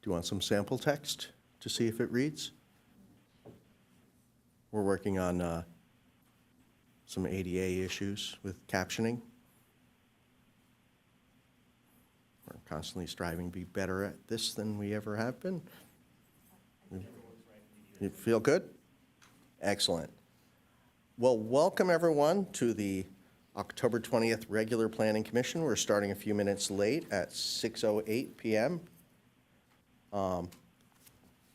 Do you want some sample text to see if it reads? We're working on some ADA issues with captioning. We're constantly striving to be better at this than we ever have been. You feel good? Excellent. Well, welcome everyone to the October 20th Regular Planning Commission. We're starting a few minutes late at 6:08 p.m. I'm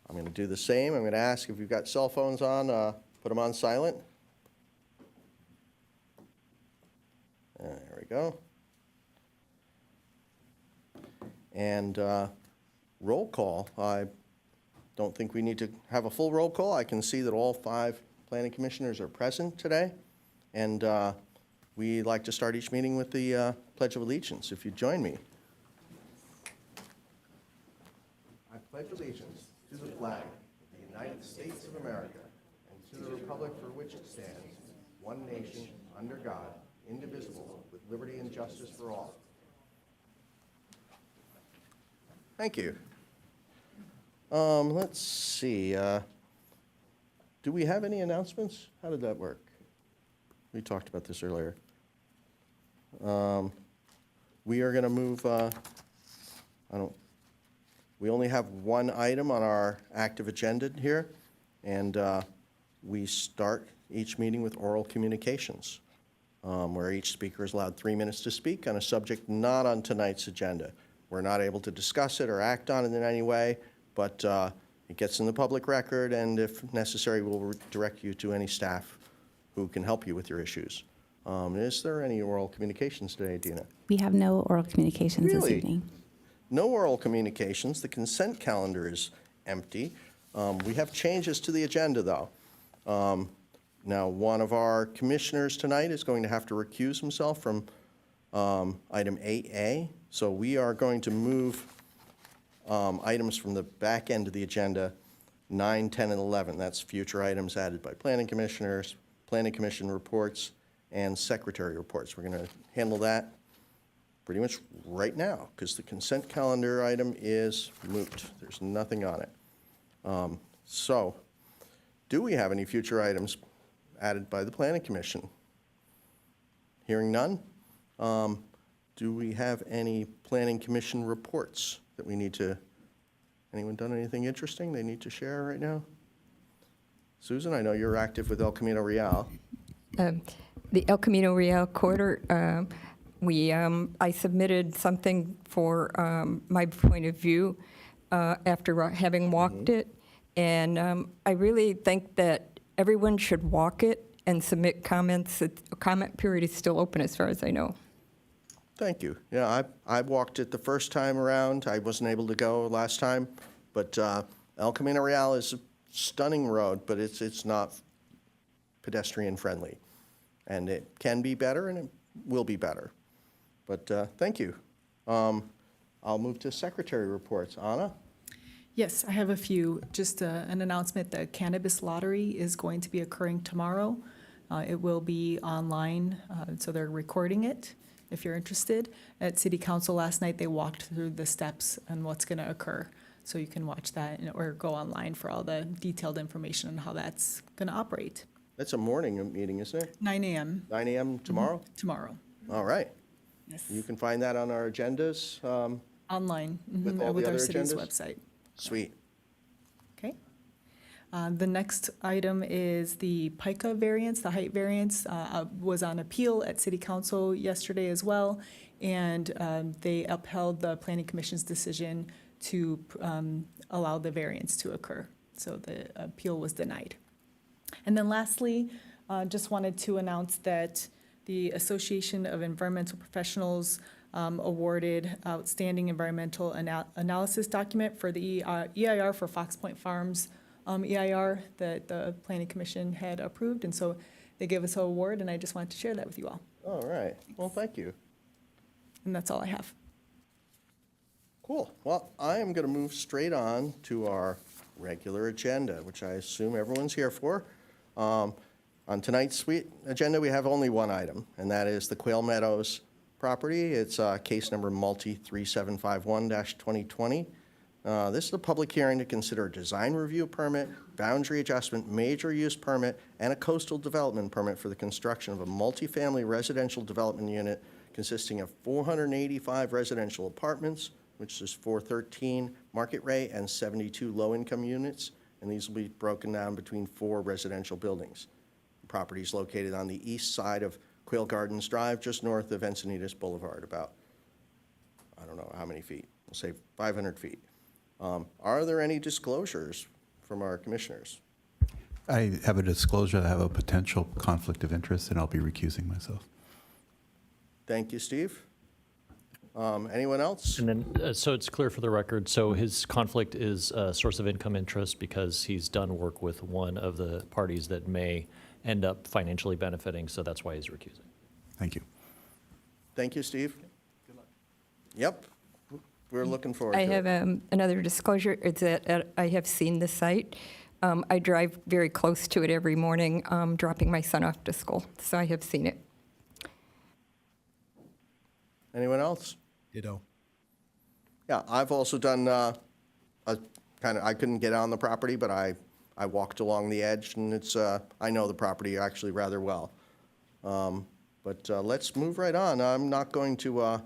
going to do the same. I'm going to ask if you've got cell phones on, put them on silent. There we go. And roll call. I don't think we need to have a full roll call. I can see that all 5 planning commissioners are present today. And we like to start each meeting with the Pledge of Allegiance. If you join me. I pledge allegiance to the flag of the United States of America and to the republic for which it stands, one nation, under God, indivisible, with liberty and justice for all. Thank you. Let's see. Do we have any announcements? How did that work? We talked about this earlier. We are going to move. We only have one item on our active agenda here, and we start each meeting with oral communications, where each speaker is allowed 3 minutes to speak on a subject not on tonight's agenda. We're not able to discuss it or act on it in any way, but it gets in the public record, and if necessary, we'll direct you to any staff who can help you with your issues. Is there any oral communications today, Dina? We have no oral communications this Really? evening. No oral communications. The consent calendar is empty. We have changes to the agenda, though. Now, one of our commissioners tonight is going to have to recuse himself from item 8A. So we are going to move items from the back end of the agenda, 9, 10, and 11. That's future items added by planning commissioners, planning commission reports, and secretary reports. We're going to handle that pretty much right now because the consent calendar item is moot. There's nothing on it. So do we have any future items added by the planning commission? Hearing none. Do we have any planning commission reports that we need to, anyone done anything interesting they need to share right now? Susan, I know you're active with El Camino Real. The El Camino Real corridor, I submitted something for my point of view after having walked it, and I really think that everyone should walk it and submit comments. The comment period is still open as far as I know. Thank you. Yeah, I walked it the first time around. I wasn't able to go last time, but El Camino Real is a stunning road, but it's not pedestrian friendly. And it can be better, and it will be better. But thank you. I'll move to secretary reports. Anna? Yes, I have a few. Just an announcement, the cannabis lottery is going to be occurring tomorrow. It will be online, so they're recording it if you're interested. At City Council last night, they walked through the steps and what's going to occur. So you can watch that or go online for all the detailed information on how that's going to operate. That's a morning meeting, isn't it? 9 a.m. 9 a.m. tomorrow? Tomorrow. All right. Yes. You can find that on our agendas. Online With all the our other city's agendas? website. Sweet. Okay. The next item is the PICA variance, the height variance, was on appeal at City Council yesterday as well, and they upheld the Planning Commission's decision to allow the variance to occur. So the appeal was denied. And then lastly, just wanted to announce that the Association of Environmental Professionals awarded Outstanding Environmental Analysis Document for the EIR for Fox Point Farms EIR that the Planning Commission had approved. And so they gave us an award, and I just wanted to share that with you all. All right. Well, thank you. And that's all I have. Cool. Well, I am going to move straight on to our regular agenda, which I assume everyone's here for. On tonight's agenda, we have only one item, and that is the Quail Meadows property. It's case number multi 3751-2020. This is a public hearing to consider a design review permit, boundary adjustment, major use permit, and a coastal development permit for the construction of a multifamily residential development unit consisting of 485 residential apartments, which is 413 market rate, and 72 low-income units, and these will be broken down between 4 residential buildings. The property is located on the east side of Quail Gardens Drive, just north of Encinitas Boulevard, about, I don't know how many feet, we'll say 500 feet. Are there any disclosures from our commissioners? I have a disclosure. I have a potential conflict of interest, and I'll be recusing myself. Thank you, Steve. Anyone else? And then, so it's clear for the record, so his conflict is a source of income interest because he's done work with one of the parties that may end up financially benefiting, so that's why he's recusing. Thank you. Thank you, Steve. Good luck. Yep, we're looking forward to I it. have another disclosure. It's that I have seen the site. I drive very close to it every morning, dropping my son off to school, so I have seen it. Anyone else? Ditto. Yeah, I've also done I couldn't get on the property, but I walked along the edge, and it's, I know the property actually rather well. But let's move right on. I'm not going to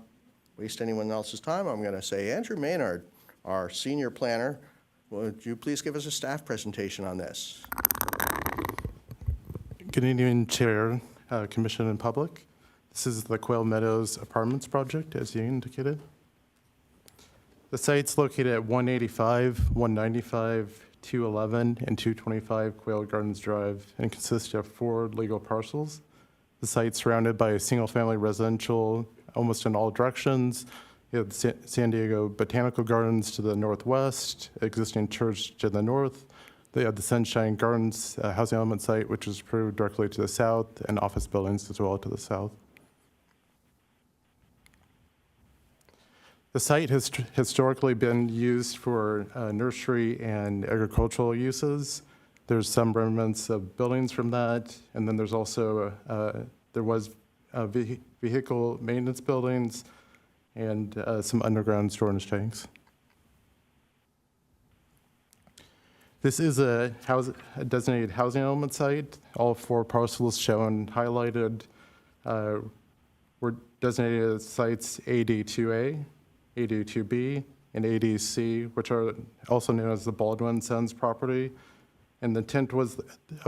waste anyone else's time. I'm going to say, Andrew Maynard, our senior planner, would you please give us a staff presentation on this? Good evening, Chair, Commission, and public. This is the Quail Meadows Apartments project, as you indicated. The site's located at 185, 195, 211, and 225 Quail Gardens Drive, and consists of 4 legal parcels. The site's surrounded by a single-family residential almost in all directions. You have the San Diego Botanical Gardens to the northwest, existing church to the north. They have the Sunshine Gardens housing element site, which is approved directly to the south, and office buildings as well to the south. The site has historically been used for nursery and agricultural uses. There's some remnants of buildings from that, and then there's also, there was vehicle maintenance buildings and some underground storage tanks. This is a designated housing element site. All 4 parcels shown highlighted were designated as sites AD2A, AD2B, and ADC, which are also known as the Baldwin Sons property. And the intent of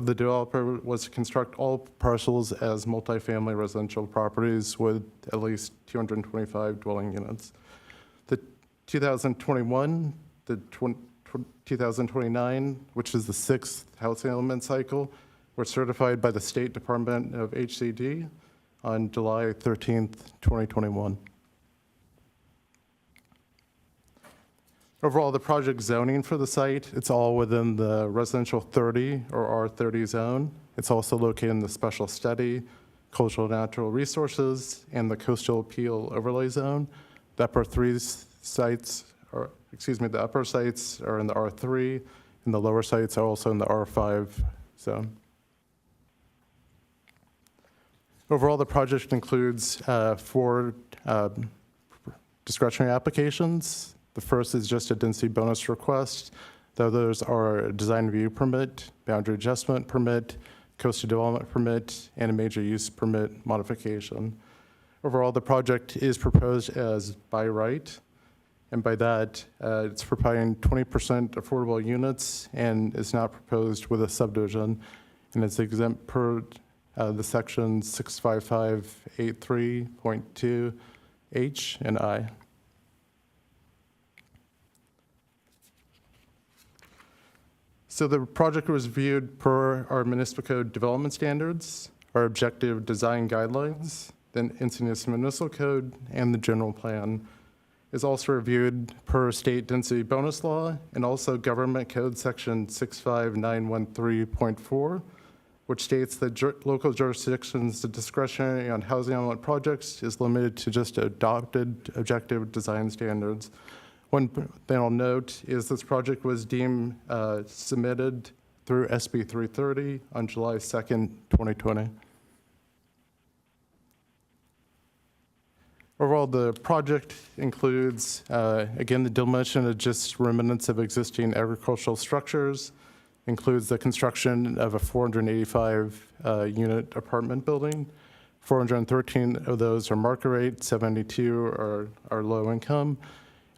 the developer was to construct all parcels as multifamily residential properties with at least 225 dwelling units. The 2021, the 2029, which is the 6th housing element cycle, were certified by the State Department of HCD on July 13th, 2021. Overall, the project zoning for the site, it's all within the residential 30 or R30 zone. It's also located in the special study, cultural natural resources, and the coastal appeal overlay zone. The upper sites are in the R3, and the lower sites are also in the R5 zone. Overall, the project includes 4 discretionary applications. The first is just a density bonus request. The others are a design review permit, boundary adjustment permit, coastal development permit, and a major use permit modification. Overall, the project is proposed as by right, and by that, it's providing 20% affordable units and is not proposed with a subdivision, and it's exempt per the section 65583.2 H and I. So the project was reviewed per our municipal code development standards, our objective design guidelines, then Encinitas municipal code, and the general plan. Is also reviewed per state density bonus law and also government code section 65913.4, which states that local jurisdictions' discretionary on housing element projects is limited to just adopted objective design standards. One thing I'll note is this project was deemed submitted through SB 330 on July 2nd, 2020. Overall, the project includes, again, the demolition of just remnants of existing agricultural structures, includes the construction of a 485-unit apartment building. 413 of those are market rate, 72 are low income.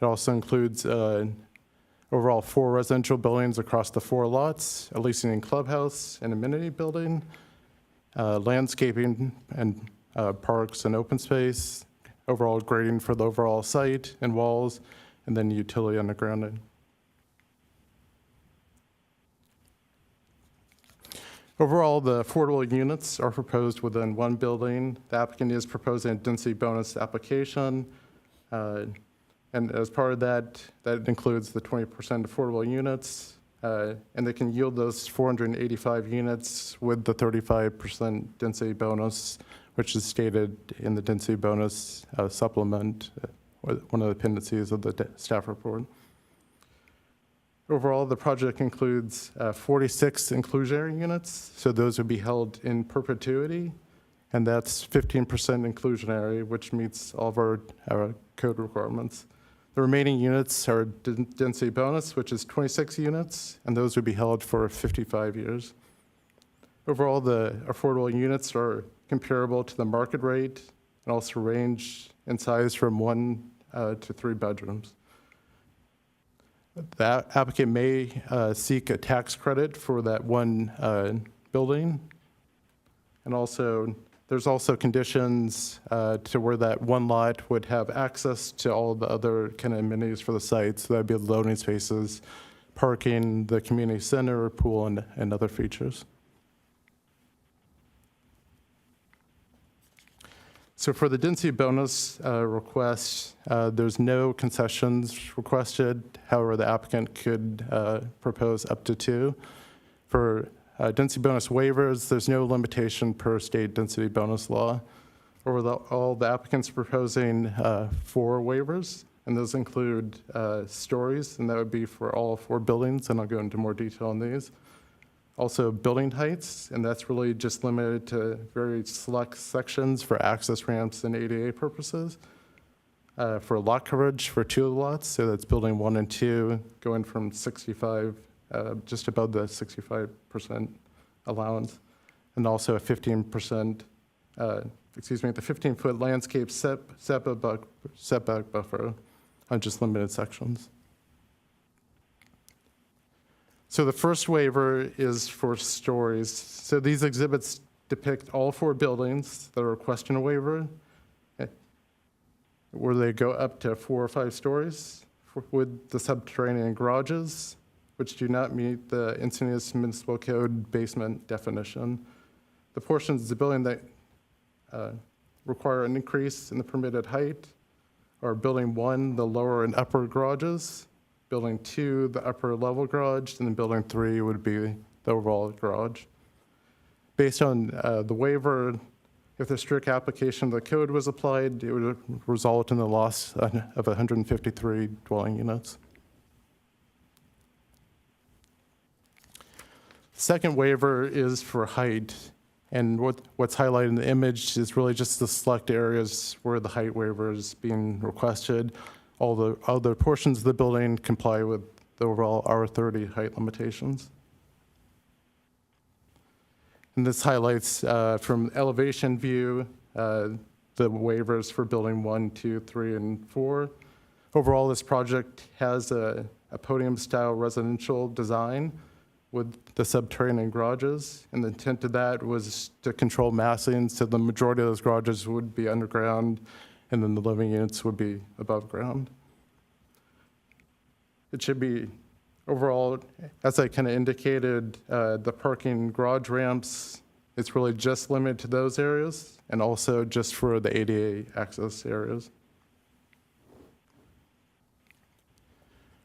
It also includes overall 4 residential buildings across the 4 lots, a leasing and clubhouse, an amenity building, landscaping and parks and open space, overall grading for the overall site and walls, and then utility undergrounding. Overall, the affordable units are proposed within 1 building. The applicant is proposing a density bonus application. And as part of that, that includes the 20% affordable units. And they can yield those 485 units with the 35% density bonus, which is stated in the density bonus supplement, one of the appendices of the staff report. Overall, the project includes 46 inclusionary units, so those would be held in perpetuity, and that's 15% inclusionary, which meets all of our code requirements. The remaining units are density bonus, which is 26 units, and those would be held for 55 years. Overall, the affordable units are comparable to the market rate and also range in size from 1 to 3 bedrooms. The applicant may seek a tax credit for that 1 building. And also, there's also conditions to where that 1 lot would have access to all the other kind of amenities for the site. So that'd be the loading spaces, parking, the community center, pool, and other features. So for the density bonus request, there's no concessions requested. However, the applicant could propose up to 2. For density bonus waivers, there's no limitation per state density bonus law. Overall, the applicant's proposing 4 waivers, and those include stories, and that would be for all 4 buildings, and I'll go into more detail on these. Also, building heights, and that's really just limited to very select sections for access ramps and ADA purposes. For lot coverage for 2 of the lots, so that's building 1 and 2, going from 65, just above the 65% allowance, and also a 15%, the 15-foot landscape setback buffer on just limited sections. So the first waiver is for stories. So these exhibits depict all 4 buildings that are requesting a waiver, where they go up to 4 or 5 stories with the subterranean garages, which do not meet the Encinitas Municipal Code basement definition. The portions of the building that require an increase in the permitted height are building 1, the lower and upper garages, building 2, the upper level garage, and then building 3 would be the overall garage. Based on the waiver, if the strict application of the code was applied, it would result in the loss of 153 dwelling units. Second waiver is for height, and what's highlighted in the image is really just the select areas where the height waiver is being requested. All the other portions of the building comply with the overall R30 height limitations. And this highlights from elevation view the waivers for building 1, 2, 3, and 4. Overall, this project has a podium-style residential design with the subterranean garages, and the intent of that was to control massing, so the majority of those garages would be underground, and then the living units would be above ground. It should be, overall, as I kind of indicated, the parking garage ramps, it's really just limited to those areas, and also just for the ADA access areas.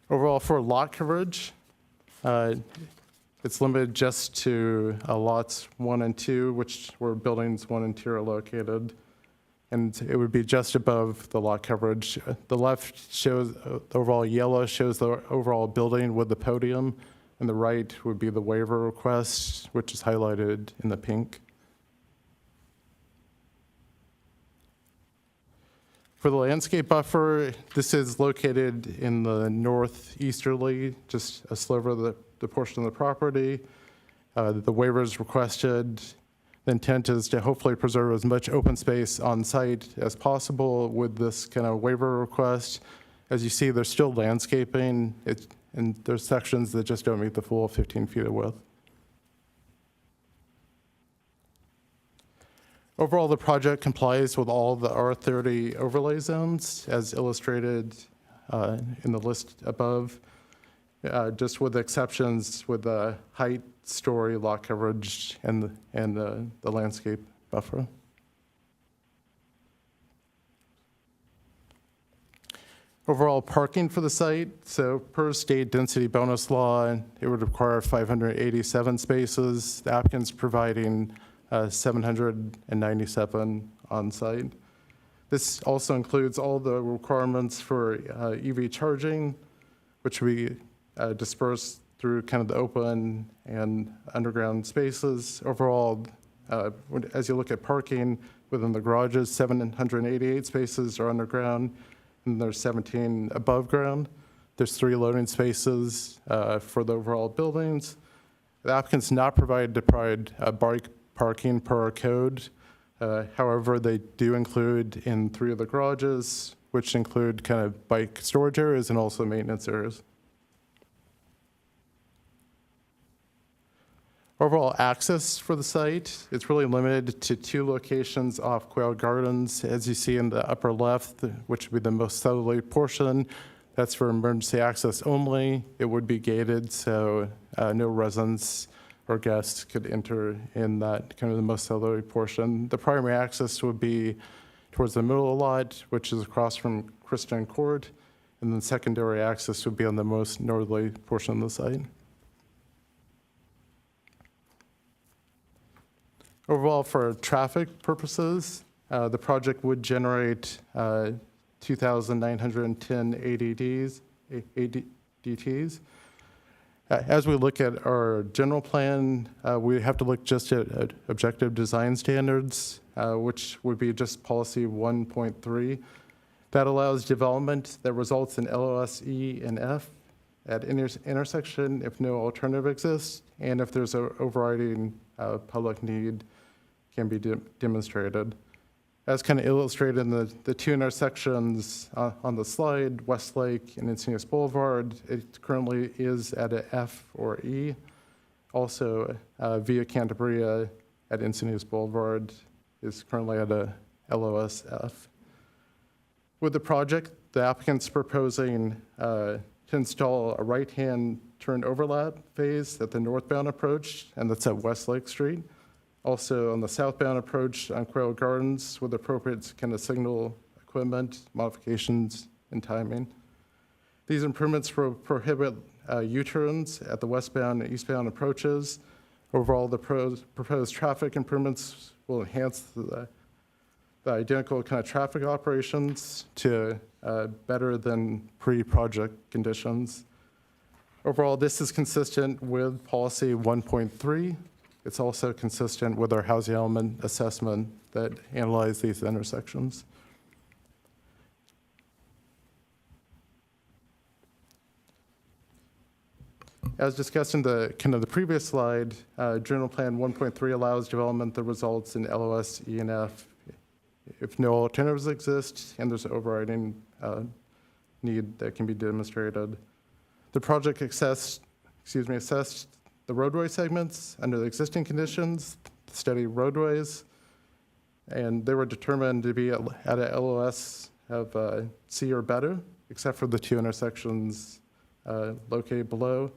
Overall, for lot coverage, it's limited just to lots 1 and 2, which where buildings 1 and 2 are located. And it would be just above the lot coverage. The left shows the overall yellow shows the overall building with the podium, and the right would be the waiver request, which is highlighted in the pink. For the landscape buffer, this is located in the northeasterly, just a sliver of the portion of the property. The waiver is requested. The intent is to hopefully preserve as much open space on site as possible with this kind of waiver request. As you see, there's still landscaping, and there's sections that just don't meet the full 15 feet of width. Overall, the project complies with all the R30 overlay zones as illustrated in the list above, just with exceptions with the height, story, lot coverage, and the landscape buffer. Overall parking for the site, so per state density bonus law, it would require 587 spaces. The applicant's providing 797 on site. This also includes all the requirements for EV charging, which we disperse through kind of the open and underground spaces. Overall, as you look at parking within the garages, 788 spaces are underground, and there's 17 above ground. There's 3 loading spaces for the overall buildings. The applicant's not provided to provide bike parking per our code. However, they do include in 3 of the garages, which include kind of bike storage areas and also maintenance areas. Overall access for the site, it's really limited to 2 locations off Quail Gardens. As you see in the upper left, which would be the most southerly portion, that's for emergency access only. It would be gated, so no residents or guests could enter in that kind of the most southerly portion. The primary access would be towards the middle of the lot, which is across from Kristen Court, and then secondary access would be on the most northerly portion of the site. Overall, for traffic purposes, the project would generate 2,910 ADTs. As we look at our general plan, we have to look just at objective design standards, which would be just policy 1.3. That allows development that results in LOS E and F at intersection if no alternative exists, and if there's an overriding public need can be demonstrated. As kind of illustrated in the 2 intersections on the slide, Westlake and Encinitas Boulevard, it currently is at a F or E. Also, Via Cantabria at Encinitas Boulevard is currently at a LOS F. With the project, the applicant's proposing to install a right-hand turn overlap phase at the northbound approach, and that's at Westlake Street. Also on the southbound approach on Quail Gardens with appropriate kind of signal equipment, modifications, and timing. These improvements prohibit U-turns at the westbound and eastbound approaches. Overall, the proposed traffic improvements will enhance the identical kind of traffic operations to better than pre-project conditions. Overall, this is consistent with policy 1.3. It's also consistent with our housing element assessment that analyzed these intersections. As discussed in the kind of the previous slide, General Plan 1.3 allows development that results in LOS E and F if no alternatives exist and there's an overriding need that can be demonstrated. The project assessed the roadway segments under the existing conditions, steady roadways, and they were determined to be at a LOS of C or better, except for the 2 intersections located below.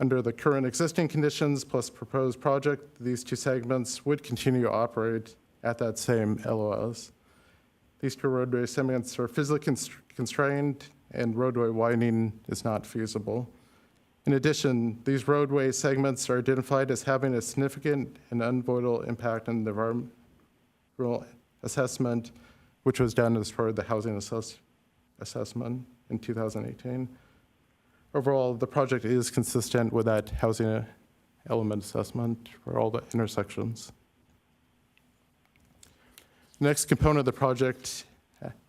Under the current existing conditions plus proposed project, these 2 segments would continue to operate at that same LOS. These 2 roadway segments are physically constrained, and roadway widening is not feasible. In addition, these roadway segments are identified as having a significant and unavoidable impact on the environmental assessment, which was done as part of the housing assessment in 2018. Overall, the project is consistent with that housing element assessment for all the intersections. The next component of the project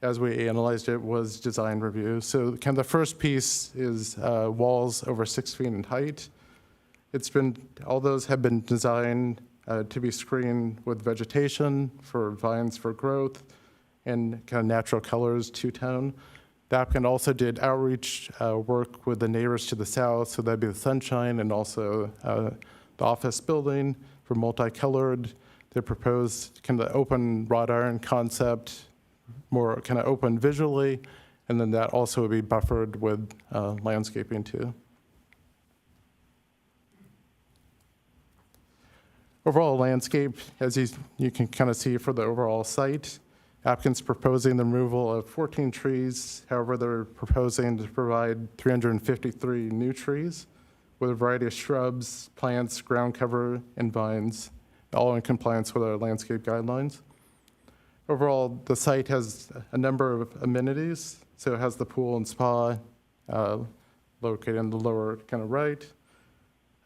as we analyzed it, was design review. So kind of the first piece is walls over 6 feet in height. All those have been designed to be screened with vegetation for vines for growth and kind of natural colors, two-tone. The applicant also did outreach work with the neighbors to the south, so that'd be the Sunshine and also the office building for multicolored. They proposed kind of open wrought iron concept, more kind of open visually, and then that also would be buffered with landscaping too. Overall landscape, as you can kind of see for the overall site, applicant's proposing the removal of 14 trees. However, they're proposing to provide 353 new trees with a variety of shrubs, plants, ground cover, and vines, all in compliance with our landscape guidelines. Overall, the site has a number of amenities. So it has the pool and spa located in the lower kind of right,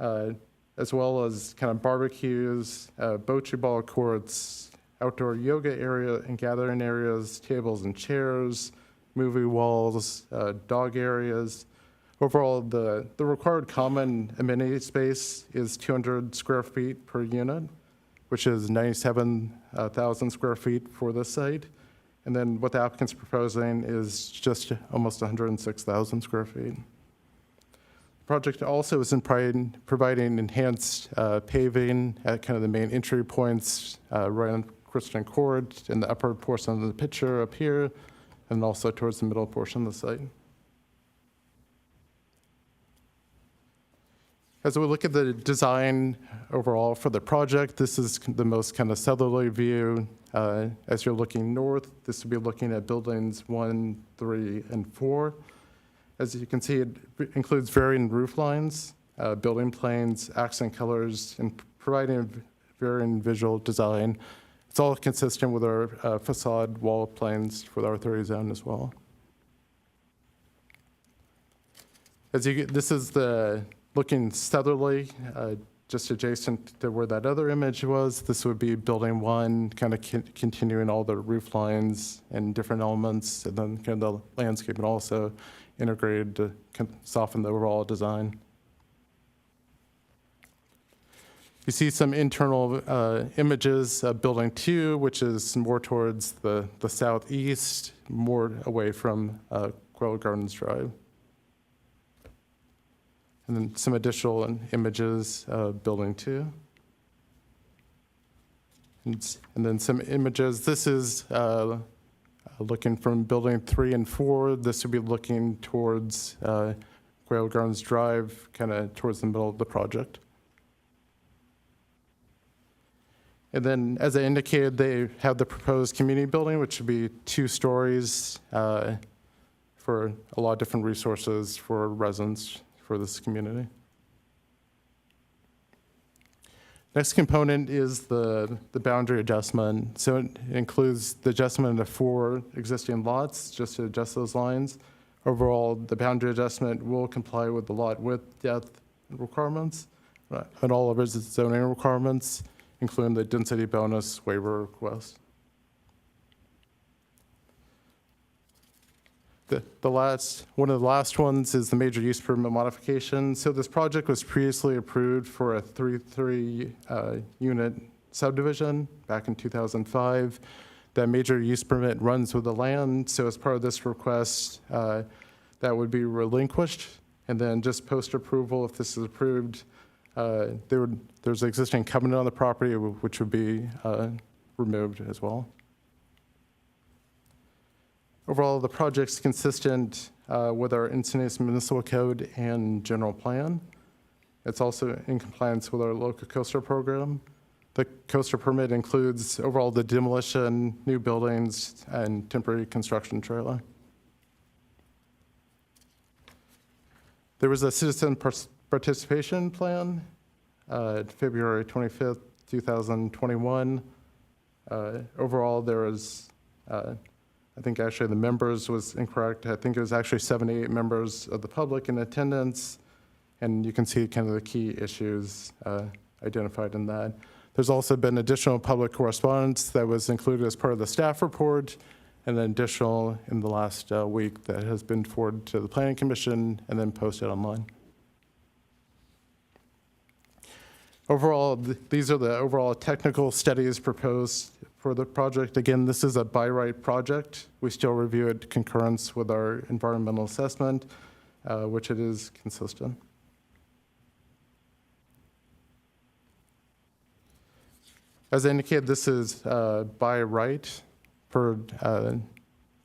as well as kind of barbecues, bocce ball courts, outdoor yoga area and gathering areas, tables and chairs, movie walls, dog areas. Overall, the required common amenity space is 200 square feet per unit, which is 97,000 square feet for this site. And then what the applicant's proposing is just almost 106,000 square feet. The project also is providing enhanced paving at kind of the main entry points right on Christian Court in the upper portion of the picture up here, and also towards the middle portion of the site. As we look at the design overall for the project, this is the most kind of southerly view. As you're looking north, this would be looking at buildings 1, 3, and 4. As you can see, it includes varying roof lines, building planes, accent colors, and providing varying visual design. It's all consistent with our facade wall planes for the R30 zone as well. This is the looking southerly, just adjacent to where that other image was. This would be building 1, kind of continuing all the roof lines and different elements, and then kind of the landscape and also integrated to soften the overall design. You see some internal images of building 2, which is more towards the southeast, more away from Quail Gardens Drive. And then some additional images of building 2. And then some images. This is looking from building 3 and 4. This would be looking towards Quail Gardens Drive, kind of towards the middle of the project. And then, as I indicated, they have the proposed community building, which would be 2 stories for a lot of different resources for residents for this community. Next component is the boundary adjustment. So it includes the adjustment of 4 existing lots, just to adjust those lines. Overall, the boundary adjustment will comply with the lot width, depth requirements, and all of its zoning requirements, including the density bonus waiver request. One of the last ones is the major use permit modification. So this project was previously approved for a 3 unit subdivision back in 2005. That major use permit runs with the land. So as part of this request, that would be relinquished. And then just post-approval, if this is approved, there's an existing covenant on the property, which would be removed as well. Overall, the project's consistent with our Encinitas Municipal Code and General Plan. It's also in compliance with our local coastal program. The coastal permit includes overall the demolition, new buildings, and temporary construction trailer. There was a citizen participation plan, February 25th, 2021. Overall, there was I think actually the members was incorrect. I think it was actually 78 members of the public in attendance, and you can see kind of the key issues identified in that. There's also been additional public correspondence that was included as part of the staff report, and an additional in the last week that has been forwarded to the Planning Commission and then posted online. Overall, these are the overall technical studies proposed for the project. Again, this is a by right project. We still review it in concurrence with our environmental assessment, which it is consistent. As indicated, this is by right per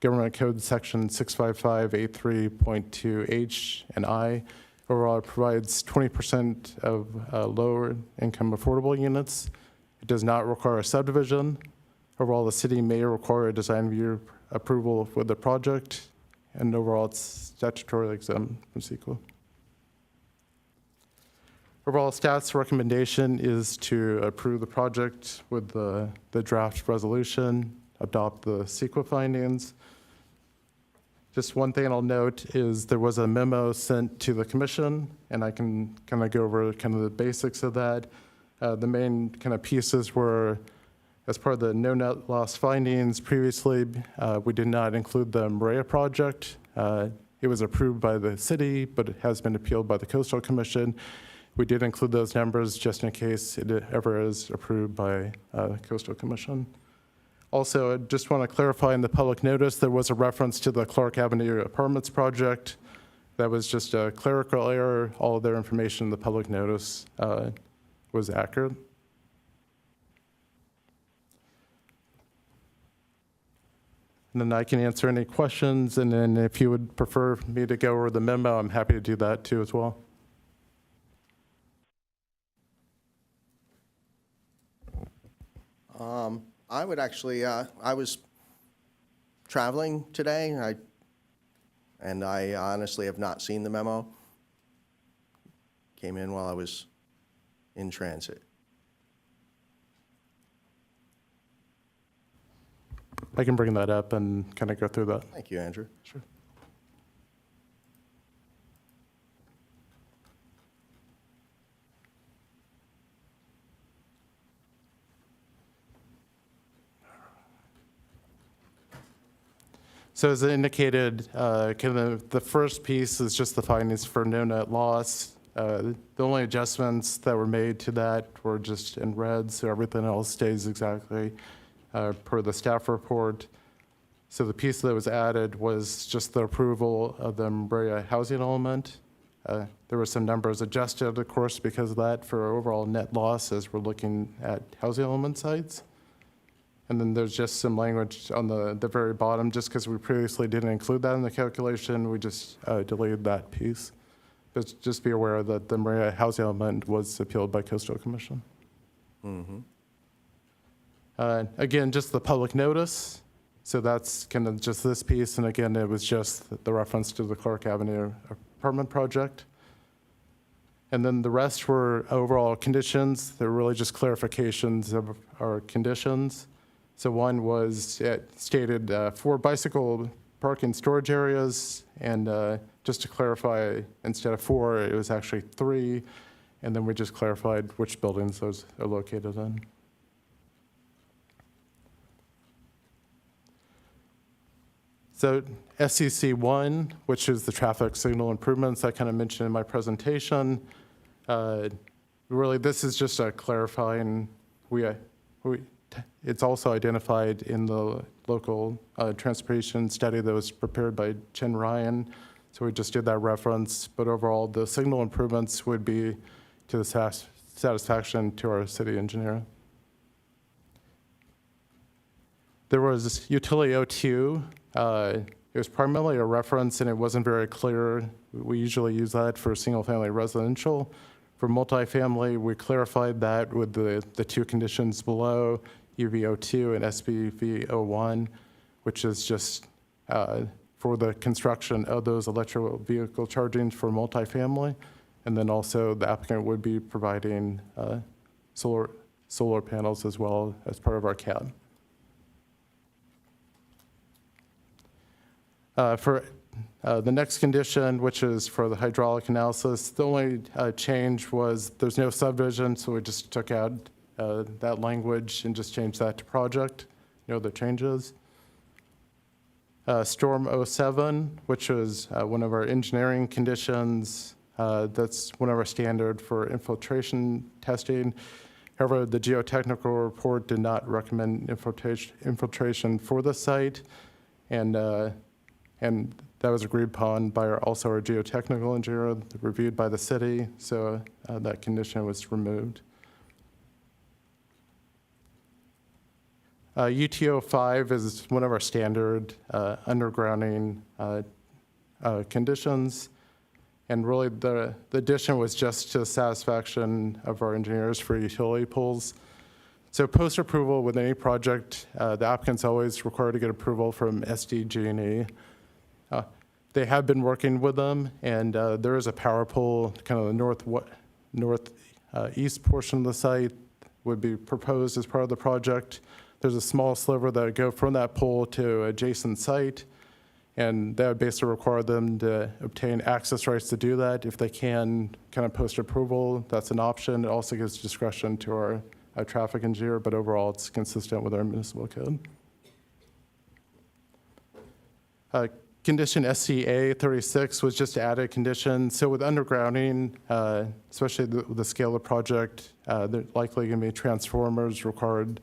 Government Code Section 65583.2H and I. Overall, it provides 20% of lower income affordable units. It does not require a subdivision. Overall, the city may require a design review approval for the project, and overall, it's statutorily exempt from CEQA. Overall, staff's recommendation is to approve the project with the draft resolution, adopt the CEQA findings. Just one thing I'll note is there was a memo sent to the commission, and I can kind of go over kind of the basics of that. The main kind of pieces were, as part of the no net loss findings previously, we did not include the Maria project. It was approved by the city, but it has been appealed by the Coastal Commission. We did include those numbers just in case it ever is approved by the Coastal Commission. Also, I just want to clarify in the public notice, there was a reference to the Clark Avenue Apartments project. That was just a clerical error. All of their information in the public notice was accurate. And then I can answer any questions, and then if you would prefer me to go over the memo, I'm happy to do that too as well. I would actually, I was traveling today, and I honestly have not seen the memo. Came in while I was in transit. I can bring that up and kind of go through that. Thank you, Andrew. Sure. So as indicated, kind of the first piece is just the findings for no net loss. The only adjustments that were made to that were just in red, so everything else stays exactly per the staff report. So the piece that was added was just the approval of the Maria housing element. There were some numbers adjusted, of course, because of that for overall net loss as we're looking at housing element sites. And then there's just some language on the very bottom, just because we previously didn't include that in the calculation, we just deleted that piece. But just be aware that the Maria housing element was appealed by Coastal Commission. Again, just the public notice. So that's kind of just this piece. And again, it was just the reference to the Clark Avenue apartment project. And then the rest were overall conditions. They're really just clarifications of our conditions. So one was, it stated 4 bicycle parking storage areas, and just to clarify, instead of 4, it was actually 3, and then we just clarified which buildings those are located in. So SCC 1, which is the traffic signal improvements I kind of mentioned in my presentation, really this is just a clarifying, it's also identified in the local transportation study that was prepared by Chen Ryan. So we just did that reference, but overall the signal improvements would be to the satisfaction to our city engineer. There was utility O2. It was primarily a reference and it wasn't very clear. We usually use that for single family residential. For multifamily, we clarified that with the 2 conditions below, UVO2 and SPVO1, which is just for the construction of those electric vehicle charging for multifamily. And then also the applicant would be providing solar panels as well as part of our CAD. For the next condition, which is for the hydraulic analysis, the only change was there's no subdivision, so we just took out that language and just changed that to project, no other changes. Storm '07, which was one of our engineering conditions. That's one of our standard for infiltration testing. However, the geotechnical report did not recommend infiltration for the site, and that was agreed upon by also our geotechnical engineer, reviewed by the city, so that condition was removed. UTO 5 is one of our standard undergrounding conditions. And really, the addition was just to satisfaction of our engineers for utility poles. So post-approval with any project, the applicant's always required to get approval from SDG&E. They have been working with them, and there is a power pole, kind of the northeast portion of the site would be proposed as part of the project. There's a small sliver that would go from that pole to adjacent site, and that would basically require them to obtain access rights to do that. If they can, kind of post-approval, that's an option. It also gives discretion to our traffic engineer, but overall, it's consistent with our municipal code. Condition SCA 36 was just added condition. So with undergrounding, especially the scale of the project, there likely going to be transformers required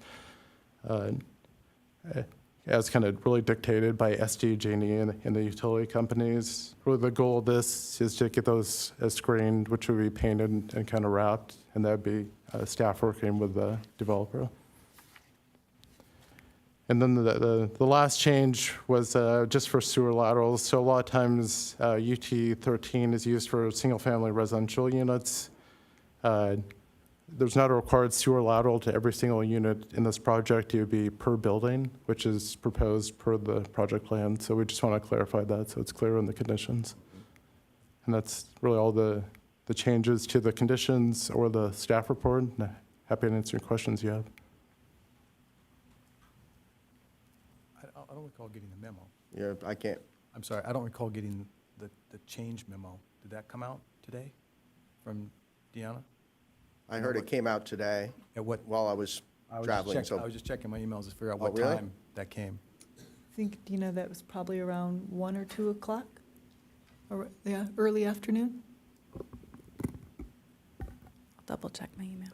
as kind of really dictated by SDG&E and the utility companies. Really the goal of this is to get those screened, which would be painted and kind of wrapped, and that would be staff working with the developer. And then the last change was just for sewer laterals. So a lot of times UT 13 is used for single-family residential units. There's not a required sewer lateral to every single unit in this project. It would be per building, which is proposed per the project plan. So we just want to clarify that so it's clear in the conditions. And that's really all the changes to the conditions or the staff report. Happy to answer any questions you have. I don't recall getting the memo. Yeah, I can't. I'm sorry, I don't recall getting the change memo. Did that come out today from Deanna? I heard it came out today At what? while I was traveling. I so was just checking my emails to figure out Oh, what really? time that came. I think, Dina, that was probably around 1 or 2 o'clock? Or, yeah, early afternoon? I'll double check my email.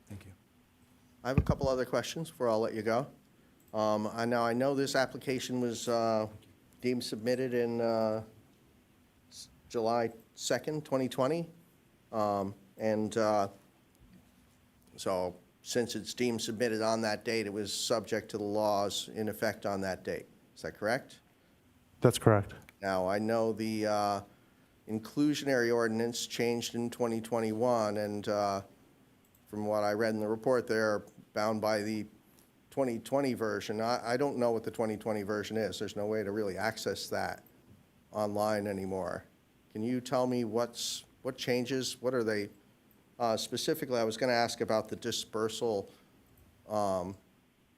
Thank you. I have a couple other questions before I'll let you go. I know this application was deemed submitted in July 2nd, 2020. So since it's deemed submitted on that date, it was subject to the laws in effect on that date. Is that correct? That's correct. Now, I know the inclusionary ordinance changed in 2021, and from what I read in the report, they're bound by the 2020 version. I don't know what the 2020 version is. There's no way to really access that online anymore. Can you tell me what changes? What are they? Specifically, I was going to ask about the dispersal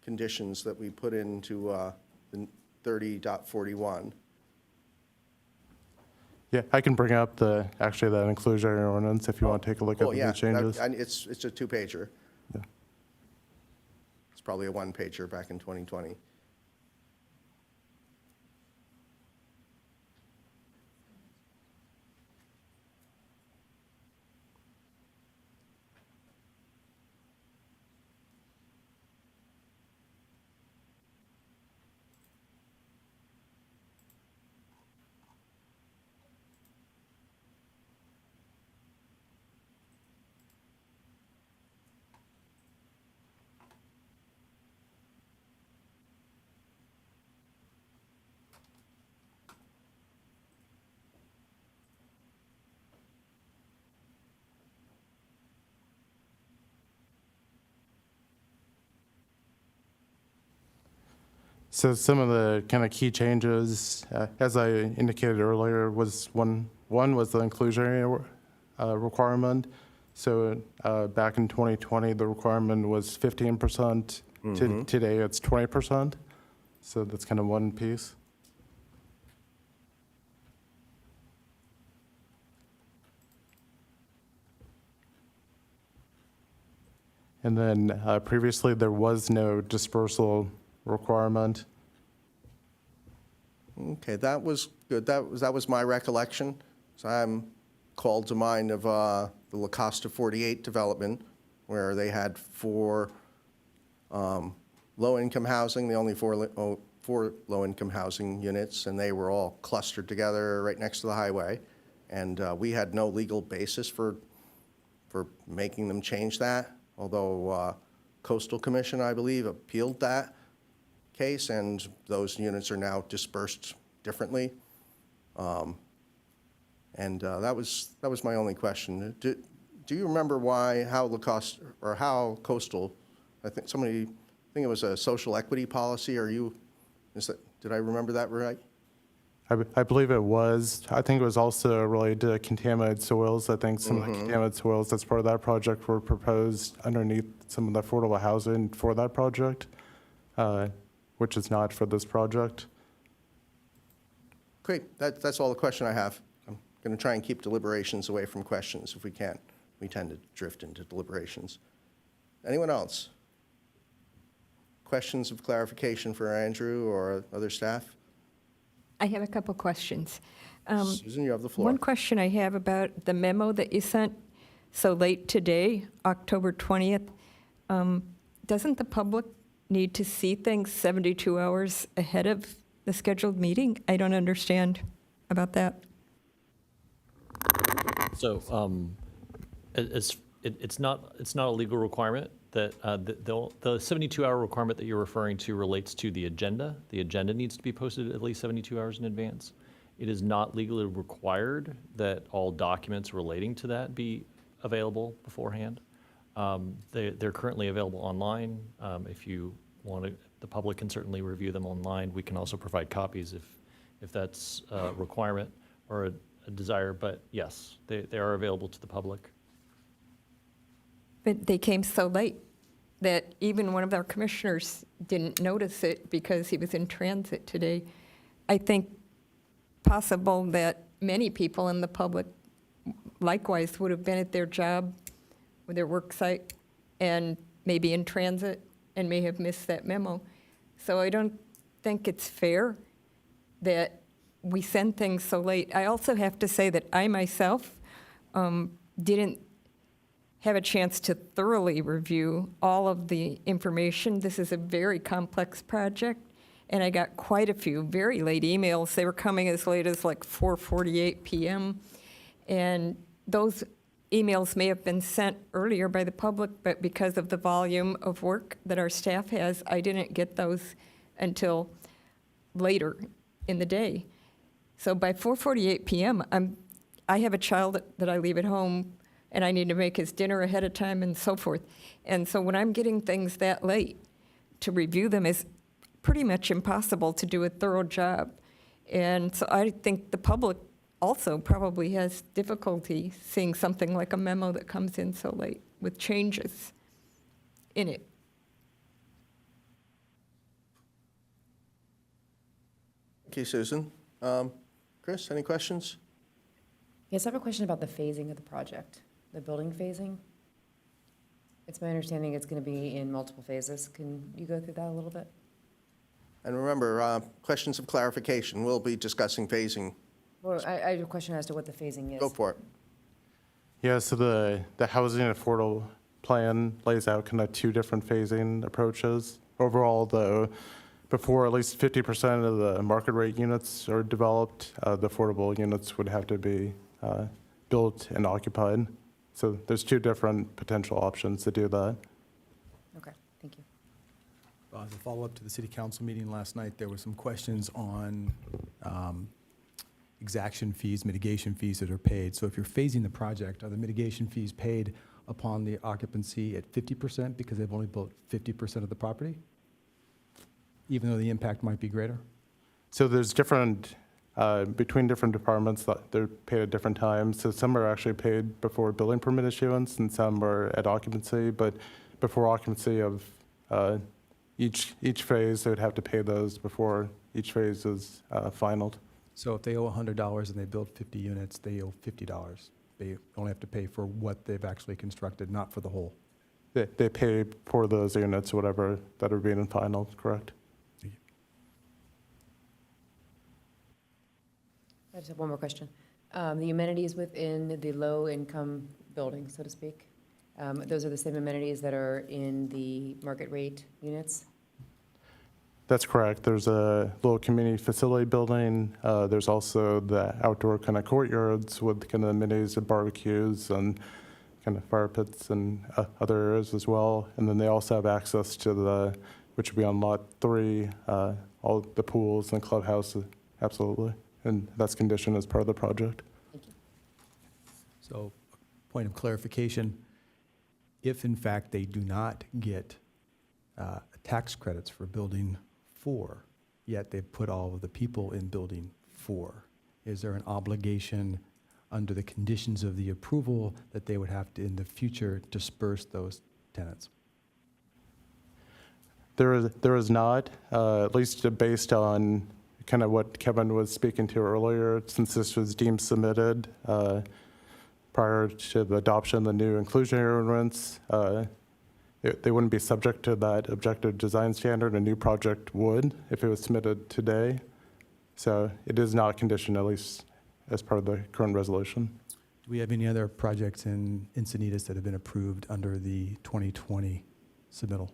conditions that we put into the 30.41. Yeah, I can bring up actually that inclusionary ordinance if you want to take a look at Oh, the yeah, changes. it's a 2-pager. Yeah. It's probably a 1-pager back in 2020. So some of the kind of key changes, as I indicated earlier, was one was the inclusionary requirement. So back in 2020, the requirement was 15%. Today, it's 20%. So that's kind of one piece. And then previously, there was no dispersal requirement. Okay, that was good. That was my recollection. So I'm called to mind of the La Costa 48 development, where they had four low-income housing, the only four low-income housing units, and they were all clustered together right next to the highway. And we had no legal basis for making them change that, although Coastal Commission, I believe, appealed that case, and those units are now dispersed differently. That was my only question. Do you remember how La Costa, or how Coastal, I think it was a social equity policy, did I remember that right? I believe it was. I think it was also related to contaminated soils. I think some of the contaminated soils that's part of that project were proposed underneath some of the affordable housing for that project, which is not for this project. Great, that's all the question I have. I'm going to try and keep deliberations away from questions if we can. We tend to drift into deliberations. Anyone else? Questions of clarification for Andrew or other staff? I have a couple questions. Susan, you have the floor. One question I have about the memo that you sent so late today, October 20th. Doesn't the public need to see things 72 hours ahead of the scheduled meeting? I don't understand about that. So it's not a legal requirement that the 72-hour requirement that you're referring to relates to the agenda. The agenda needs to be posted at least 72 hours in advance. It is not legally required that all documents relating to that be available beforehand. They're currently available online. If you want to, the public can certainly review them online. We can also provide copies if that's a requirement or a desire. But yes, they are available to the public. But they came so late that even one of our commissioners didn't notice it because he was in transit today. I think possible that many people in the public likewise would have been at their job or their work site and maybe in transit and may have missed that memo. So I don't think it's fair that we send things so late. I also have to say that I myself didn't have a chance to thoroughly review all of the information. This is a very complex project, and I got quite a few very late emails. They were coming as late as like 4:48 p.m., and those emails may have been sent earlier by the public, but because of the volume of work that our staff has, I didn't get those until later in the day. So by 4:48 p.m., I have a child that I leave at home, and I need to make his dinner ahead of time and so forth. And so when I'm getting things that late, to review them is pretty much impossible to do a thorough job. And so I think the public also probably has difficulty seeing something like a memo that comes in so late with changes in it. Thank you, Susan. Chris, any questions? Yes, I have a question about the phasing of the project, the building phasing. It's my understanding it's going to be in multiple phases. Can you go through that a little bit? And remember, questions of clarification. We'll be discussing phasing. Well, I have a question as to what the phasing is. Go for it. Yeah, so the housing affordable plan lays out kind of two different phasing approaches. Overall, though, before at least 50% of the market rate units are developed, the affordable units would have to be built and occupied. So there's two different potential options to do that. Okay, thank you. As a follow-up to the city council meeting last night, there were some questions on exaction fees, mitigation fees that are paid. So if you're phasing the project, are the mitigation fees paid upon the occupancy at 50% because they've only built 50% of the property, even though the impact might be greater? So there's different, between different departments, they're paid at different times. So some are actually paid before building permit issuance and some are at occupancy, but before occupancy of each phase, they would have to pay those before each phase is finalized. So if they owe $100 and they build 50 units, they owe $50. They only have to pay for what they've actually constructed, not for the whole. They pay for those units, whatever, that are being finalized, correct? I just have one more question. The amenities within the low-income building, so to speak, those are the same amenities that are in the market rate units? That's correct. There's a little community facility building. There's also the outdoor kind of courtyards with kind of amenities of barbecues and kind of fire pits and other areas as well. And then they also have access to the, which would be on Lot 3, all the pools and clubhouses, absolutely. And that's conditioned as part of the project. Thank you. So, point of clarification, if in fact they do not get tax credits for building 4, yet they've put all of the people in building 4, is there an obligation under the conditions of the approval that they would have to, in the future, disperse those tenants? There is not, at least based on kind of what Kevin was speaking to earlier, since this was deemed submitted prior to the adoption of the new inclusionary ordinance, they wouldn't be subject to that objective design standard. A new project would if it was submitted today. So it is not conditioned, at least as part of the current resolution. Do we have any other projects in Encinitas that have been approved under the 2020 submittal,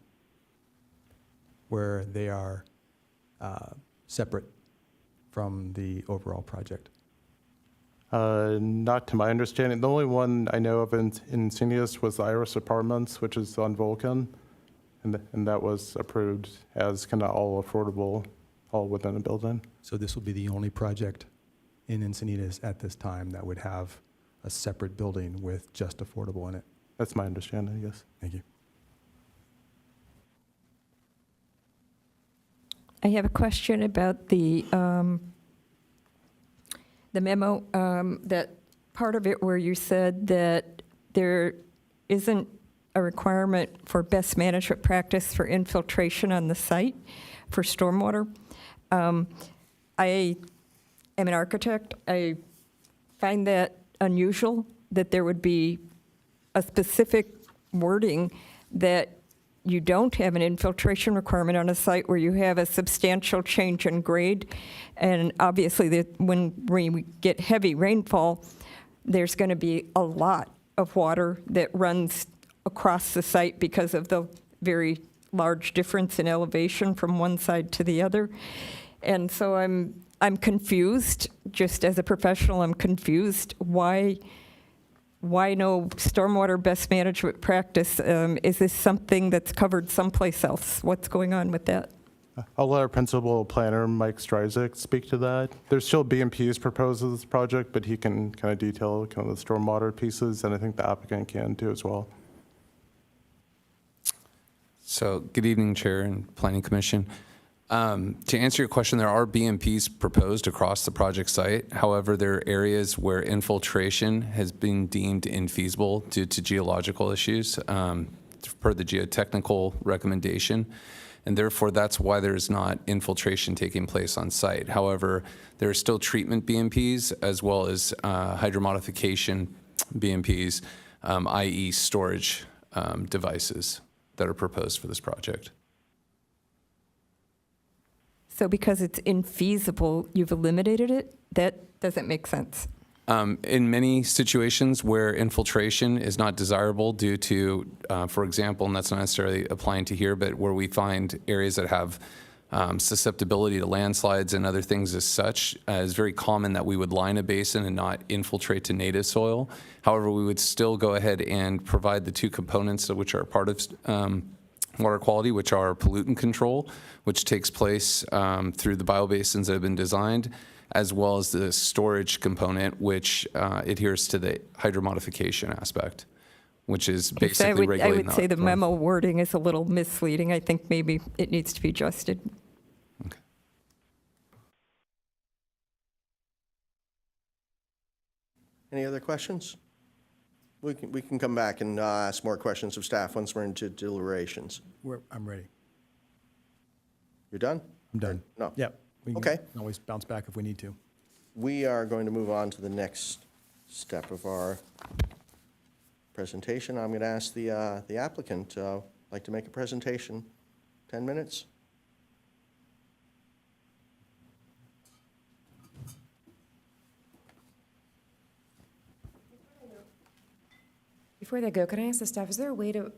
where they are separate from the overall project? Not to my understanding. The only one I know of in Encinitas was the Iris Apartments, which is on Vulcan, and that was approved as kind of all affordable, all within a building. So this will be the only project in Encinitas at this time that would have a separate building with just affordable in it? That's my understanding, yes. Thank you. I have a question about the memo, that part of it where you said that there isn't a requirement for best management practice for infiltration on the site for stormwater. I am an architect. I find that unusual that there would be a specific wording that you don't have an infiltration requirement on a site where you have a substantial change in grade. And obviously, when we get heavy rainfall, there's going to be a lot of water that runs across the site because of the very large difference in elevation from one side to the other. And so I'm confused, just as a professional, I'm confused. Why no stormwater best management practice? Is this something that's covered someplace else? What's going on with that? I'll let our principal planner, Mike Stryzik, speak to that. There's still BMPs proposed with this project, but he can kind of detail kind of the stormwater pieces, and I think the applicant can too as well. So, good evening, Chair and Planning Commission. To answer your question, there are BMPs proposed across the project site. However, there are areas where infiltration has been deemed infeasible due to geological issues per the geotechnical recommendation. And therefore, that's why there's not infiltration taking place on site. However, there are still treatment BMPs as well as hydromodification BMPs, i.e. storage devices that are proposed for this project. So because it's infeasible, you've eliminated it? That doesn't make sense. In many situations where infiltration is not desirable due to, for example, and that's not necessarily applying to here, but where we find areas that have susceptibility to landslides and other things as such, it's very common that we would line a basin and not infiltrate to native soil. However, we would still go ahead and provide the two components which are part of water quality, which are pollutant control, which takes place through the biobasins that have been designed, as well as the storage component, which adheres to the hydromodification aspect, which is basically regulating I would say the flow. memo wording is a little misleading. I think maybe it needs to be adjusted. Okay. Any other questions? We can come back and ask more questions of staff once we're into deliberations. I'm ready. You're done? I'm done. No. Yep. We can Okay. always bounce back if we need to. We are going to move on to the next step of our presentation. I'm going to ask the applicant, like to make a presentation, 10 minutes? Before they go, can I ask the staff, is there a way to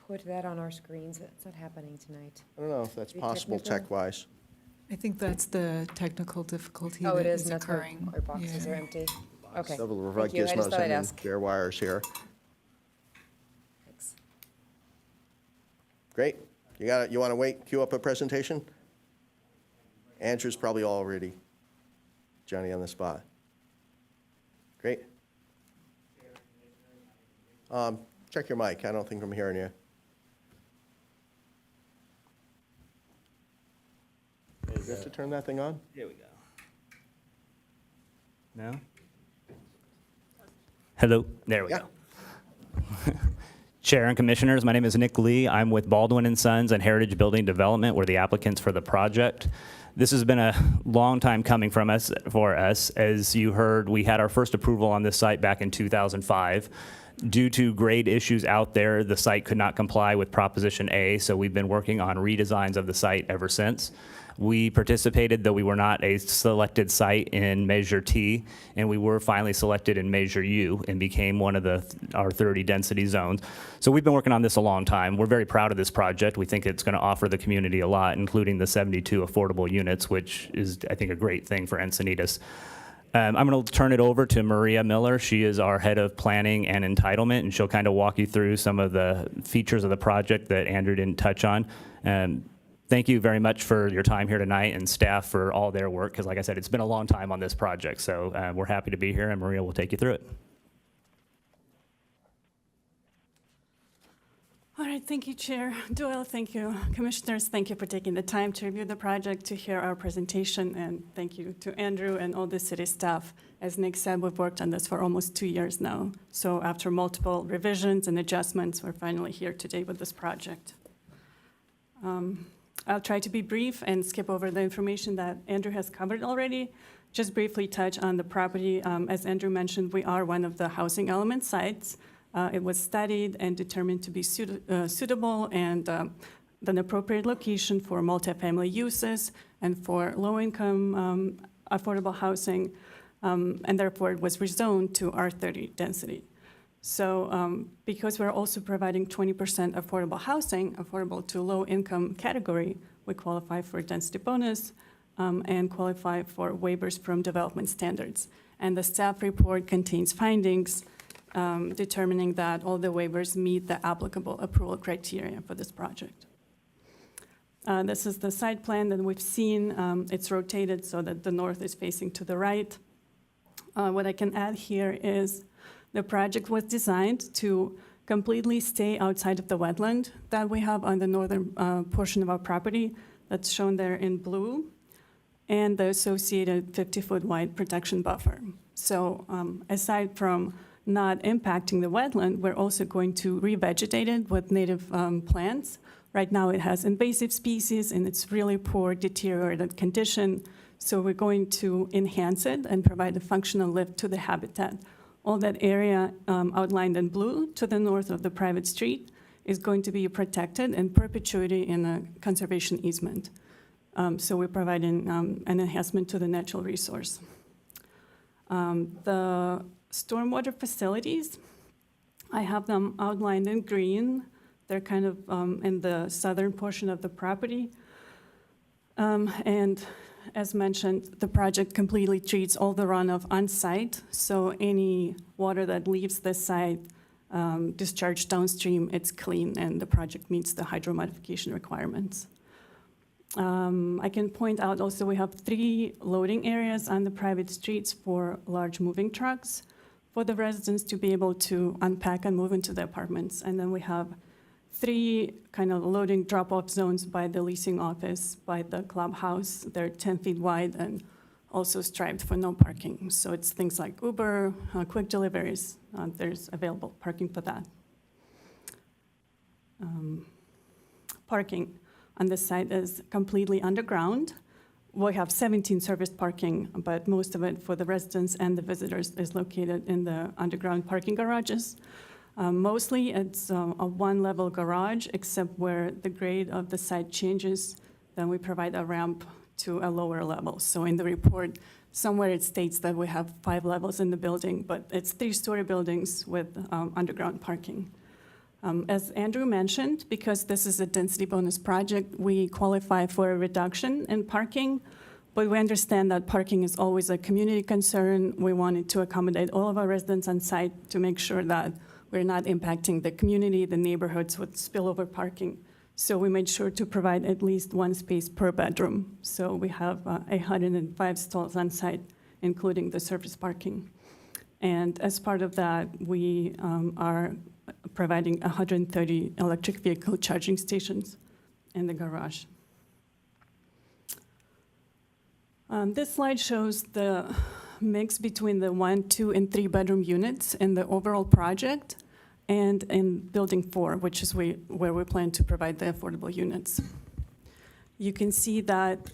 put that on our screens? It's not happening tonight. I don't know if that's Be possible technical? tech-wise. I think that's the technical difficulty Oh, it that is, is and that's why occurring. our boxes Yeah. are empty. Okay. Several of Thank you. I just gizmos thought I'd and ask. bare wires here. Thanks. Great. You want to wait, queue up a presentation? Andrew's probably already Johnny on the spot. Great. Check your mic. I don't think I'm hearing you. Do you have to turn that thing on? Here we go. No? Hello, there we Yeah. go. Chair and Commissioners, my name is Nick Lee. I'm with Baldwin & Sons and Heritage Building Development. We're the applicants for the project. This has been a long time coming for us. As you heard, we had our first approval on this site back in 2005. Due to grade issues out there, the site could not comply with Proposition A, so we've been working on redesigns of the site ever since. We participated, though we were not a selected site, in Measure T, and we were finally selected in Measure U and became one of our 30 density zones. So we've been working on this a long time. We're very proud of this project. We think it's going to offer the community a lot, including the 72 affordable units, which is, I think, a great thing for Encinitas. I'm going to turn it over to Maria Miller. She is our head of planning and entitlement, and she'll kind of walk you through some of the features of the project that Andrew didn't touch on. Thank you very much for your time here tonight, and staff for all their work, because like I said, it's been a long time on this project. So we're happy to be here, and Maria will take you through it. All right, thank you, Chair Doyle. Thank you, Commissioners. Thank you for taking the time to review the project, to hear our presentation, and thank you to Andrew and all the city staff. As Nick said, we've worked on this for almost 2 years now. So after multiple revisions and adjustments, we're finally here today with this project. I'll try to be brief and skip over the information that Andrew has covered already. Just briefly touch on the property. As Andrew mentioned, we are one of the housing element sites. It was studied and determined to be suitable and an appropriate location for multifamily uses and for low-income affordable housing, and therefore it was rezoned to R30 density. So because we're also providing 20% affordable housing, affordable to low-income category, we qualify for density bonus and qualify for waivers from development standards. And the staff report contains findings determining that all the waivers meet the applicable approval criteria for this project. This is the site plan that we've seen. It's rotated so that the north is facing to the right. What I can add here is the project was designed to completely stay outside of the wetland that we have on the northern portion of our property that's shown there in blue, and the associated 50-foot wide protection buffer. So aside from not impacting the wetland, we're also going to revegetate it with native plants. Right now it has invasive species and it's really poor, deteriorated condition. So we're going to enhance it and provide a functional lift to the habitat. All that area outlined in blue to the north of the private street is going to be protected in perpetuity in a conservation easement. So we're providing an enhancement to the natural resource. The stormwater facilities, I have them outlined in green. They're kind of in the southern portion of the property. And as mentioned, the project completely treats all the runoff on site. So any water that leaves the site discharged downstream, it's clean and the project meets the hydro modification requirements. I can point out also we have 3 loading areas on the private streets for large moving trucks for the residents to be able to unpack and move into the apartments. And then we have 3 kind of loading drop-off zones by the leasing office, by the clubhouse. They're 10 feet wide and also striped for no parking. So it's things like Uber, quick deliveries. There's available parking for that. Parking on this site is completely underground. We have 17 serviced parking, but most of it for the residents and the visitors is located in the underground parking garages. Mostly it's a one-level garage, except where the grade of the site changes, then we provide a ramp to a lower level. So in the report, somewhere it states that we have 5 levels in the building, but it's 3-story buildings with underground parking. As Andrew mentioned, because this is a density bonus project, we qualify for a reduction in parking, but we understand that parking is always a community concern. We wanted to accommodate all of our residents on site to make sure that we're not impacting the community, the neighborhoods with spillover parking. So we made sure to provide at least 1 space per bedroom. So we have 105 stalls on site, including the surface parking. And as part of that, we are providing 130 electric vehicle charging stations in the garage. This slide shows the mix between the 1, 2, and 3 bedroom units in the overall project and in Building 4, which is where we plan to provide the affordable units. You can see that,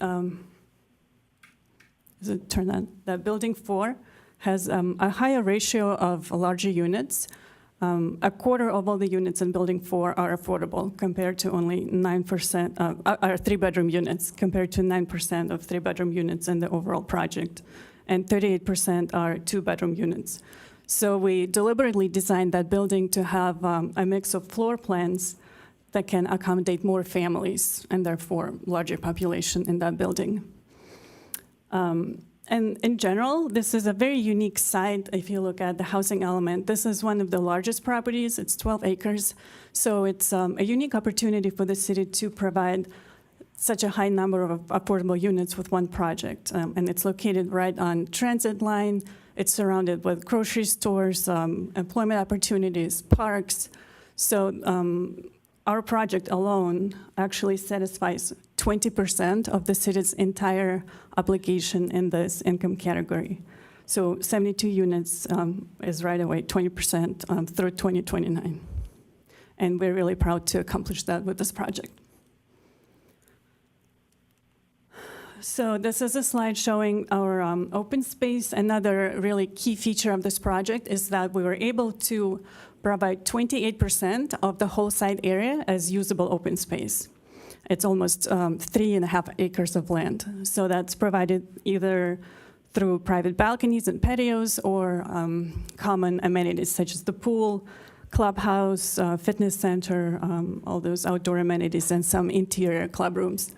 that Building 4 has a higher ratio of larger units. A quarter of all the units in Building 4 are affordable, compared to only 9%, are 3-bedroom units, compared to 9% of 3-bedroom units in the overall project, and 38% are 2-bedroom units. So we deliberately designed that building to have a mix of floor plans that can accommodate more families and therefore larger population in that building. And in general, this is a very unique site. If you look at the housing element, this is one of the largest properties. It's 12 acres. So it's a unique opportunity for the city to provide such a high number of affordable units with one project. And it's located right on transit line. It's surrounded with grocery stores, employment opportunities, parks. So our project alone actually satisfies 20% of the city's entire obligation in this income category. So 72 units is right away 20% through 2029. And we're really proud to accomplish that with this project. So this is a slide showing our open space. Another really key feature of this project is that we were able to provide 28% of the whole site area as usable open space. It's almost 3.5 acres of land. So that's provided either through private balconies and patios or common amenities such as the pool, clubhouse, fitness center, all those outdoor amenities, and some interior club rooms.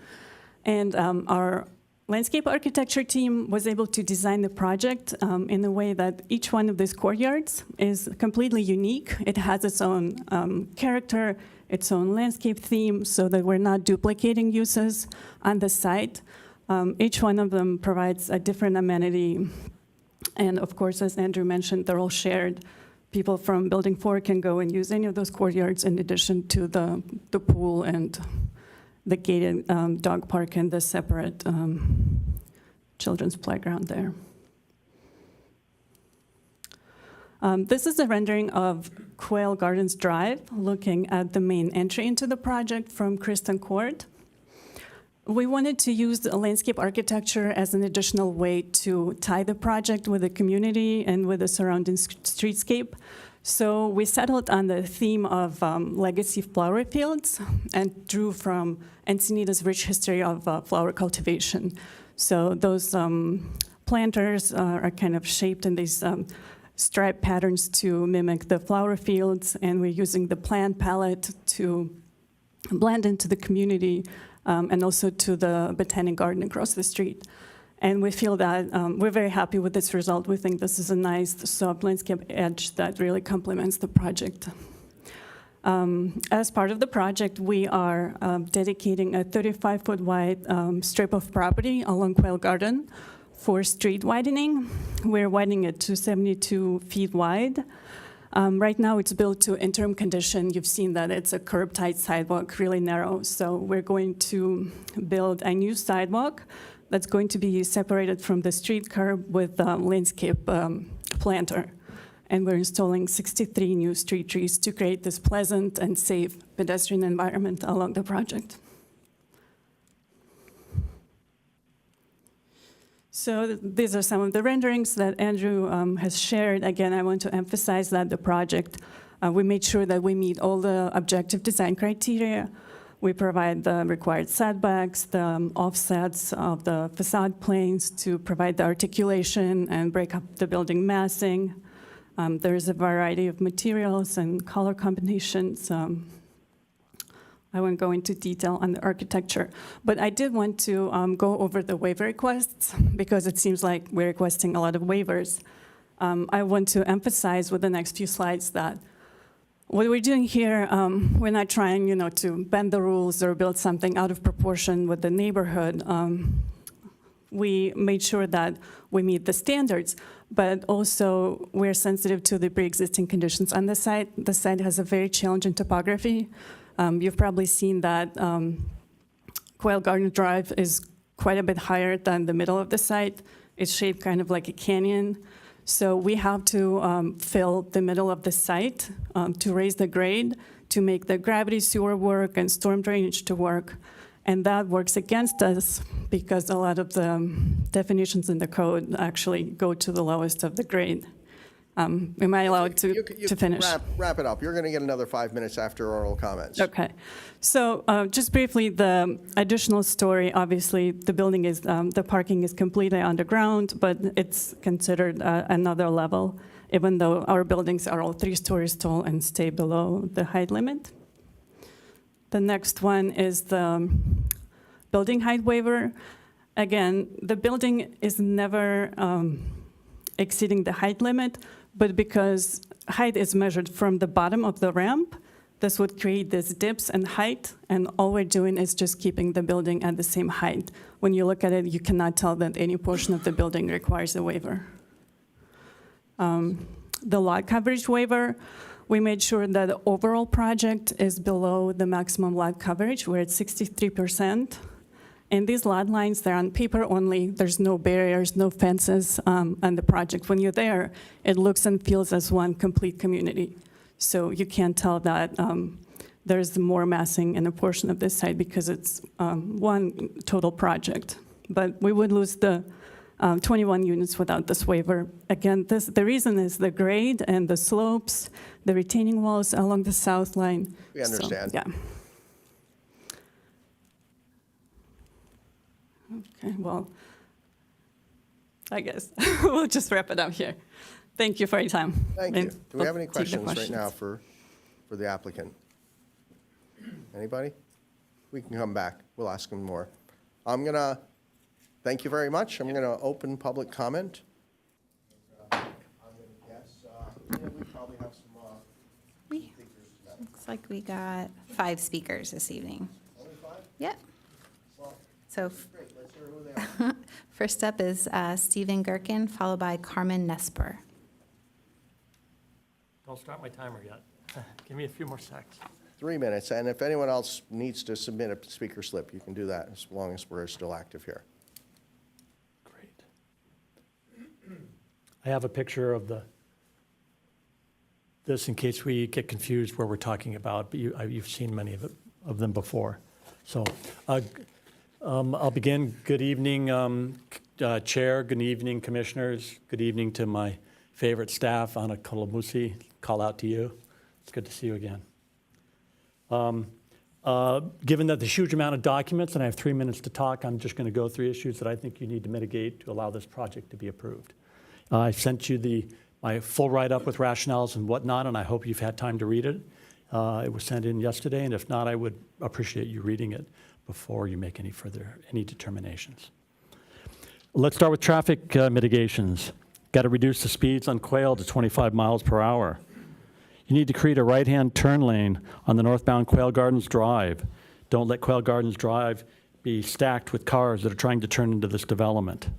And our landscape architecture team was able to design the project in a way that each one of these courtyards is completely unique. It has its own character, its own landscape theme, so that we're not duplicating uses on the site. Each one of them provides a different amenity. And of course, as Andrew mentioned, they're all shared. People from Building 4 can go and use any of those courtyards in addition to the pool and the gated dog park and the separate children's playground there. This is a rendering of Quail Gardens Drive, looking at the main entry into the project from Kristen Court. We wanted to use the landscape architecture as an additional way to tie the project with the community and with the surrounding streetscape. So we settled on the theme of legacy flower fields and drew from Encinitas' rich history of flower cultivation. So those planters are kind of shaped in these stripe patterns to mimic the flower fields, and we're using the plant palette to blend into the community and also to the botanic garden across the street. And we feel that we're very happy with this result. We think this is a nice soft landscape edge that really complements the project. As part of the project, we are dedicating a 35-foot wide strip of property along Quail Garden for street widening. We're widening it to 72 feet wide. Right now, it's built to interim condition. You've seen that it's a curb-tight sidewalk, really narrow. So we're going to build a new sidewalk that's going to be separated from the street curb with a landscape planter. And we're installing 63 new street trees to create this pleasant and safe pedestrian environment along the project. So these are some of the renderings that Andrew has shared. Again, I want to emphasize that the project, we made sure that we meet all the objective design criteria. We provide the required setbacks, the offsets of the facade planes to provide the articulation and break up the building massing. There's a variety of materials and color combinations. I won't go into detail on the architecture, but I did want to go over the waiver requests because it seems like we're requesting a lot of waivers. I want to emphasize with the next few slides that what we're doing here, we're not trying, to bend the rules or build something out of proportion with the neighborhood. We made sure that we meet the standards, but also we're sensitive to the pre-existing conditions on the site. The site has a very challenging topography. You've probably seen that Quail Garden Drive is quite a bit higher than the middle of the site. It's shaped kind of like a canyon. So we have to fill the middle of the site to raise the grade, to make the gravity sewer work and storm drainage to work. And that works against us because a lot of the definitions in the code actually go to the lowest of the grade. Am I allowed to finish? Wrap it up. You're going to get another 5 minutes after oral comments. Okay. So just briefly, the additional story, obviously, the building is, the parking is completely underground, but it's considered another level, even though our buildings are all 3 stories tall and stay below the height limit. The next one is the building height waiver. Again, the building is never exceeding the height limit, but because height is measured from the bottom of the ramp, this would create these dips in height, and all we're doing is just keeping the building at the same height. When you look at it, you cannot tell that any portion of the building requires a waiver. The lot coverage waiver, we made sure that the overall project is below the maximum lot coverage. We're at 63%. And these lot lines, they're on paper only. There's no barriers, no fences on the project. When you're there, it looks and feels as one complete community. So you can't tell that there's more massing in a portion of this site because it's one total project. But we would lose the 21 units without this waiver. Again, the reason is the grade and the slopes, the retaining walls along the south line. We understand. So, yeah. Okay, well, I guess we'll just wrap it up here. Thank you for your time. Thank you. And Do we have any I'll take the questions right now for the applicant? Anybody? We can come back. We'll ask them more. I'm going to, thank you very much. I'm going to open public comment. I'm going to guess, we probably have some speakers tonight. Looks like we got 5 speakers this evening. Only 5? Yep. Well, So great. Let's hear who they are. first up is Stephen Gherkin, followed by Carmen Nesper. Don't start my timer yet. Give me a few more seconds. 3 minutes, and if anyone else needs to submit a speaker slip, you can do that as long as we're still active here. Great. I have a picture of this in case we get confused where we're talking about, but you've seen many of them before. So I'll begin. Good evening, Chair. Good evening, Commissioners. Good evening to my favorite staff, Anna Kolomusi. Call out to you. It's good to see you again. Given that there's a huge amount of documents and I have 3 minutes to talk, I'm just going to go through issues that I think you need to mitigate to allow this project to be approved. I sent you my full write-up with rationales and whatnot, and I hope you've had time to read it. It was sent in yesterday, and if not, I would appreciate you reading it before you make any determinations. Let's start with traffic mitigations. Got to reduce the speeds on Quail to 25 miles per hour. You need to create a right-hand turn lane on the northbound Quail Gardens Drive. Don't let Quail Gardens Drive be stacked with cars that are trying to turn into this development.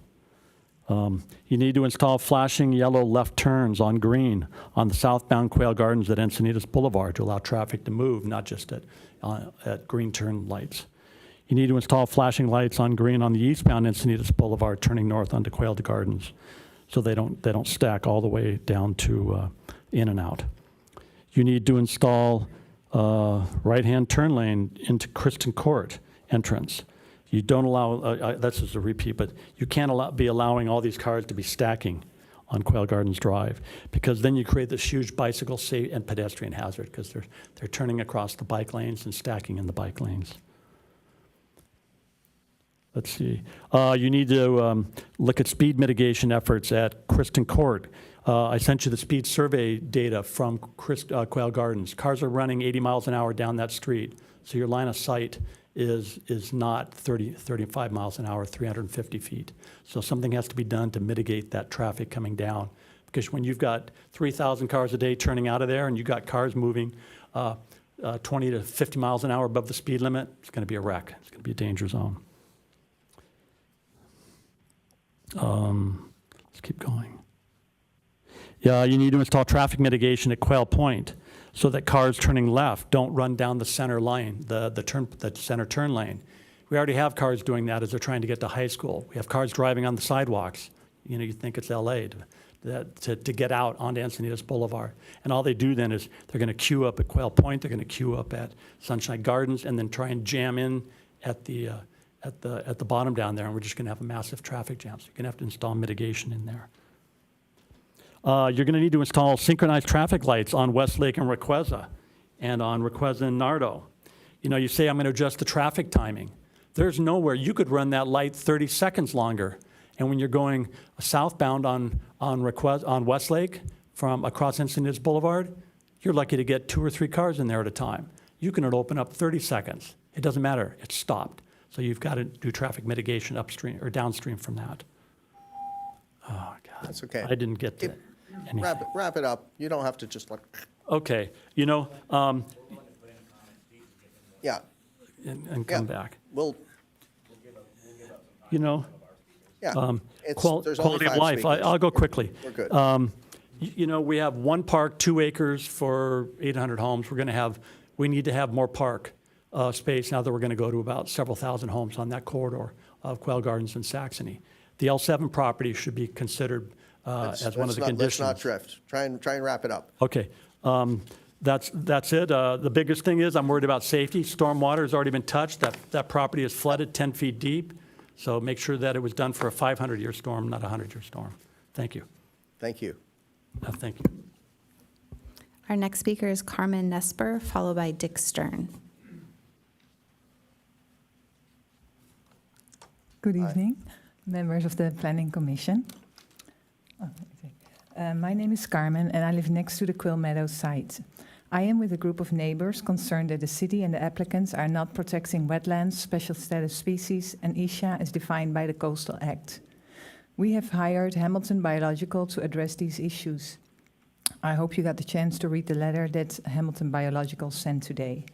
You need to install flashing yellow left turns on green on the southbound Quail Gardens at Encinitas Boulevard to allow traffic to move, not just at green turn lights. You need to install flashing lights on green on the eastbound Encinitas Boulevard turning north onto Quail Gardens so they don't stack all the way down to in and out. You need to install right-hand turn lane into Kristen Court entrance. You don't allow, this is a repeat, but you can't be allowing all these cars to be stacking on Quail Gardens Drive, because then you create this huge bicycle and pedestrian hazard, because they're turning across the bike lanes and stacking in the bike lanes. Let's see. You need to look at speed mitigation efforts at Kristen Court. I sent you the speed survey data from Quail Gardens. Cars are running 80 miles an hour down that street, so your line of sight is not 35 miles an hour, 350 feet. So something has to be done to mitigate that traffic coming down. Because when you've got 3,000 cars a day turning out of there and you've got cars moving 20 to 50 miles an hour above the speed limit, it's going to be a wreck. It's going to be a danger zone. Let's keep going. Yeah, you need to install traffic mitigation at Quail Point so that cars turning left don't run down the center lane, the center turn lane. We already have cars doing that as they're trying to get to high school. We have cars driving on the sidewalks. You know, you think it's LA to get out onto Encinitas Boulevard. And all they do then is they're going to queue up at Quail Point, they're going to queue up at Sunshine Gardens, and then try and jam in at the bottom down there, and we're just going to have a massive traffic jam. So you're going to have to install mitigation in there. You're going to need to install synchronized traffic lights on Westlake and Requeza, and on Requeza and Nardo. You know, you say, I'm going to adjust the traffic timing. There's nowhere you could run that light 30 seconds longer. And when you're going southbound on Westlake from across Encinitas Boulevard, you're lucky to get 2 or 3 cars in there at a time. You can open up 30 seconds. It doesn't matter. It's stopped. So you've got to do traffic mitigation upstream or downstream from that. Oh, God. That's okay. I didn't get to anything. Wrap it up. You don't have to just like, Okay. You know, yeah. and come back. We'll, You know, yeah. It's- there's only quality of 5 life. speakers. I'll go quickly. We're good. You know, we have one park, 2 acres for 800 homes. We need to have more park space now that we're going to go to about several thousand homes on that corridor of Quail Gardens and Saxony. The L7 property should be considered as one of the conditions. Let's not drift. Try and wrap it up. Okay. That's it. The biggest thing is I'm worried about safety. Stormwater has already been touched. That property is flooded 10 feet deep. So make sure that it was done for a 500-year storm, not a 100-year storm. Thank you. Thank you. Thank you. Our next speaker is Carmen Nesper, followed by Dick Stern. Good evening, members of the Planning Commission. My name is Carmen, and I live next to the Quail Meadows site. I am with a group of neighbors concerned that the city and the applicants are not protecting wetlands, special status species, and ISHA as defined by the Coastal Act. We have hired Hamilton Biological to address these issues. I hope you got the chance to read the letter that Hamilton Biological sent today.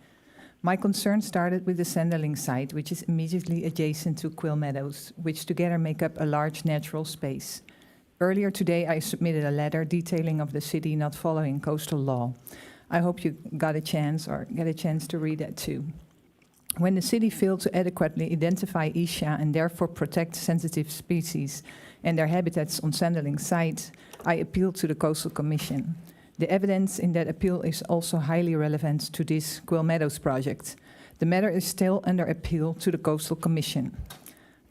My concern started with the Sanderling site, which is immediately adjacent to Quail Meadows, which together make up a large natural space. Earlier today, I submitted a letter detailing of the city not following coastal law. I hope you got a chance or get a chance to read that too. When the city failed to adequately identify ISHA and therefore protect sensitive species and their habitats on Sanderling site, I appealed to the Coastal Commission. The evidence in that appeal is also highly relevant to this Quail Meadows project. The matter is still under appeal to the Coastal Commission.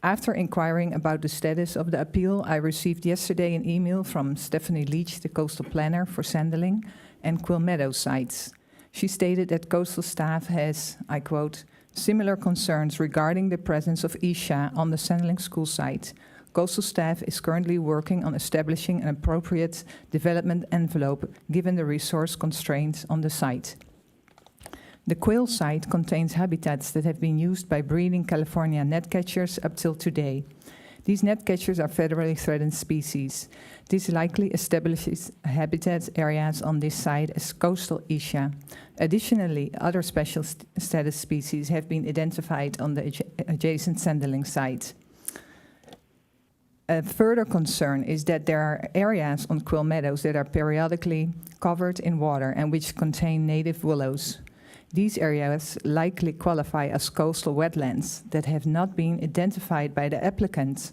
After inquiring about the status of the appeal, I received yesterday an email from Stephanie Leach, the coastal planner for Sanderling and Quail Meadows sites. She stated that coastal staff has, I quote, similar concerns regarding the presence of ISHA on the Sanderling school site. Coastal staff is currently working on establishing an appropriate development envelope given the resource constraints on the site. The quail site contains habitats that have been used by breeding California gnatcatchers up till today. These gnatcatchers are federally threatened species. This likely establishes habitat areas on this site as coastal ISHA. Additionally, other special status species have been identified on the adjacent Sanderling site. A further concern is that there are areas on Quail Meadows that are periodically covered in water and which contain native willows. These areas likely qualify as coastal wetlands that have not been identified by the applicant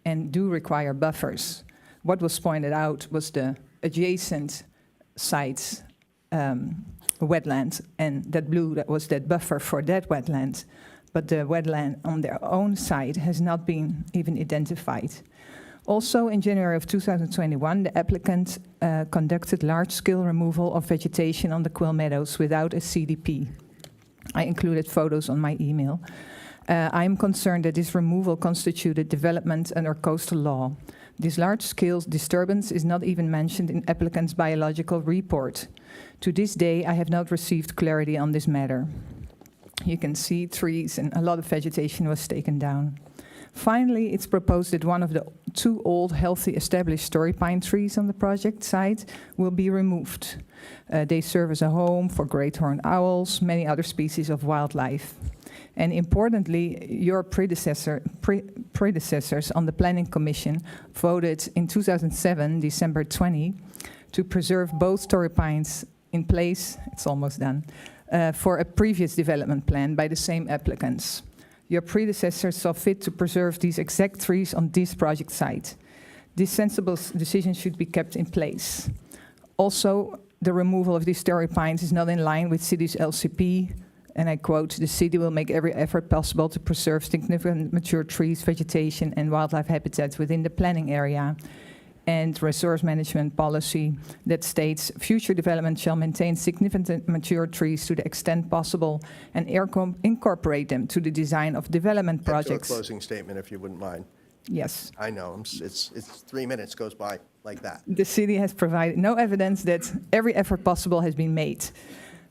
and do require buffers. What was pointed out was the adjacent site's wetland, and that blue that was that buffer for that wetland. But the wetland on their own site has not been even identified. Also, in January of 2021, the applicant conducted large-scale removal of vegetation on the Quill Meadows without a CDP. I included photos on my email. I am concerned that this removal constituted development under coastal law. This large-scale disturbance is not even mentioned in applicant's biological report. To this day, I have not received clarity on this matter. You can see trees and a lot of vegetation was taken down. Finally, it's proposed that one of the 2 old, healthy, established story pine trees on the project site will be removed. They serve as a home for great horned owls, many other species of wildlife. And importantly, your predecessors on the Planning Commission voted in 2007, December 20, to preserve both story pines in place, it's almost done, for a previous development plan by the same applicants. Your predecessors saw fit to preserve these exact trees on this project site. This sensible decision should be kept in place. Also, the removal of these story pines is not in line with city's LCP, and I quote, "The city will make every effort possible to preserve significant mature trees, vegetation, and wildlife habitats within the planning area," and resource management policy that states future development shall maintain significant mature trees to the extent possible and incorporate them to the design of development projects. To a closing statement, if you wouldn't mind. Yes. I know, it's 3 minutes goes by like that. The city has provided no evidence that every effort possible has been made.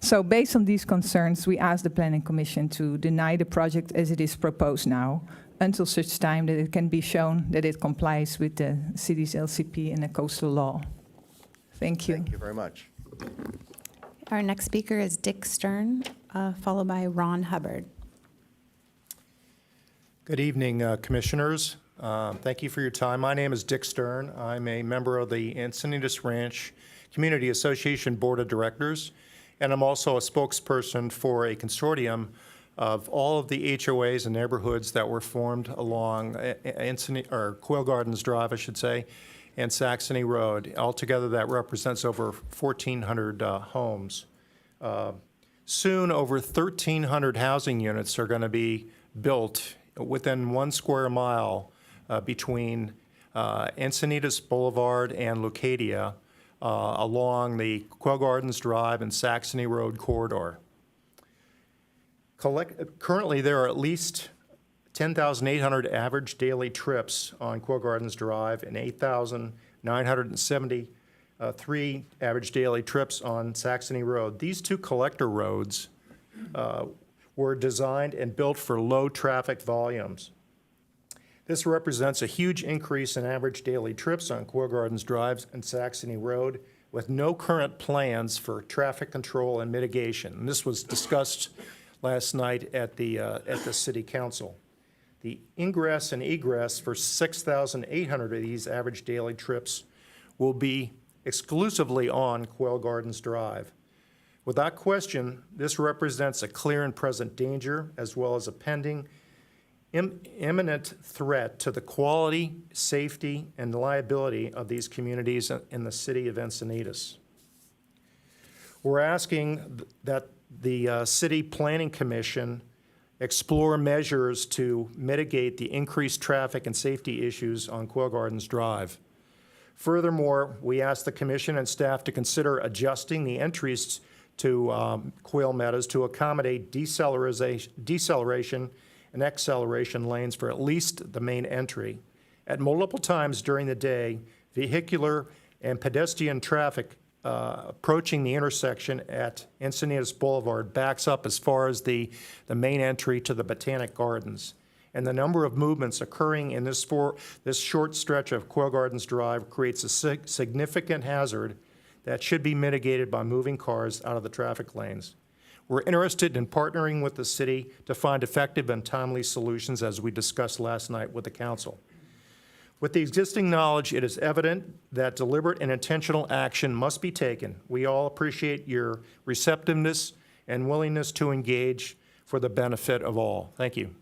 So based on these concerns, we asked the Planning Commission to deny the project as it is proposed now, until such time that it can be shown that it complies with the city's LCP and the coastal law. Thank you. Thank you very much. Our next speaker is Dick Stern, followed by Ron Hubbard. Good evening, Commissioners. Thank you for your time. My name is Dick Stern. I'm a member of the Encinitas Ranch Community Association Board of Directors, and I'm also a spokesperson for a consortium of all of the HOAs and neighborhoods that were formed along Quail Gardens Drive, I should say, and Saxony Road. Altogether, that represents over 1,400 homes. Soon, over 1,300 housing units are going to be built within 1 square mile between Encinitas Boulevard and Leucadia along the Quail Gardens Drive and Saxony Road corridor. Currently, there are at least 10,800 average daily trips on Quail Gardens Drive and 8,973 average daily trips on Saxony Road. These 2 collector roads were designed and built for low traffic volumes. This represents a huge increase in average daily trips on Quail Gardens Drive and Saxony Road with no current plans for traffic control and mitigation. And this was discussed last night at the City Council. The ingress and egress for 6,800 of these average daily trips will be exclusively on Quail Gardens Drive. Without question, this represents a clear and present danger as well as a pending imminent threat to the quality, safety, and liability of these communities in the city of Encinitas. We're asking that the City Planning Commission explore measures to mitigate the increased traffic and safety issues on Quail Gardens Drive. Furthermore, we ask the Commission and staff to consider adjusting the entries to Quail Meadows to accommodate deceleration and acceleration lanes for at least the main entry. At multiple times during the day, vehicular and pedestrian traffic approaching the intersection at Encinitas Boulevard backs up as far as the main entry to the Botanic Gardens. And the number of movements occurring in this short stretch of Quail Gardens Drive creates a significant hazard that should be mitigated by moving cars out of the traffic lanes. We're interested in partnering with the city to find effective and timely solutions as we discussed last night with the council. With the existing knowledge, it is evident that deliberate and intentional action must be taken. We all appreciate your receptiveness and willingness to engage for the benefit of all. Thank you.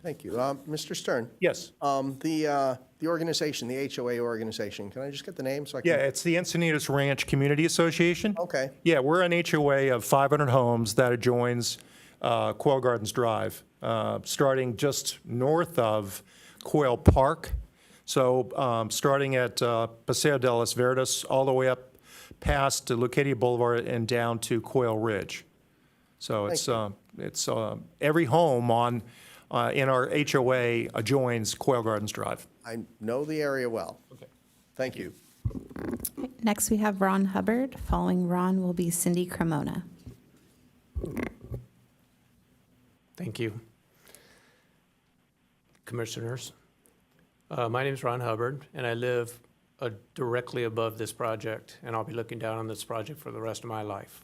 Thank you. Mr. Stern? Yes. The organization, the HOA organization, can I just get the name so I can? Yeah, it's the Encinitas Ranch Community Association. Okay. Yeah, we're an HOA of 500 homes that adjoins Quail Gardens Drive, starting just north of Quail Park. So starting at Paseo de los Verdes, all the way up past Lucadia Boulevard and down to Quail Ridge. So it's every home on in our HOA adjoins Quail Gardens Drive. I know the area well. Okay. Thank you. Next, we have Ron Hubbard. Following Ron will be Cindy Cremona. Thank you. Commissioners, my name is Ron Hubbard, and I live directly above this project, and I'll be looking down on this project for the rest of my life.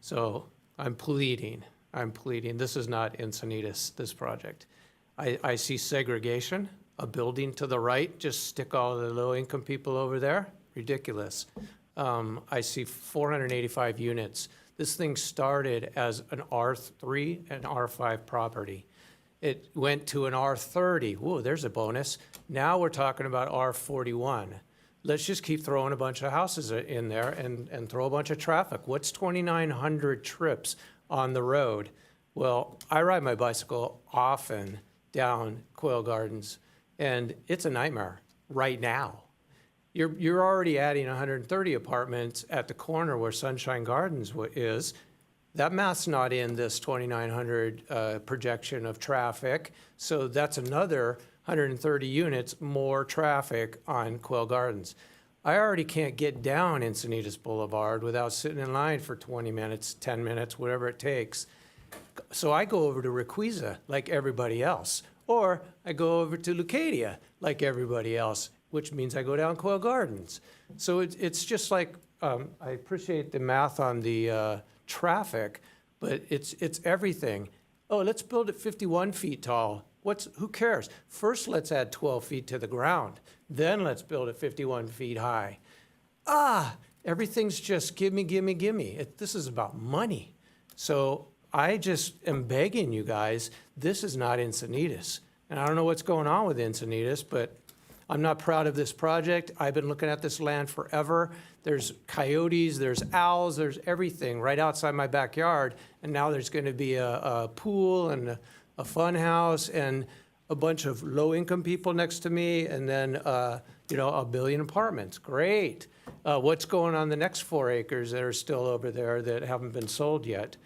So I'm pleading, this is not Encinitas, this project. I see segregation, a building to the right, just stick all the low-income people over there, ridiculous. I see 485 units. This thing started as an R3 and R5 property. It went to an R30. Whoa, there's a bonus. Now we're talking about R41. Let's just keep throwing a bunch of houses in there and throw a bunch of traffic. What's 2,900 trips on the road? Well, I ride my bicycle often down Quail Gardens, and it's a nightmare right now. You're already adding 130 apartments at the corner where Sunshine Gardens is. That math's not in this 2,900 projection of traffic, so that's another 130 units more traffic on Quail Gardens. I already can't get down Encinitas Boulevard without sitting in line for 20 minutes, 10 minutes, whatever it takes. So I go over to Requisa like everybody else, or I go over to Lucadia like everybody else, which means I go down Quail Gardens. So it's just like, I appreciate the math on the traffic, but it's everything. Oh, let's build it 51 feet tall. Who cares? First, let's add 12 feet to the ground. Then let's build it 51 feet high. Everything's just gimme, gimme, gimme. This is about money. So I just am begging you guys, this is not Encinitas. And I don't know what's going on with Encinitas, but I'm not proud of this project. I've been looking at this land forever. There's coyotes, there's owls, there's everything right outside my backyard. And now there's going to be a pool and a fun house and a bunch of low-income people next to me, and then, 1 billion apartments. Great. What's going on the next 4 acres that are still over there that haven't been sold yet?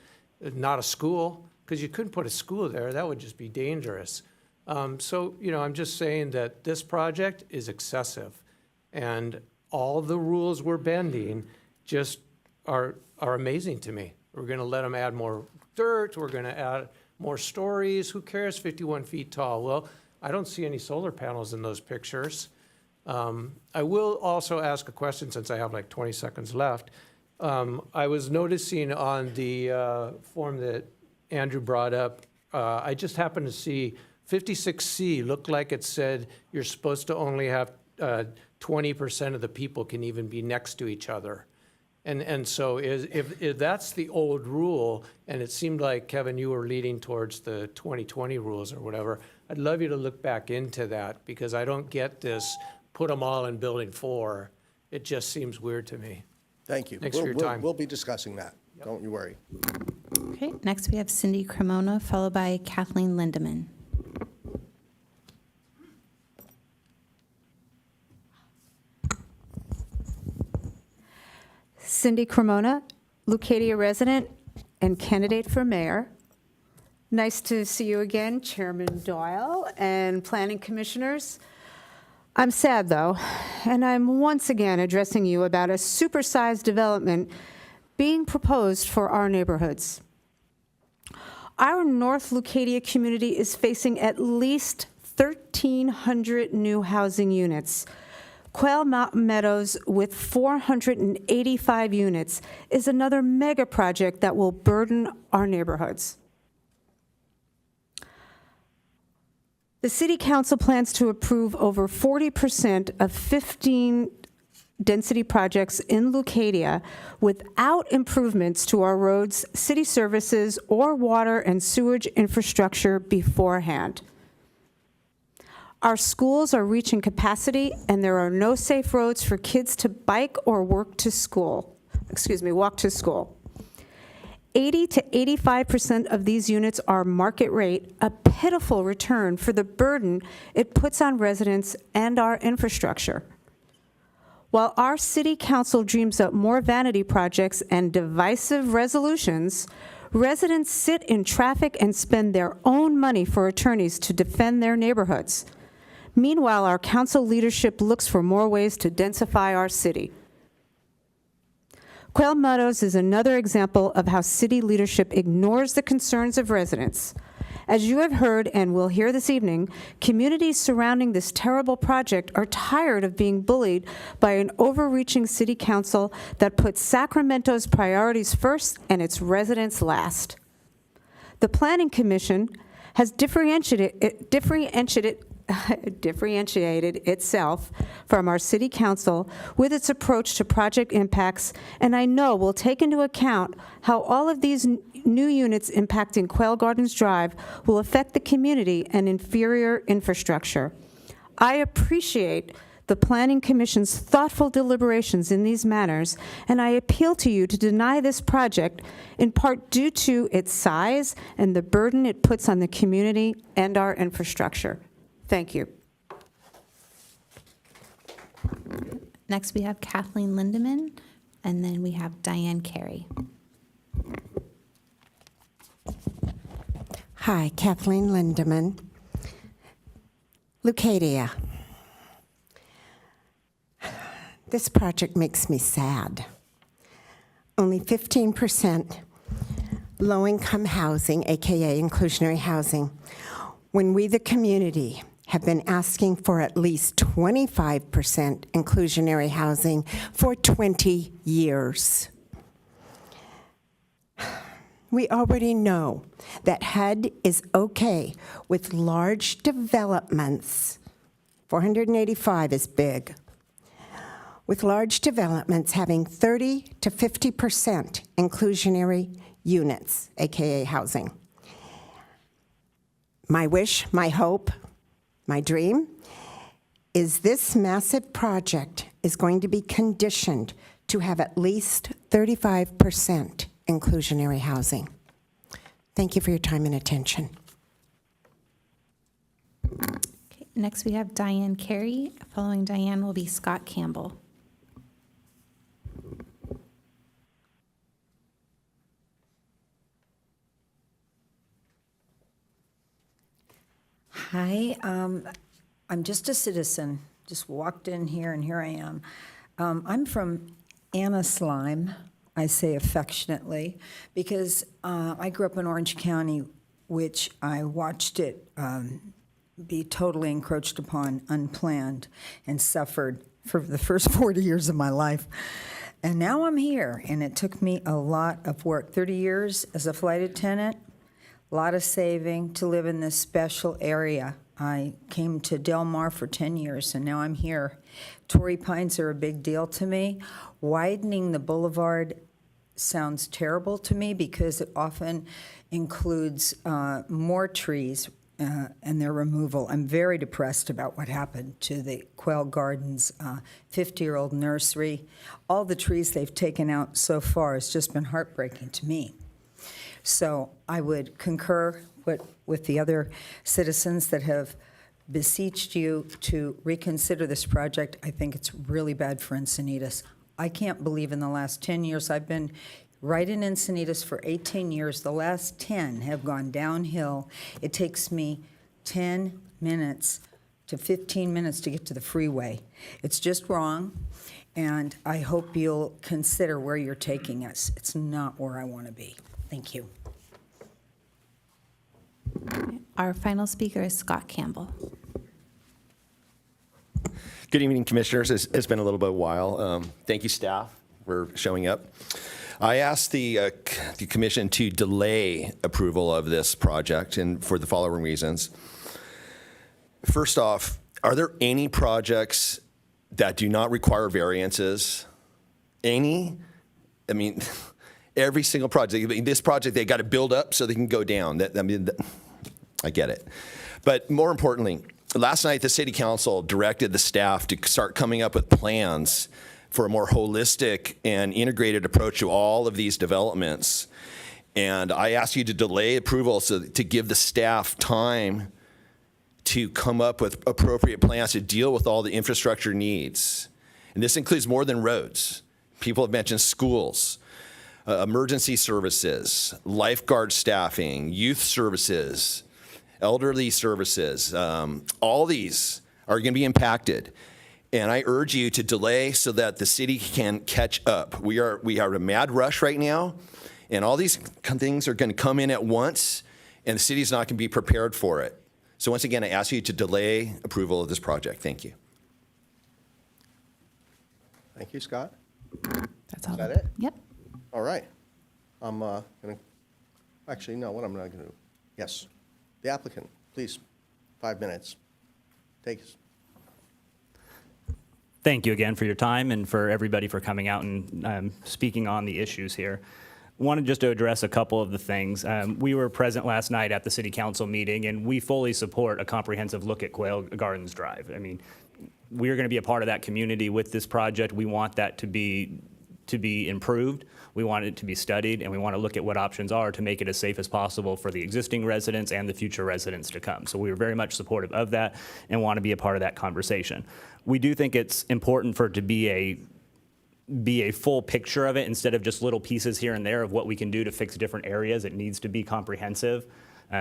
Not a school, because you couldn't put a school there. That would just be dangerous. So, I'm just saying that this project is excessive, and all the rules we're bending just are amazing to me. We're going to let them add more dirt. We're going to add more stories. Who cares, 51 feet tall? Well, I don't see any solar panels in those pictures. I will also ask a question since I have like 20 seconds left. I was noticing on the form that Andrew brought up, I just happened to see 56C looked like it said you're supposed to only have 20% of the people can even be next to each other. And so if that's the old rule, and it seemed like, Kevin, you were leading towards the 2020 rules or whatever, I'd love you to look back into that, because I don't get this, put them all in building 4. It just seems weird to me. Thank you. Thanks for your time. We'll be discussing that. Don't you worry. Okay, next we have Cindy Cremona, followed by Kathleen Lindeman. Cindy Cremona, Lucadia resident and candidate for mayor. Nice to see you again, Chairman Doyle and planning commissioners. I'm sad, though, and I'm once again addressing you about a supersized development being proposed for our neighborhoods. Our North Lucadia community is facing at least 1,300 new housing units. Quail Mountain Meadows, with 485 units, is another mega project that will burden our neighborhoods. The City Council plans to approve over 40% of 15 density projects in Lucadia without improvements to our roads, city services, or water and sewage infrastructure beforehand. Our schools are reaching capacity, and there are no safe roads for kids to bike or walk to school. 80 to 85% of these units are market rate, a pitiful return for the burden it puts on residents and our infrastructure. While our city council dreams up more vanity projects and divisive resolutions, residents sit in traffic and spend their own money for attorneys to defend their neighborhoods. Meanwhile, our council leadership looks for more ways to densify our city. Quail Meadows is another example of how city leadership ignores the concerns of residents. As you have heard and will hear this evening, communities surrounding this terrible project are tired of being bullied by an overreaching city council that puts Sacramento's priorities first and its residents last. The Planning Commission has differentiated itself from our city council with its approach to project impacts, and I know will take into account how all of these new units impacting Quail Gardens Drive will affect the community and inferior infrastructure. I appreciate the Planning Commission's thoughtful deliberations in these matters, and I appeal to you to deny this project in part due to its size and the burden it puts on the community and our infrastructure. Thank you. Next, we have Kathleen Lindeman, and then we have Diane Carey. Hi, Kathleen Lindeman. Leucadia. This project makes me sad. Only 15% low-income housing, AKA inclusionary housing, when we, the community, have been asking for at least 25% inclusionary housing for 20 years. We already know that HUD is okay with large developments. 485 is big. With large developments having 30 to 50% inclusionary units, AKA housing. My wish, my hope, my dream is this massive project is going to be conditioned to have at least 35% inclusionary housing. Thank you for your time and attention. Okay, next, we have Diane Carey. Following Diane will be Scott Campbell. Hi, I'm just a citizen, just walked in here and here I am. I'm from Anna Slime, I say affectionately, because I grew up in Orange County, which I watched it be totally encroached upon, unplanned, and suffered for the first 40 years of my life. And now I'm here, and it took me a lot of work, 30 years as a flight attendant, a lot of saving to live in this special area. I came to Del Mar for 10 years, and now I'm here. Torrey Pines are a big deal to me. Widening the boulevard sounds terrible to me because it often includes more trees and their removal. I'm very depressed about what happened to the Quail Gardens 50-year-old nursery. All the trees they've taken out so far has just been heartbreaking to me. So I would concur with the other citizens that have beseeched you to reconsider this project. I think it's really bad for Encinitas. I can't believe in the last 10 years, I've been right in Encinitas for 18 years. The last 10 have gone downhill. It takes me 10 minutes to 15 minutes to get to the freeway. It's just wrong, and I hope you'll consider where you're taking us. It's not where I want to be. Thank you. Our final speaker is Scott Campbell. Good evening, Commissioners. It's been a little bit while. Thank you, staff, for showing up. I asked the Commission to delay approval of this project, and for the following reasons. First off, are there any projects that do not require variances? Any? I mean, every single project. This project, they got to build up so they can go down. I get it. But more importantly, last night the City Council directed the staff to start coming up with plans for a more holistic and integrated approach to all of these developments. And I asked you to delay approval so to give the staff time to come up with appropriate plans to deal with all the infrastructure needs. And this includes more than roads. People have mentioned schools, emergency services, lifeguard staffing, youth services, elderly services. All these are going to be impacted. And I urge you to delay so that the city can catch up. We are in a mad rush right now, and all these things are going to come in at once, and the city's not going to be prepared for it. So once again, I ask you to delay approval of this project. Thank you. Thank you, Scott. That's all. Is that it? Yep. All right. I'm going to, actually, no, what I'm not going to do. Yes. The applicant, please, 5 minutes. Take us. Thank you again for your time and for everybody for coming out and speaking on the issues here. Wanted just to address a couple of the things. We were present last night at the city council meeting, and we fully support a comprehensive look at Quail Gardens Drive. I mean, we're going to be a part of that community with this project. We want that to be improved. We want it to be studied, and we want to look at what options are to make it as safe as possible for the existing residents and the future residents to come. So we are very much supportive of that and want to be a part of that conversation. We do think it's important for it to be a full picture of it instead of just little pieces here and there of what we can do to fix different areas. It needs to be comprehensive.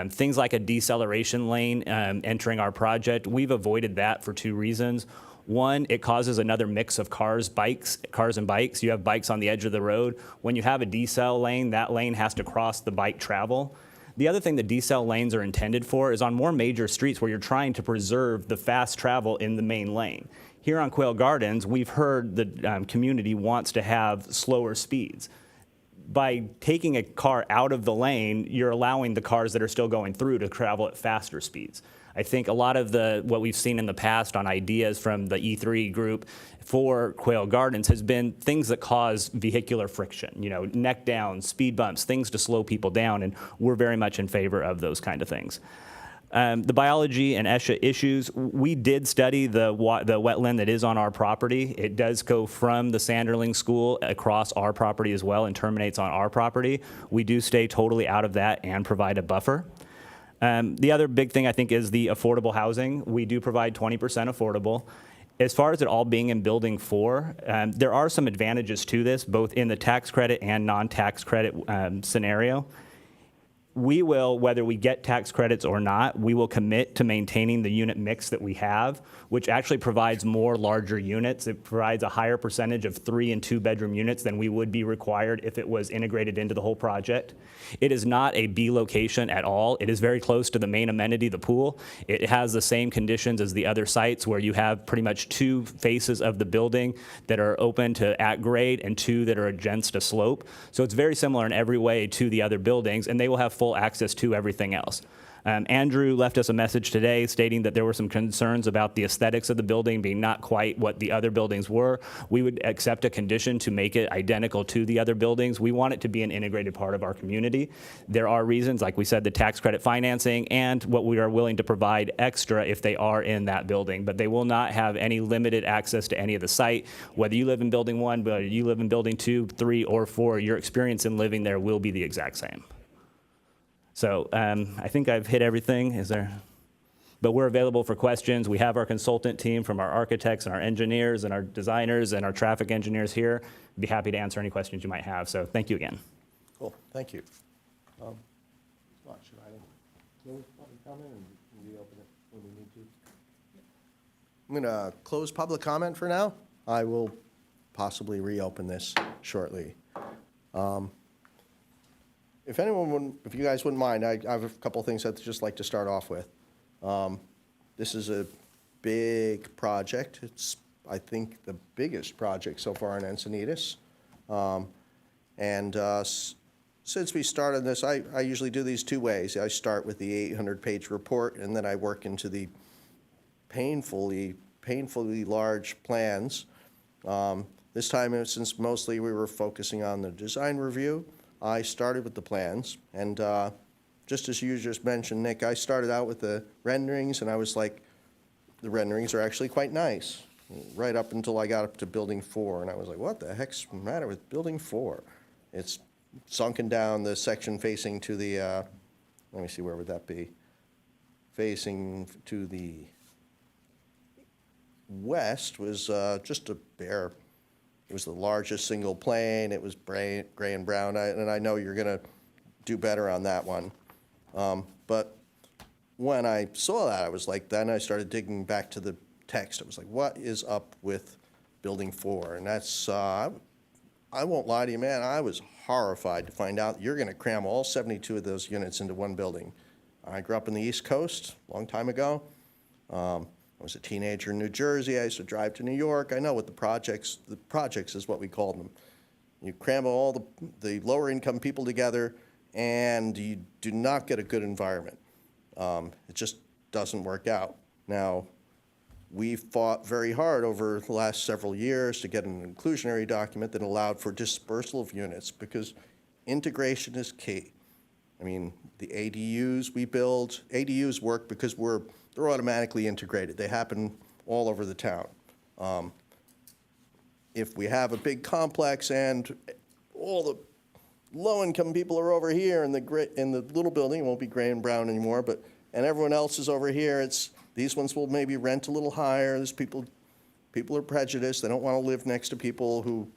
Things like a deceleration lane entering our project, we've avoided that for 2 reasons. One, it causes another mix of cars and bikes. You have bikes on the edge of the road. When you have a decel lane, that lane has to cross the bike travel. The other thing that decel lanes are intended for is on more major streets where you're trying to preserve the fast travel in the main lane. Here on Quail Gardens, we've heard the community wants to have slower speeds. By taking a car out of the lane, you're allowing the cars that are still going through to travel at faster speeds. I think a lot of what we've seen in the past on ideas from the E3 group for Quail Gardens has been things that cause vehicular friction, neck down, speed bumps, things to slow people down, and we're very much in favor of those kind of things. The biology and ESHA issues, we did study the wetland that is on our property. It does go from the Sanderling School across our property as well and terminates on our property. We do stay totally out of that and provide a buffer. The other big thing I think is the affordable housing. We do provide 20% affordable. As far as it all being in Building 4, there are some advantages to this, both in the tax credit and non-tax credit scenario. We will, whether we get tax credits or not, we will commit to maintaining the unit mix that we have, which actually provides more larger units. It provides a higher percentage of 3 and 2 bedroom units than we would be required if it was integrated into the whole project. It is not a B location at all. It is very close to the main amenity, the pool. It has the same conditions as the other sites where you have pretty much 2 faces of the building that are open to at grade and 2 that are against a slope. So it's very similar in every way to the other buildings, and they will have full access to everything else. Andrew left us a message today stating that there were some concerns about the aesthetics of the building being not quite what the other buildings were. We would accept a condition to make it identical to the other buildings. We want it to be an integrated part of our community. There are reasons, like we said, the tax credit financing and what we are willing to provide extra if they are in that building, but they will not have any limited access to any of the site. Whether you live in Building 1, whether you live in Building 2, 3, or 4, your experience in living there will be the exact same. So I think I've hit everything. But we're available for questions. We have our consultant team from our architects and our engineers and our designers and our traffic engineers here. I'd be happy to answer any questions you might have. So thank you again. Cool, thank you. Should I close public comment and reopen it when we need to? I'm going to close public comment for now. I will possibly reopen this shortly. If you guys wouldn't mind, I have a couple of things I'd just like to start off with. This is a big project. It's, I think, the biggest project so far in Encinitas. Since we started this, I usually do these 2 ways. I start with the 800-page report, and then I work into the painfully large plans. This time, since mostly we were focusing on the design review, I started with the plans, and just as you just mentioned, Nick, I started out with the renderings, and I was like, the renderings are actually quite nice, right up until I got up to Building 4, and I was like, what the heck's the matter with Building 4? It's sunken down the section facing to the, let me see, where would that be? Facing to the west was just a bare, it was the largest single plane. It was gray and brown, and I know you're going to do better on that one. But when I saw that, I was like, then I started digging back to the text. I was like, what is up with Building 4? And that's, I won't lie to you, man, I was horrified to find out you're going to cram all 72 of those units into one building. I grew up in the East Coast a long time ago. I was a teenager in New Jersey. I used to drive to New York. I know what the projects is what we called them. You cram all the lower income people together and you do not get a good environment. It just doesn't work out. Now, we've fought very hard over the last several years to get an inclusionary document that allowed for dispersal of units because integration is key. I mean, the ADUs we build, ADUs work because they're automatically integrated. They happen all over the town. If we have a big complex and all the low-income people are over here in the little building, it won't be gray and brown anymore, and everyone else is over here, these ones will maybe rent a little higher. There's people are prejudiced. They don't want to live next to people who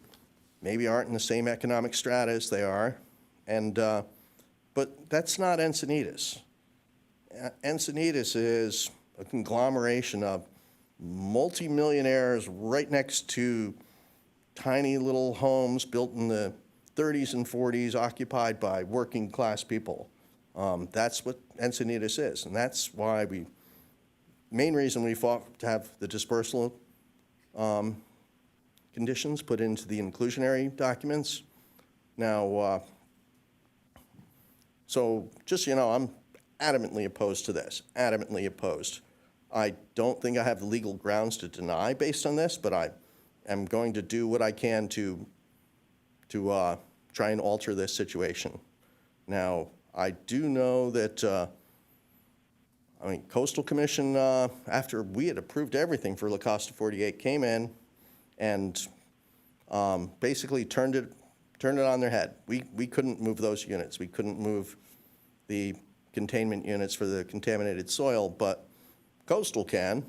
maybe aren't in the same economic strata as they are. But that's not Encinitas. Encinitas is a conglomeration of multimillionaires right next to tiny little homes built in the 30s and 40s occupied by working class people. That's what Encinitas is, and that's why main reason we fought to have the dispersal conditions put into the inclusionary documents. Now, so just so you know, I'm adamantly opposed to this, adamantly opposed. I don't think I have the legal grounds to deny based on this, but I am going to do what I can to try and alter this situation. Now, I do know that, Coastal Commission, after we had approved everything for La Costa 48, came in and basically turned it on their head. We couldn't move those units. We couldn't move the containment units for the contaminated soil, but Coastal can.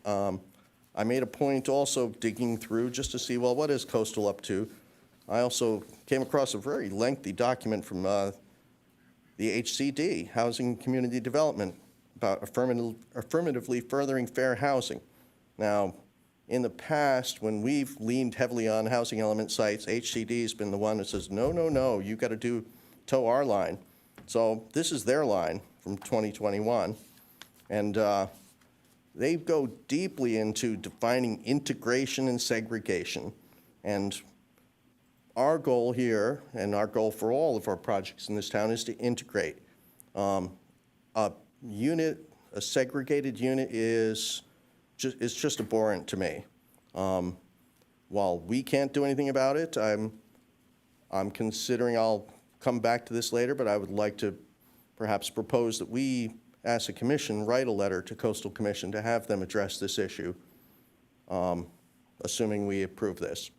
I made a point also digging through just to see, well, what is Coastal up to? I also came across a very lengthy document from the HCD, Housing Community Development, about affirmatively furthering fair housing. Now, in the past, when we've leaned heavily on housing element sites, HCD's been the one that says, no, no, no, you got to toe our line. So this is their line from 2021, and they go deeply into defining integration and segregation. And our goal here, and our goal for all of our projects in this town, is to integrate. A segregated unit is just abhorrent to me. While we can't do anything about it, I'm considering, I'll come back to this later, but I would like to perhaps propose that we, as a commission, write a letter to Coastal Commission to have them address this issue, assuming we approve this.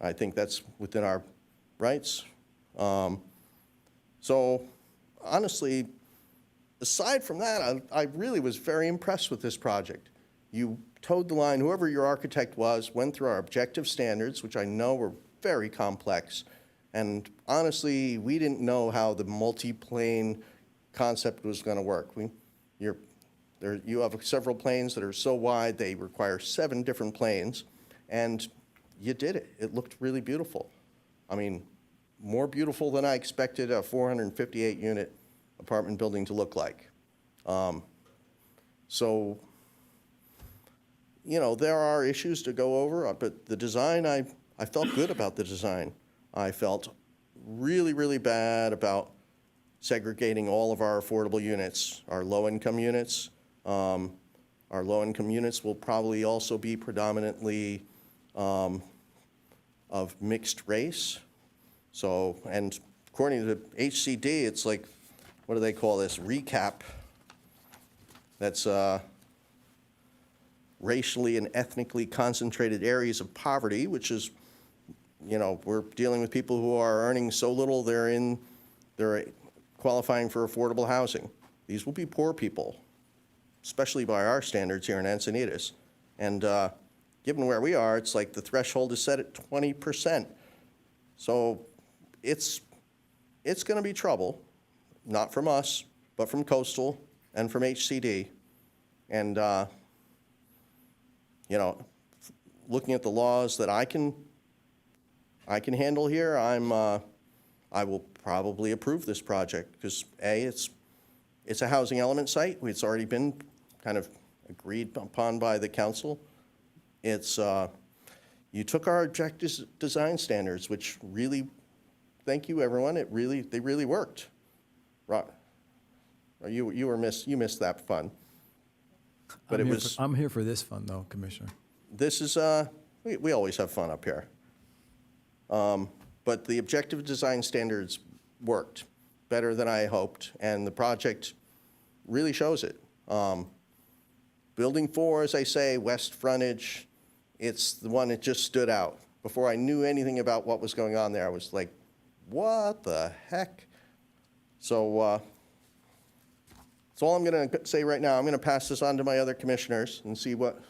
I think that's within our rights. So honestly, aside from that, I really was very impressed with this project. You towed the line, whoever your architect was, went through our objective standards, which I know were very complex. And honestly, we didn't know how the multi-plane concept was going to work. You have several planes that are so wide, they require 7 different planes, and you did it. It looked really beautiful. I mean, more beautiful than I expected a 458-unit apartment building to look like. So, there are issues to go over, but the design, I felt good about the design. I felt really, really bad about segregating all of our affordable units, our low-income units. Our low-income units will probably also be predominantly of mixed race. So, and according to HCD, it's like, what do they call this? RECAP. That's racially and ethnically concentrated areas of poverty, which is you know, we're dealing with people who are earning so little they're qualifying for affordable housing. These will be poor people, especially by our standards here in Encinitas. And given where we are, it's like the threshold is set at 20%. So it's going to be trouble, not from us, but from Coastal and from HCD. And, you know, looking at the laws that I can handle here, I will probably approve this project because A, it's a housing element site. It's already been kind of agreed upon by the council. It's, you took our objective design standards, which really, thank you everyone, they really worked. You missed that fun. But I'm here for this fun though, Commissioner. This is, we always have fun up here. But the objective design standards worked better than I hoped, and the project really shows it. Building 4, as I say, west frontage, it's the one that just stood out. Before I knew anything about what was going on there, I was like, what the heck? So that's all I'm going to say right now. I'm going to pass this on to my other commissioners and see what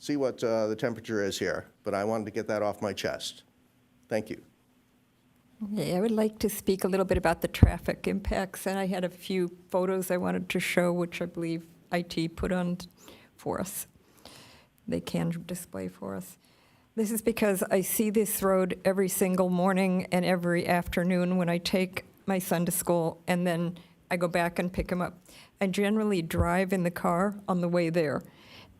the temperature is here. But I wanted to get that off my chest. Thank you. Okay, I would like to speak a little bit about the traffic impacts, and I had a few photos I wanted to show, which I believe IT put on for us. They can display for us. This is because I see this road every single morning and every afternoon when I take my son to school, and then I go back and pick him up. I generally drive in the car on the way there.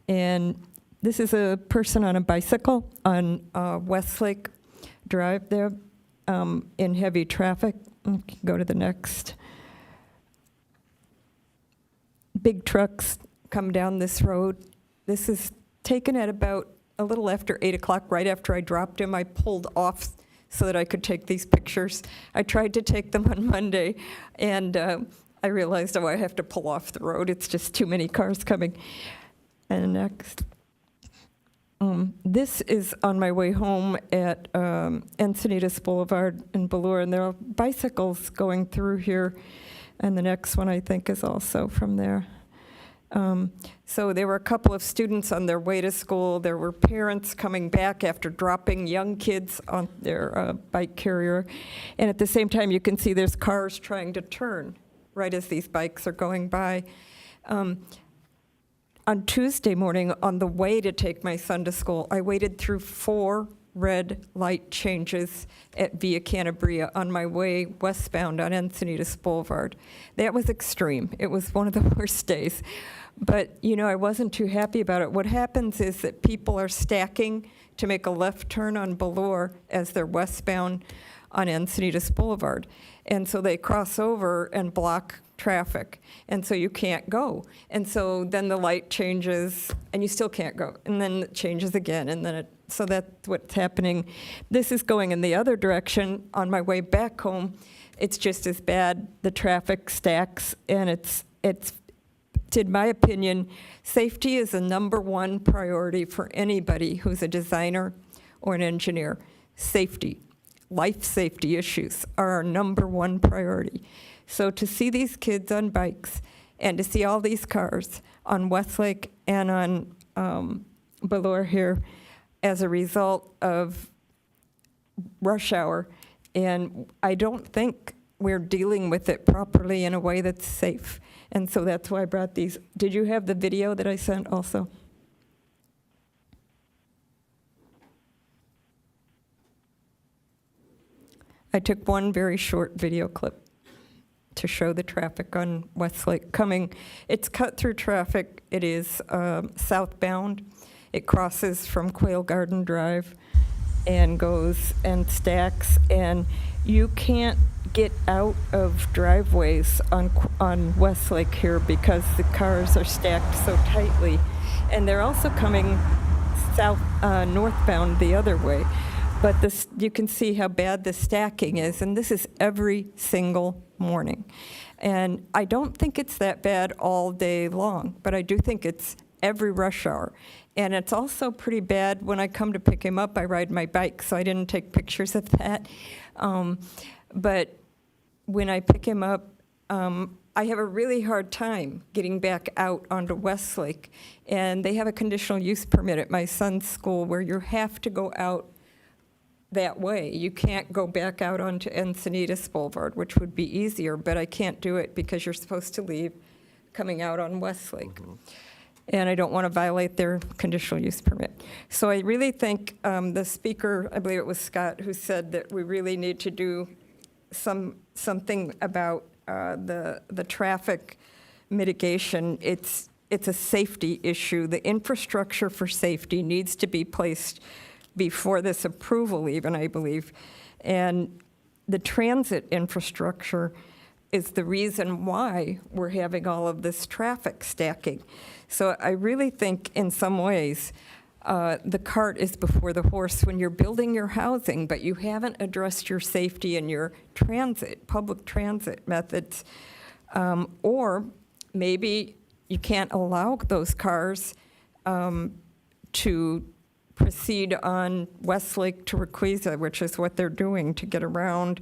And this is a person on a bicycle on Westlake Drive there in heavy traffic. Go to the next. Big trucks come down this road. This is taken at about a little after 8 o'clock, right after I dropped him. I pulled off so that I could take these pictures. I tried to take them on Monday, and I realized, oh, I have to pull off the road. It's just too many cars coming. And next. This is on my way home at Encinitas Boulevard in Ballure, and there are bicycles going through here. And the next one, I think, is also from there. So there were a couple of students on their way to school. There were parents coming back after dropping young kids on their bike carrier. And at the same time, you can see there's cars trying to turn right as these bikes are going by. On Tuesday morning, on the way to take my son to school, I waited through 4 red light changes at Via Canabria on my way westbound on Encinitas Boulevard. That was extreme. It was one of the worst days. But, you know, I wasn't too happy about it. What happens is that people are stacking to make a left turn on Ballure as they're westbound on Encinitas Boulevard. And so they cross over and block traffic, and so you can't go. And so then the light changes, and you still can't go, and then it changes again, and then so that's what's happening. This is going in the other direction. On my way back home, it's just as bad. The traffic stacks, and it's in my opinion, safety is the #1 priority for anybody who's a designer or an engineer. Safety, life safety issues are our #1 priority. So to see these kids on bikes and to see all these cars on Westlake and on Ballure here as a result of rush hour, and I don't think we're dealing with it properly in a way that's safe. And so that's why I brought these. Did you have the video that I sent also? I took one very short video clip to show the traffic on Westlake coming. It's cut through traffic. It is southbound. It crosses from Quail Garden Drive and goes and stacks, and you can't get out of driveways on Westlake here because the cars are stacked so tightly. And they're also coming northbound the other way. But this, you can see how bad the stacking is, and this is every single morning. And I don't think it's that bad all day long, but I do think it's every rush hour. And it's also pretty bad when I come to pick him up, I ride my bike, so I didn't take pictures of that. But when I pick him up, I have a really hard time getting back out onto Westlake. And they have a conditional use permit at my son's school where you have to go out that way. You can't go back out onto Encinitas Boulevard, which would be easier, but I can't do it because you're supposed to leave coming out on Westlake. And I don't want to violate their conditional use permit. So I really think the speaker, I believe it was Scott, who said that we really need to do something about the traffic mitigation. It's a safety issue. The infrastructure for safety needs to be placed before this approval even, I believe. And the transit infrastructure is the reason why we're having all of this traffic stacking. So I really think in some ways the cart is before the horse when you're building your housing, but you haven't addressed your safety and your transit, public transit methods. Or maybe you can't allow those cars to proceed on Westlake to Requesa, which is what they're doing to get around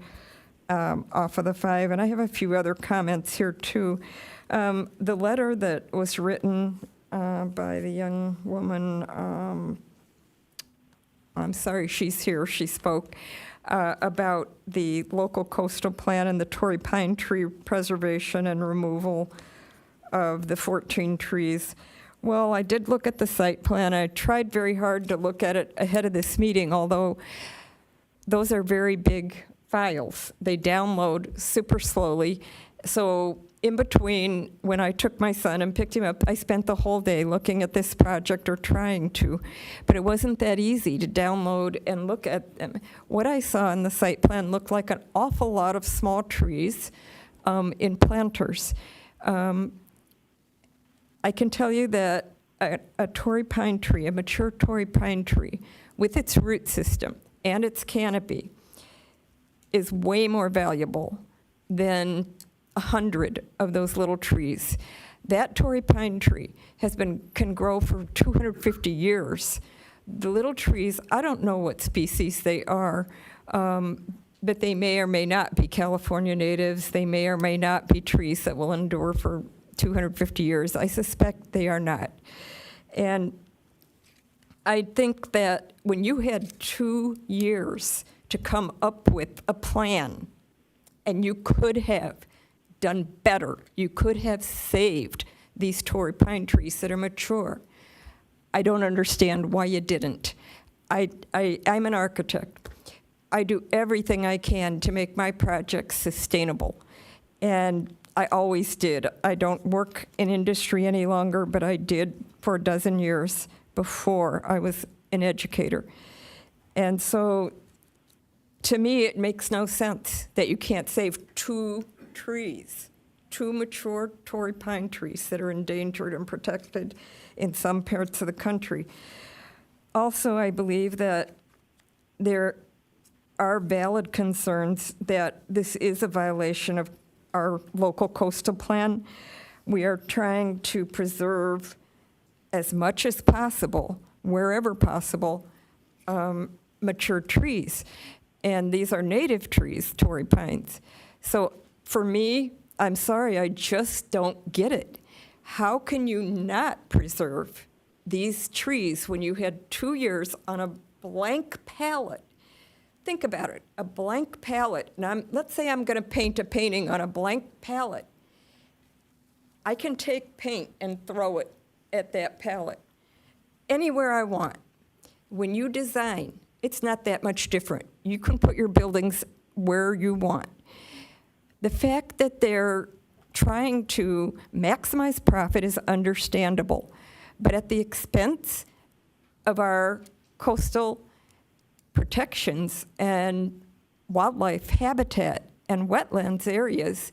off of the 5. And I have a few other comments here, too. The letter that was written by the young woman, I'm sorry, she's here, she spoke, about the local coastal plan and the Torrey pine tree preservation and removal of the 14 trees. Well, I did look at the site plan. I tried very hard to look at it ahead of this meeting, although those are very big files. They download super slowly. So in between, when I took my son and picked him up, I spent the whole day looking at this project or trying to, but it wasn't that easy to download and look at them. What I saw in the site plan looked like an awful lot of small trees in planters. I can tell you that a Torrey pine tree, a mature Torrey pine tree, with its root system and its canopy, is way more valuable than 100 of those little trees. That Torrey pine tree can grow for 250 years. The little trees, I don't know what species they are, but they may or may not be California natives. They may or may not be trees that will endure for 250 years. I suspect they are not. And I think that when you had 2 years to come up with a plan, and you could have done better, you could have saved these Torrey pine trees that are mature. I don't understand why you didn't. I'm an architect. I do everything I can to make my projects sustainable. And I always did. I don't work in industry any longer, but I did for a dozen years before I was an educator. And so, to me, it makes no sense that you can't save 2 trees, 2 mature Torrey pine trees that are endangered and protected in some parts of the country. Also, I believe that there are valid concerns that this is a violation of our local coastal plan. We are trying to preserve as much as possible, wherever possible, mature trees. And these are native trees, Torrey pines. So for me, I'm sorry, I just don't get it. How can you not preserve these trees when you had 2 years on a blank palette? Think about it, a blank palette. Now, let's say I'm going to paint a painting on a blank palette. I can take paint and throw it at that palette anywhere I want. When you design, it's not that much different. You can put your buildings where you want. The fact that they're trying to maximize profit is understandable, but at the expense of our coastal protections and wildlife habitat and wetlands areas,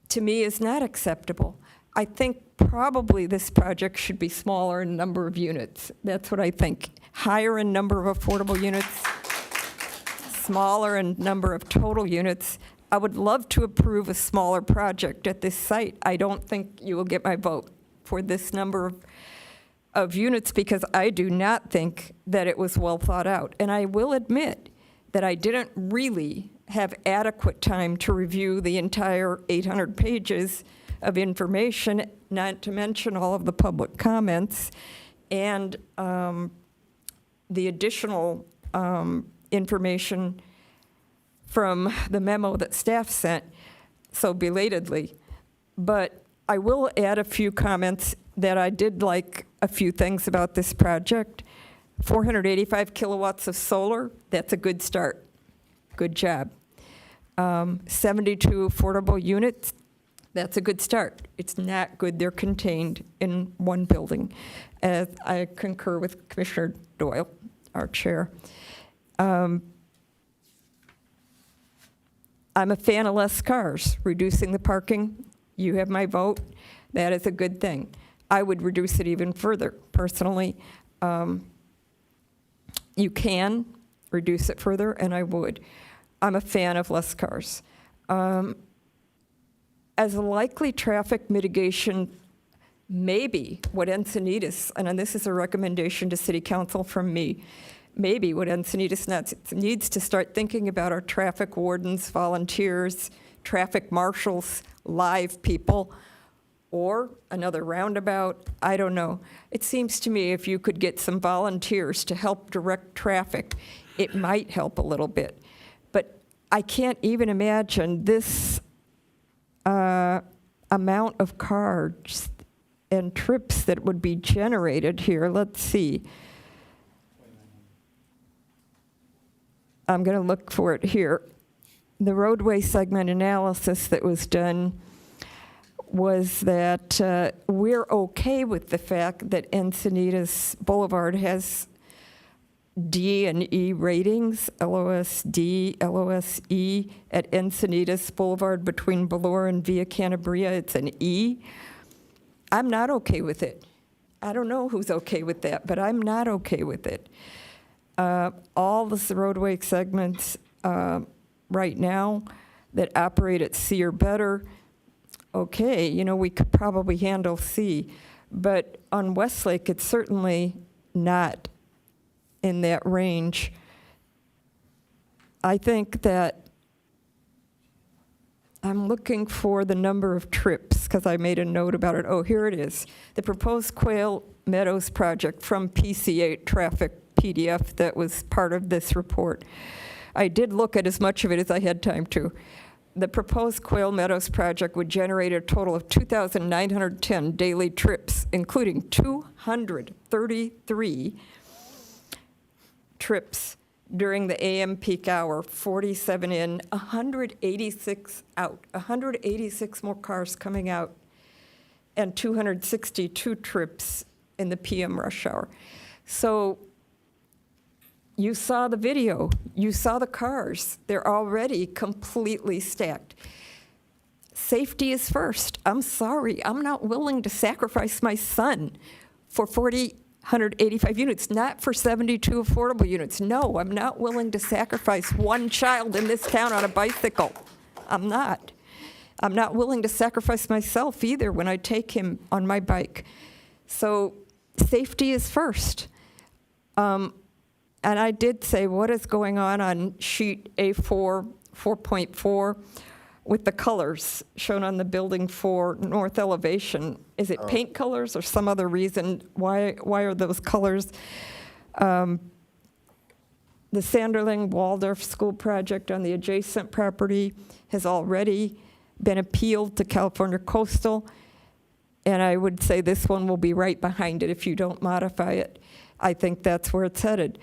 to me, is not acceptable. I think probably this project should be smaller in number of units. That's what I think. Higher in number of affordable units, smaller in number of total units. I would love to approve a smaller project at this site. I don't think you will get my vote for this number of of units because I do not think that it was well thought out. And I will admit that I didn't really have adequate time to review the entire 800 pages of information, not to mention all of the public comments and the additional information from the memo that staff sent so belatedly. But I will add a few comments that I did like a few things about this project. 485 kilowatts of solar, that's a good start. Good job. 72 affordable units, that's a good start. It's not good they're contained in one building. As I concur with Commissioner Doyle, our chair. I'm a fan of less cars, reducing the parking. You have my vote. That is a good thing. I would reduce it even further, personally. You can reduce it further, and I would. I'm a fan of less cars. As a likely traffic mitigation, maybe what Encinitas, and this is a recommendation to City Council from me, maybe what Encinitas needs to start thinking about are traffic wardens, volunteers, traffic marshals, live people, or another roundabout, I don't know. It seems to me if you could get some volunteers to help direct traffic, it might help a little bit. But I can't even imagine this amount of cars and trips that would be generated here. Let's see. I'm going to look for it here. The roadway segment analysis that was done was that we're okay with the fact that Encinitas Boulevard has D and E ratings, LOS-D, LOS-E. At Encinitas Boulevard between Valor and Via Cantabria, it's an E. I'm not okay with it. I don't know who's okay with that, but I'm not okay with it. All the roadway segments right now that operate at C or better, okay, you know, we could probably handle C, but on Westlake, it's certainly not in that range. I think that I'm looking for the number of trips because I made a note about it. Oh, here it is. The proposed Quail Meadows project from PC8 traffic PDF that was part of this report. I did look at as much of it as I had time to. The proposed Quail Meadows project would generate a total of 2,910 daily trips, including 233 trips during the AM peak hour, 47 in, 186 out, 186 more cars coming out, and 262 trips in the PM rush hour. So you saw the video, you saw the cars. They're already completely stacked. Safety is first. I'm sorry, I'm not willing to sacrifice my son for 185 units, not for 72 affordable units. No, I'm not willing to sacrifice one child in this town on a bicycle. I'm not. I'm not willing to sacrifice myself either when I take him on my bike. So safety is first. And I did say, what is going on sheet A4, 4.4, with the colors shown on the building for north elevation? Is it paint colors or some other reason? Why are those colors? The Sanderling Waldorf School project on the adjacent property has already been appealed to California Coastal, and I would say this one will be right behind it if you don't modify it. I think that's where it's headed.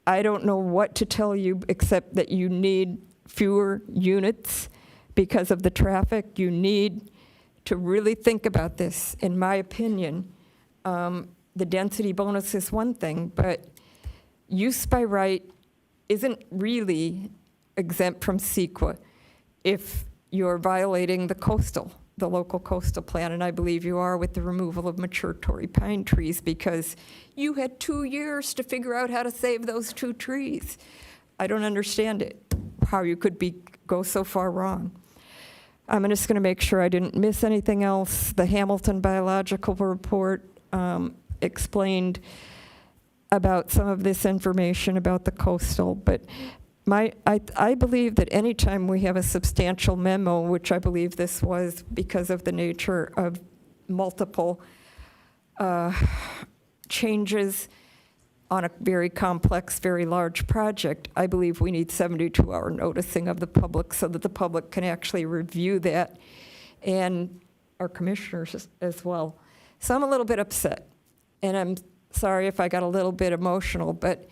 I don't know what to tell you except that you need fewer units because of the traffic. You need to really think about this, in my opinion. The density bonus is one thing, but use by right isn't really exempt from CEQA if you're violating the local coastal plan, and I believe you are with the removal of mature Torrey pine trees because you had 2 years to figure out how to save those 2 trees. I don't understand it, how you could go so far wrong. I'm just going to make sure I didn't miss anything else. The Hamilton Biological Report, explained about some of this information about the coastal, but I believe that anytime we have a substantial memo, which I believe this was because of the nature of multiple changes on a very complex, very large project, I believe we need 72-hour noticing of the public so that the public can actually review that, and our commissioners as well. So I'm a little bit upset, and I'm sorry if I got a little bit emotional, but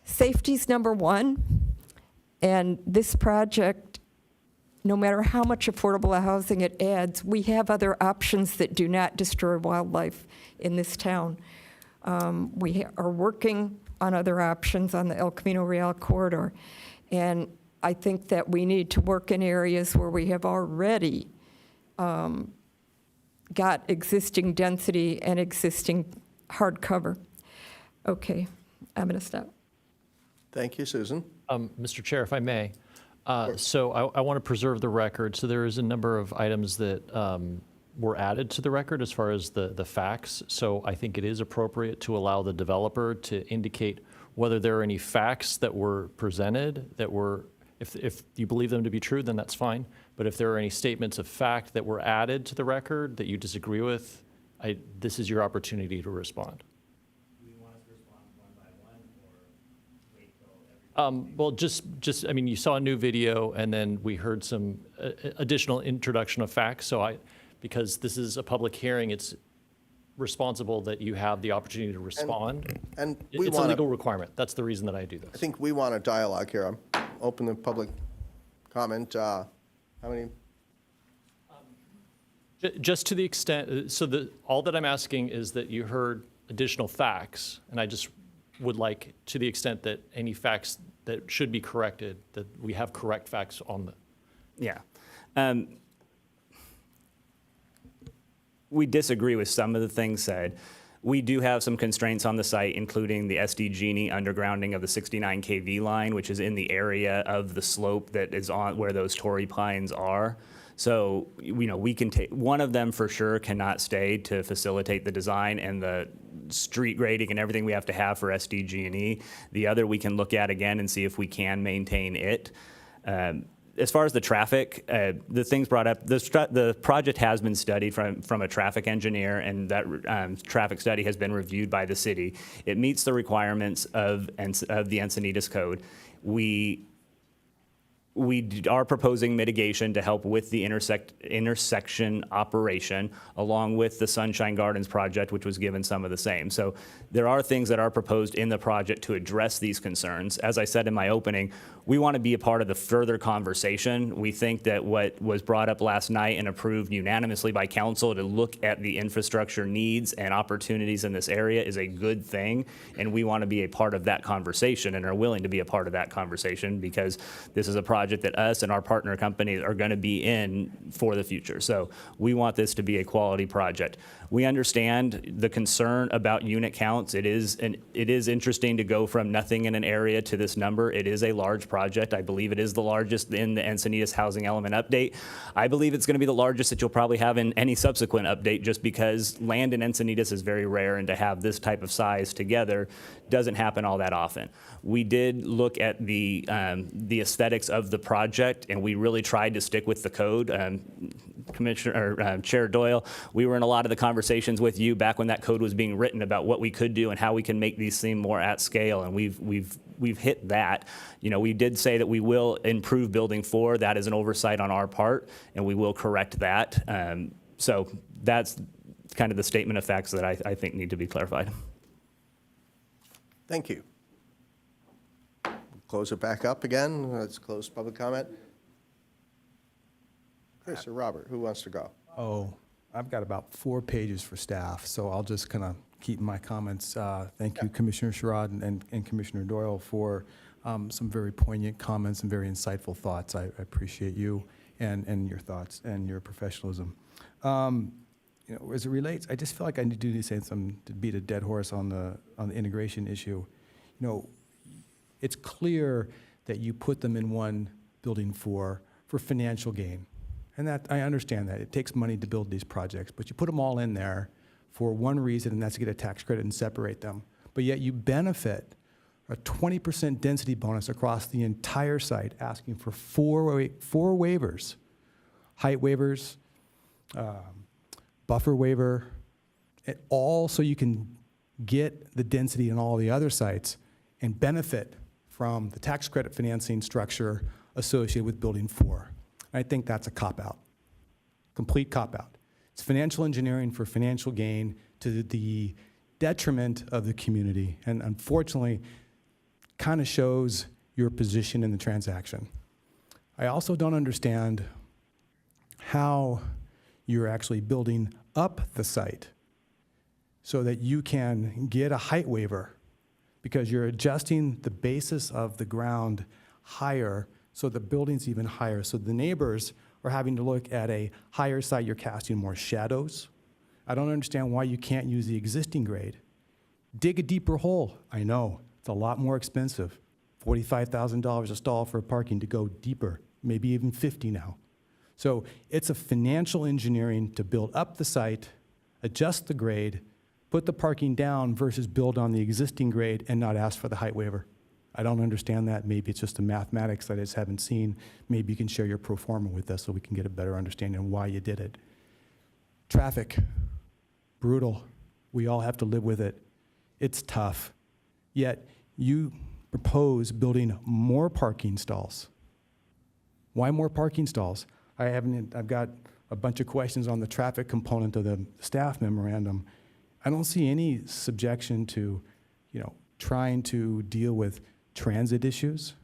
safety's number one, and this project, no matter how much affordable housing it adds, we have other options that do not destroy wildlife in this town. We are working on other options on the El Camino Real corridor, and I think that we need to work in areas where we have already got existing density and existing hard cover. Okay, I'm going to stop. Thank you, Susan. Mr. Chair, if I may, so I want to preserve the record. So there is a number of items that were added to the record as far as the facts. So I think it is appropriate to allow the developer to indicate whether there are any facts that were presented that were, if you believe them to be true, then that's fine. But if there are any statements of fact that were added to the record that you disagree with, this is your opportunity to respond. Well, just, I mean, you saw a new video, and then we heard some additional introduction of facts. So because this is a public hearing, it's responsible that you have the opportunity to respond. And It's a legal requirement. That's the reason that I do this. I think we want a dialogue here. I'm open to public comment. How many? Just to the extent, so all that I'm asking is that you heard additional facts, and I just would like, to the extent that any facts that should be corrected, that we have correct facts on them. Yeah. We disagree with some of the things said. We do have some constraints on the site, including the SDG&E undergrounding of the 69 kV line, which is in the area of the slope that is on where those Torrey pines are. So, we can take, one of them for sure cannot stay to facilitate the design and the street grading and everything we have to have for SDG&E. The other we can look at again and see if we can maintain it. As far as the traffic, the things brought up, the project has been studied from a traffic engineer, and that traffic study has been reviewed by the city. It meets the requirements of the Encinitas code. We are proposing mitigation to help with the intersection operation, along with the Sunshine Gardens project, which was given some of the same. So there are things that are proposed in the project to address these concerns. As I said in my opening, we want to be a part of the further conversation. We think that what was brought up last night and approved unanimously by council to look at the infrastructure needs and opportunities in this area is a good thing, and we want to be a part of that conversation and are willing to be a part of that conversation because this is a project that us and our partner companies are going to be in for the future. So we want this to be a quality project. We understand the concern about unit counts. It is interesting to go from nothing in an area to this number. It is a large project. I believe it is the largest in the Encinitas housing element update. I believe it's going to be the largest that you'll probably have in any subsequent update, just because land in Encinitas is very rare, and to have this type of size together doesn't happen all that often. We did look at the aesthetics of the project, and we really tried to stick with the code. Chair Doyle, we were in a lot of the conversations with you back when that code was being written about what we could do and how we can make these seem more at scale, and we've hit that. We did say that we will improve Building 4. That is an oversight on our part, and we will correct that. So that's kind of the statement of facts that I think need to be clarified. Thank you. Close it back up again. Let's close public comment. Chris or Robert, who wants to go? Oh, I've got about 4 pages for staff, so I'll just kind of keep my comments. Thank you, Commissioner Sherrod and Commissioner Doyle, for some very poignant comments and very insightful thoughts. I appreciate you and your thoughts and your professionalism. As it relates, I just feel like I need to do something to beat a dead horse on the integration issue. It's clear that you put them in one building for financial gain. And that I understand that. It takes money to build these projects, but you put them all in there for one reason, and that's to get a tax credit and separate them. But yet you benefit a 20% density bonus across the entire site, asking for four waivers: height waivers, buffer waiver, and all so you can get the density in all the other sites and benefit from the tax credit financing structure associated with building 4. I think that's a cop-out, complete cop-out. It's financial engineering for financial gain to the detriment of the community, and unfortunately, kind of shows your position in the transaction. I also don't understand how you're actually building up the site so that you can get a height waiver, because you're adjusting the basis of the ground higher so the building's even higher. So the neighbors are having to look at a higher site, you're casting more shadows. I don't understand why you can't use the existing grade. Dig a deeper hole. I know, it's a lot more expensive. $45,000 a stall for parking to go deeper, maybe even 50 now. So it's a financial engineering to build up the site, adjust the grade, put the parking down versus build on the existing grade and not ask for the height waiver. I don't understand that. Maybe it's just the mathematics that I just haven't seen. Maybe you can share your pro forma with us so we can get a better understanding of why you did it. Traffic, brutal. We all have to live with it. It's tough. Yet you propose building more parking stalls. Why more parking stalls? I've got a bunch of questions on the traffic component of the staff memorandum. I don't see any subjection to, trying to deal with transit issues,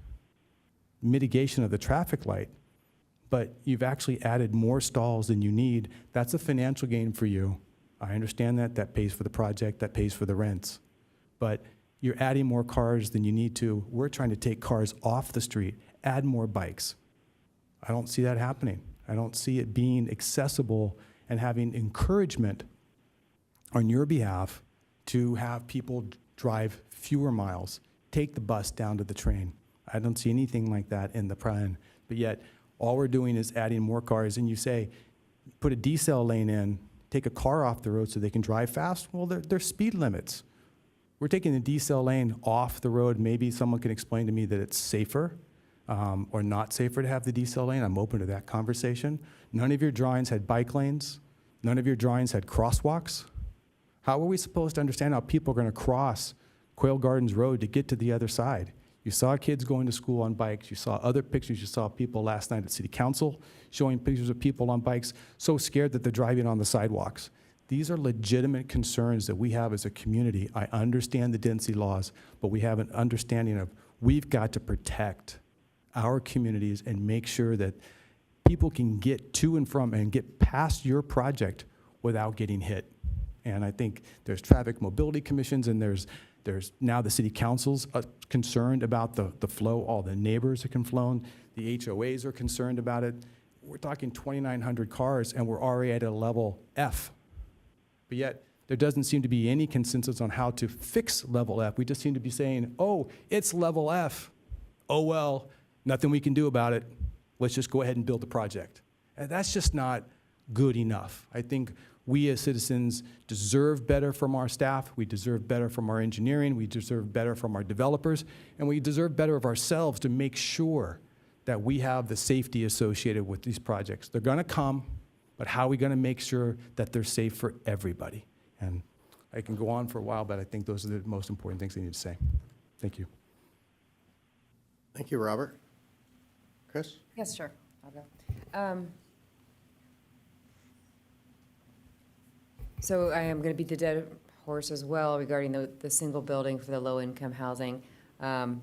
mitigation of the traffic light, but you've actually added more stalls than you need. That's a financial gain for you. I understand that. That pays for the project, that pays for the rents. But you're adding more cars than you need to. We're trying to take cars off the street, add more bikes. I don't see that happening. I don't see it being accessible and having encouragement on your behalf to have people drive fewer miles, take the bus down to the train. I don't see anything like that in the plan. But yet, all we're doing is adding more cars, and you say, put a decel lane in, take a car off the road so they can drive fast. Well, there's speed limits. We're taking the decel lane off the road. Maybe someone can explain to me that it's safer or not safer to have the decel lane. I'm open to that conversation. None of your drawings had bike lanes. None of your drawings had crosswalks. How are we supposed to understand how people are going to cross Quail Gardens Road to get to the other side? You saw kids going to school on bikes. You saw other pictures. You saw people last night at City Council showing pictures of people on bikes so scared that they're driving on the sidewalks. These are legitimate concerns that we have as a community. I understand the density laws, but we have an understanding of we've got to protect our communities and make sure that people can get to and from and get past your project without getting hit. And I think there's traffic mobility commissions, and there's now the city council's concerned about the flow. All the neighbors are conflown. The HOAs are concerned about it. We're talking 2,900 cars, and we're already at a level F. But yet, there doesn't seem to be any consensus on how to fix level F. We just seem to be saying, oh, it's level F. Oh, well, nothing we can do about it. Let's just go ahead and build the project. And that's just not good enough. I think we as citizens deserve better from our staff. We deserve better from our engineering. We deserve better from our developers. And we deserve better of ourselves to make sure that we have the safety associated with these projects. They're going to come, but how are we going to make sure that they're safe for everybody? And I can go on for a while, but I think those are the most important things I need to say. Thank you. Thank you, Robert. Chris? Yes, sure. I'll go. So I am going to beat the dead horse as well regarding the single building for the low-income housing. I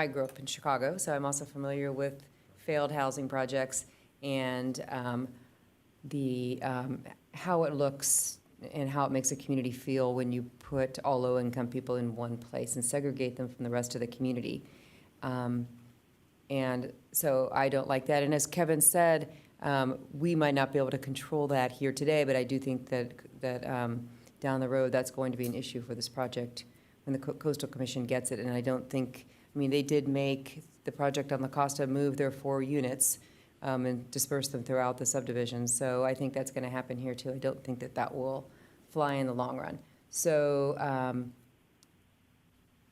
grew up in Chicago, so I'm also familiar with failed housing projects and how it looks and how it makes a community feel when you put all low-income people in one place and segregate them from the rest of the community. And so I don't like that. And as Kevin said, we might not be able to control that here today, but I do think that down the road, that's going to be an issue for this project when the Coastal Commission gets it. And I don't think, they did make the project on La Costa move their 4 units and disperse them throughout the subdivision. So I think that's going to happen here too. I don't think that that will fly in the long run. So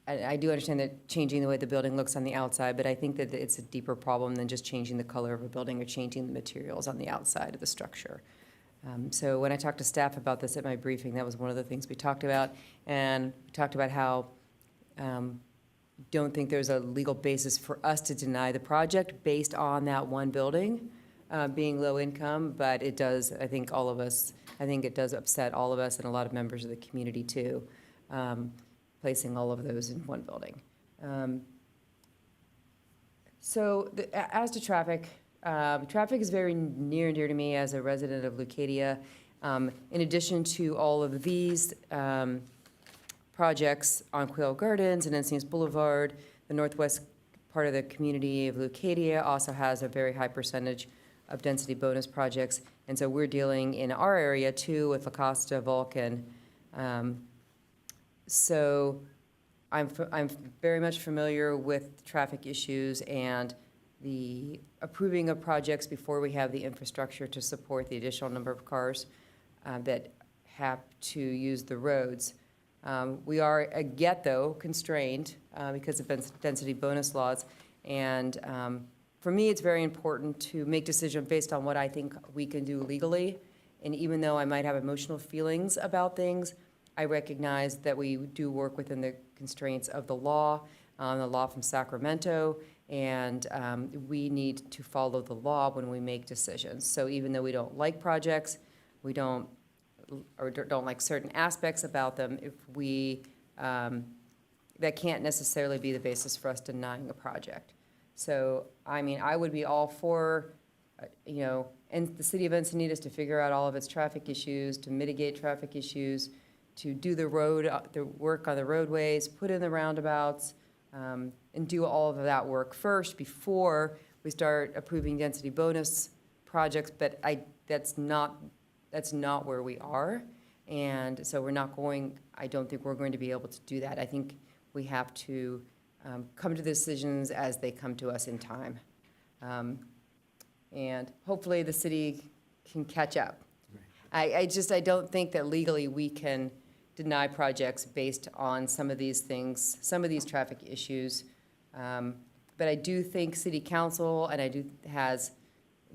I do understand that changing the way the building looks on the outside, but I think that it's a deeper problem than just changing the color of a building or changing the materials on the outside of the structure. So when I talked to staff about this at my briefing, that was one of the things we talked about. And we talked about how don't think there's a legal basis for us to deny the project based on that one building being low income, but it does, I think all of us, I think it does upset all of us and a lot of members of the community too, placing all of those in one building. As to traffic, traffic is very near and dear to me as a resident of Leucadia. In addition to all of these projects on Quail Gardens and Encinitas Boulevard, the northwest part of the community of Leucadia also has a very high percentage of density bonus projects. And so we're dealing in our area too with La Costa, Vulcan. So I'm very much familiar with traffic issues and the approving of projects before we have the infrastructure to support the additional number of cars that have to use the roads. We are yet, though, constrained because of density bonus laws. And for me, it's very important to make decisions based on what I think we can do legally. And even though I might have emotional feelings about things, I recognize that we do work within the constraints of the law from Sacramento, and we need to follow the law when we make decisions. So even though we don't like projects, we don't like certain aspects about them, if we, that can't necessarily be the basis for us denying a project. So, I mean, I would be all for, and the city of Encinitas to figure out all of its traffic issues, to mitigate traffic issues, to do the work on the roadways, put in the roundabouts, and do all of that work first before we start approving density bonus projects. But that's not where we are. And so I don't think we're going to be able to do that. I think we have to come to the decisions as they come to us in time. And hopefully the city can catch up. I don't think that legally we can deny projects based on some of these things, some of these traffic issues. But I do think city council, and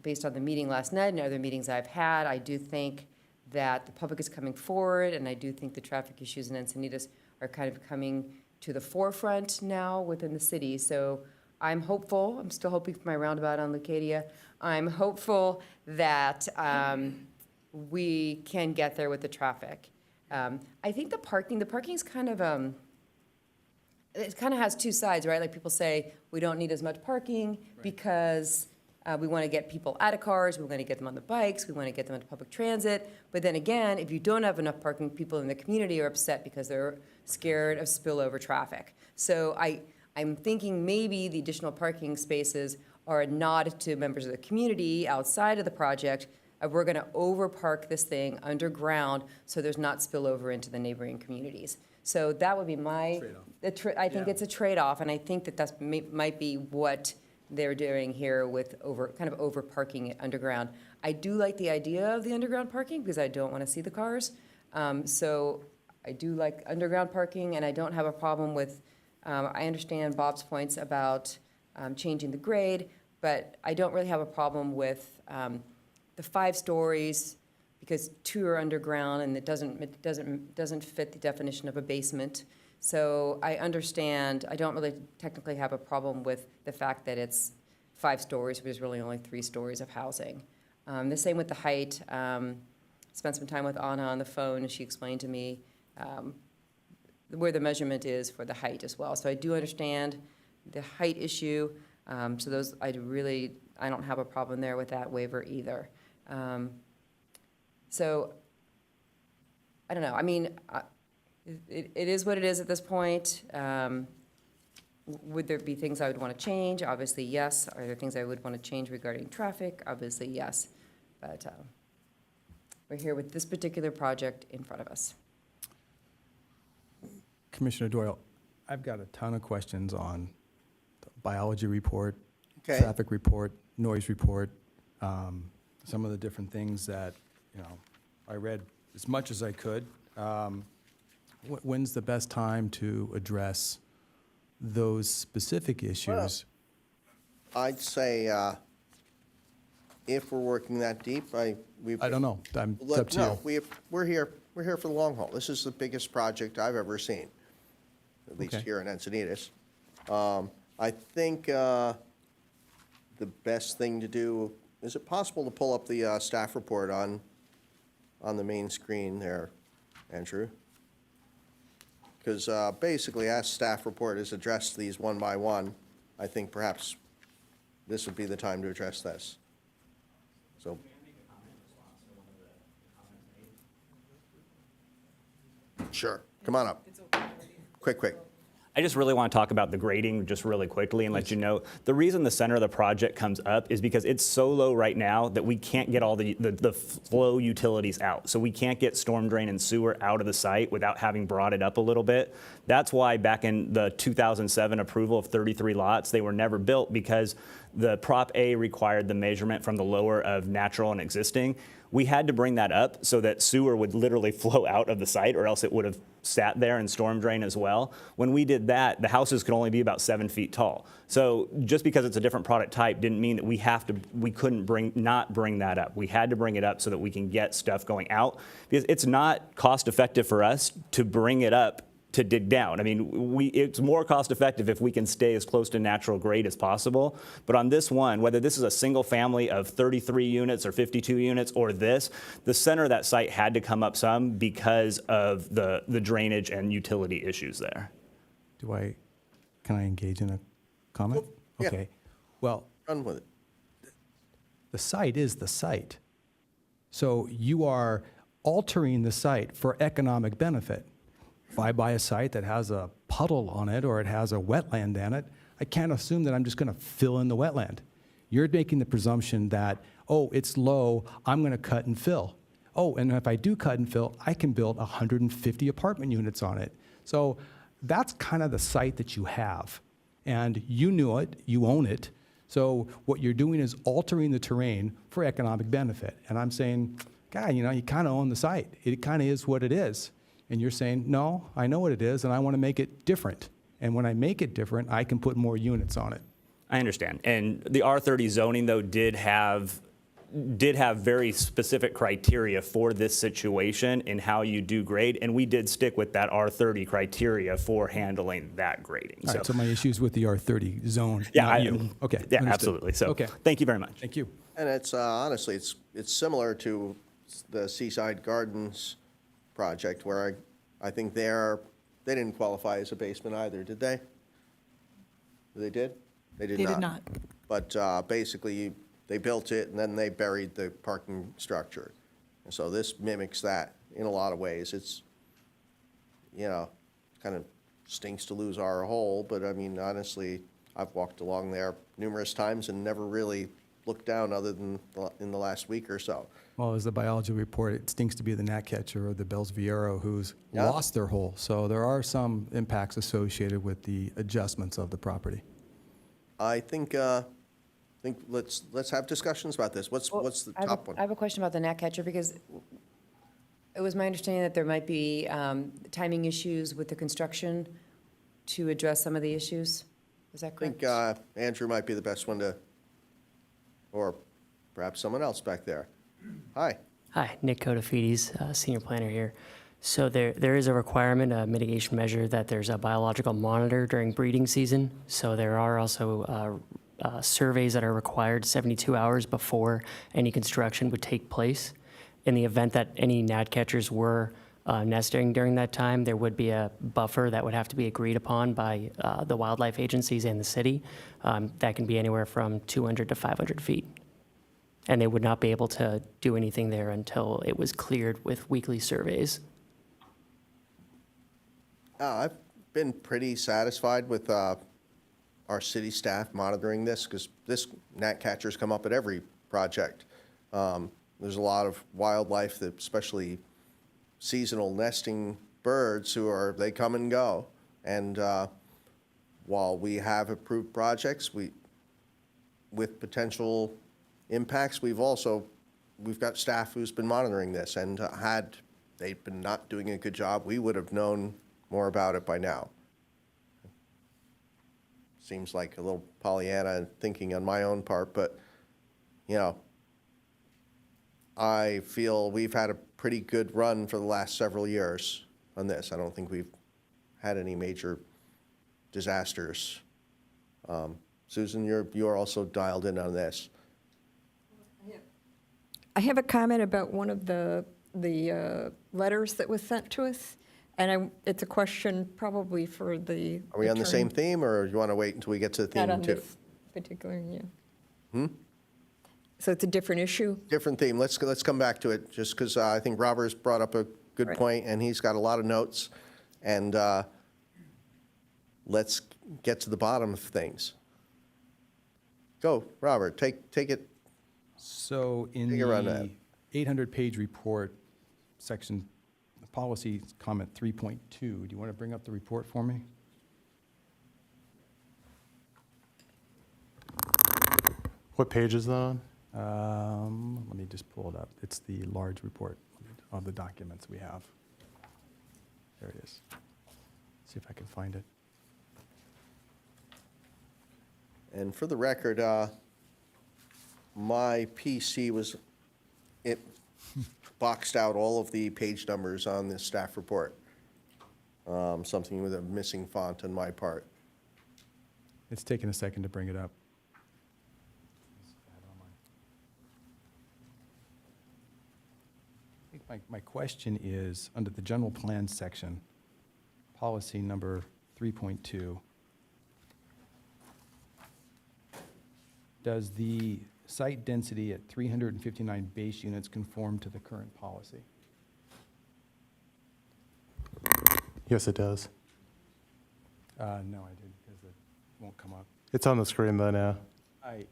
based on the meeting last night and other meetings I've had, I do think that the public is coming forward, and I do think the traffic issues in Encinitas are kind of coming to the forefront now within the city. So I'm hopeful, I'm still hoping for my roundabout on Leucadia. I'm hopeful that we can get there with the traffic. I think the parking's kind of, it kind of has two sides, right? Like people say, we don't need as much parking because we want to get people out of cars, we want to get them on the bikes, we want to get them into public transit. But then again, if you don't have enough parking, people in the community are upset because they're scared of spillover traffic. So I'm thinking maybe the additional parking spaces are a nod to members of the community outside of the project. We're going to overpark this thing underground so there's not spillover into the neighboring communities. So that would be my, I think it's a trade-off, and I think that might be what they're doing here with kind of over parking it underground. I do like the idea of the underground parking because I don't want to see the cars. So I do like underground parking, and I don't have a problem with, I understand Bob's points about changing the grade, but I don't really have a problem with the 5 stories because 2 are underground and it doesn't fit the definition of a basement. So I understand, I don't really technically have a problem with the fact that it's 5 stories, but there's really only 3 stories of housing. The same with the height. Spent some time with Anna on the phone, and she explained to me where the measurement is for the height as well. So I do understand the height issue. So those, I don't have a problem there with that waiver either. So I don't know. I mean, it is what it is at this point. Would there be things I would want to change? Obviously, yes. Are there things I would want to change regarding traffic? Obviously, yes. But we're here with this particular project in front of us. Commissioner Doyle, I've got a ton of questions on the biology report, Okay. traffic report, noise report, some of the different things that, I read as much as I could. When's the best time to address those specific issues? I'd say if we're working that deep, I don't know. It's up to you. No, we're here for the long haul. This is the biggest project I've ever seen, at least Okay. here in Encinitas. I think the best thing to do, is it possible to pull up the staff report on the main screen there, Andrew? Because basically, as staff report has addressed these one by one, I think perhaps this would be the time to address this. So. Sure, come on up. Quick. I just really want to talk about the grading just really quickly and let you know, the reason the center of the project comes up is because it's so low right now that we can't get all the flow utilities out. So we can't get storm drain and sewer out of the site without having brought it up a little bit. That's why back in the 2007 approval of 33 lots, they were never built because the Prop A required the measurement from the lower of natural and existing. We had to bring that up so that sewer would literally flow out of the site, or else it would have sat there and storm drain as well. When we did that, the houses could only be about 7 feet tall. So just because it's a different product type didn't mean that we couldn't not bring that up. We had to bring it up so that we can get stuff going out, because it's not cost effective for us to bring it up to dig down. I mean, it's more cost effective if we can stay as close to natural grade as possible. But on this one, whether this is a single family of 33 units or 52 units or this, the center of that site had to come up some because of the drainage and utility issues there. Can I engage in a comment? Yeah. Okay. Well, Run with it. the site is the site. So you are altering the site for economic benefit. If I buy a site that has a puddle on it or it has a wetland in it, I can't assume that I'm just going to fill in the wetland. You're making the presumption that, oh, it's low, I'm going to cut and fill. Oh, and if I do cut and fill, I can build 150 apartment units on it. So that's kind of the site that you have. And you knew it, you own it. So what you're doing is altering the terrain for economic benefit. And I'm saying, God, you kind of own the site. It kind of is what it is. And you're saying, no, I know what it is, and I want to make it different. And when I make it different, I can put more units on it. I understand. And the R30 zoning, though, did have very specific criteria for this situation in how you do grade, and we did stick with that R30 criteria for handling that grading. All right, so my issue's with the R30 zone, Yeah, not you. Okay. Yeah, understood. absolutely. So Okay. thank you very much. Thank you. And it's, honestly, it's similar to the Seaside Gardens project, where I think they didn't qualify as a basement either, did they? They did? They did not. They did not. But basically, they built it and then they buried the parking structure. And so this mimics that in a lot of ways. It's, kind of stinks to lose our hole, but I mean, honestly, I've walked along there numerous times and never really looked down other than in the last week or so. Well, as the biology report, it stinks to be the gnatcatcher or the Bell's Viero who's Yeah. lost their hole. So there are some impacts associated with the adjustments of the property. I think let's have discussions about this. What's the top one? I have a question about the gnatcatcher, because it was my understanding that there might be timing issues with the construction to address some of the issues. Is that I correct? think Andrew might be the best one to, or perhaps someone else back there. Hi. Hi, Nick Kodafides, senior planner here. So there is a requirement, a mitigation measure, that there's a biological monitor during breeding season. So there are also surveys that are required 72 hours before any construction would take place. In the event that any gnatcatchers were nesting during that time, there would be a buffer that would have to be agreed upon by the wildlife agencies and the city. That can be anywhere from 200 to 500 feet. And they would not be able to do anything there until it was cleared with weekly surveys. I've been pretty satisfied with our city staff monitoring this, because this gnatcatchers come up at every project. There's a lot of wildlife, that especially seasonal nesting birds, they come and go. And while we have approved projects, with potential impacts. We've got staff who's been monitoring this, and had they been not doing a good job, we would have known more about it by now. Seems like a little Pollyanna thinking on my own part, but, you know, I feel we've had a pretty good run for the last several years on this. I don't think we've had any major disasters. Susan, you're also dialed in on this. I have a comment about one of the letters that was sent to us, and it's a question probably for the Are we on the same attorney. theme, or you want to wait until we get to the theme Not on too? this particular, yeah. So it's a different issue? Different theme. Let's come back to it, just because I think Robert's brought up a good Right. point, and he's got a lot of notes. And let's get to the bottom of things. Go, Robert, take it. So in Take a run at the 800-page report, section, policy comment 3.2, do you want to bring up the report for me? What page is that on? Let me just pull it up. It's the large report of the documents we have. There it is. See if I can find it. And for the record, my PC it boxed out all of the page numbers on this staff report. Something with a missing font on my part. It's taken a second to bring it up. I think my question is, under the general plan section, policy number 3.2, does the site density at 359 base units conform to the current policy? Yes, it does. No, I didn't, because it won't come up. It's on the screen though now.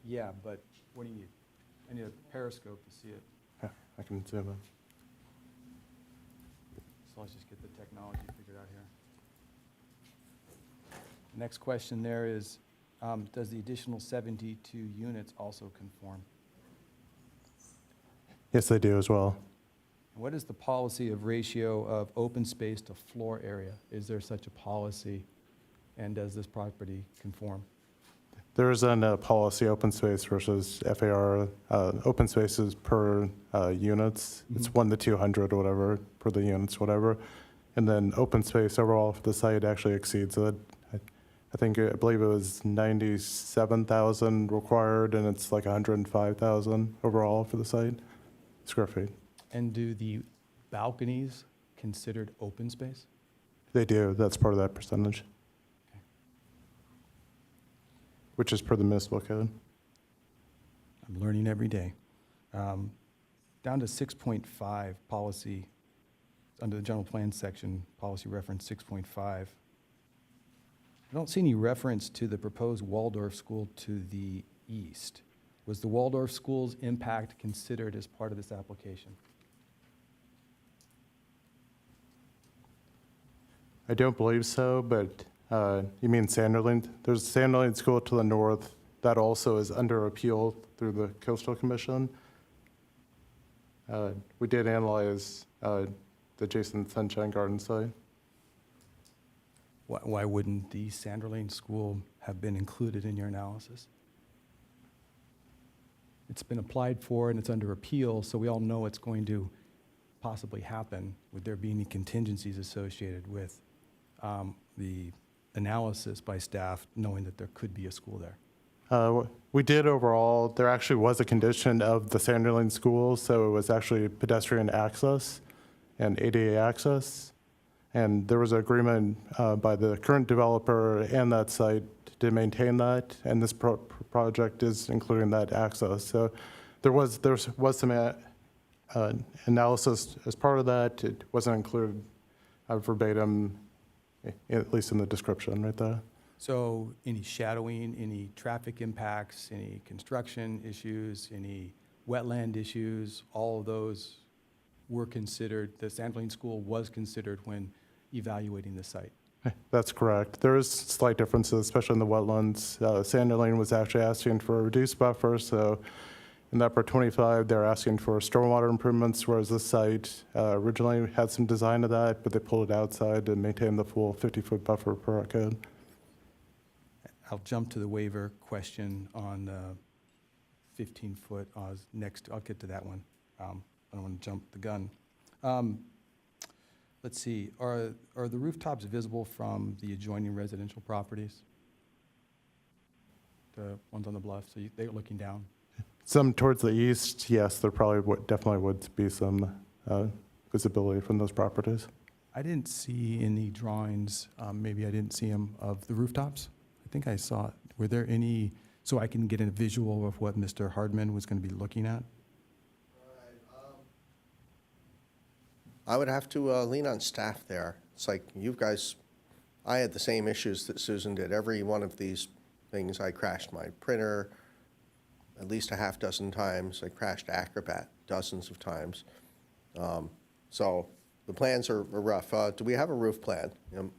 Yeah, but what do you need? I need a periscope to see it. Yeah, I can zoom in. So let's just get the technology figured out here. Next question there is, does the additional 72 units also conform? Yes, they do as well. What is the policy of ratio of open space to floor area? Is there such a policy, and does this property conform? There is a policy, open space versus FAR. Open spaces per units. It's 1 to 200 or whatever, per the units, whatever. And then open space overall for the site actually exceeds it. I believe it was 97,000 required, and it's like 105,000 overall for the site, square feet. And do the balconies considered open space? They do, that's part of that percentage. Which is per the municipal code. I'm learning every day. Down to 6.5 policy, under the general plan section, policy reference 6.5. I don't see any reference to the proposed Waldorf school to the east. Was the Waldorf school's impact considered as part of this application? I don't believe so, but you mean Sanderling? There's a Sanderling School to the north that also is under appeal through the Coastal Commission. We did analyze the adjacent Sunshine Garden site. Why wouldn't the Sanderling School have been included in your analysis? It's been applied for and it's under appeal, so we all know it's going to possibly happen. Would there be any contingencies associated with the analysis by staff, knowing that there could be a school there? We did overall. There actually was a condition of the Sanderling School, so it was actually pedestrian access and ADA access. And there was an agreement by the current developer and that site to maintain that, and this project is including that access. So there was some analysis as part of that. It wasn't included verbatim, at least in the description right there. So any shadowing, any traffic impacts, any construction issues, any wetland issues, all of those were considered, the Sanderling School was considered when evaluating the site? That's correct. There is slight differences, especially in the wetlands. Sanderling was actually asking for a reduced buffer, so In upper 25, they're asking for stormwater improvements, whereas this site originally had some design of that, but they pulled it outside to maintain the full 50-foot buffer per our code. I'll jump to the waiver question on the 15-foot next. I'll get to that one. I don't want to jump the gun. Let's see. Are the rooftops visible from the adjoining residential properties? The ones on the bluff, so they're looking down? Some towards the east, yes, there probably definitely would be some visibility from those properties. I didn't see any drawings, maybe I didn't see them, of the rooftops. I think I saw it. Were there any, so I can get a visual of what Mr. Hardman was going to be looking at? I would have to lean on staff there. It's like you guys, I had the same issues that Susan did. Every one of these things, I crashed my printer at least a half dozen times. I crashed Acrobat dozens of times. So the plans are rough. Do we have a roof plan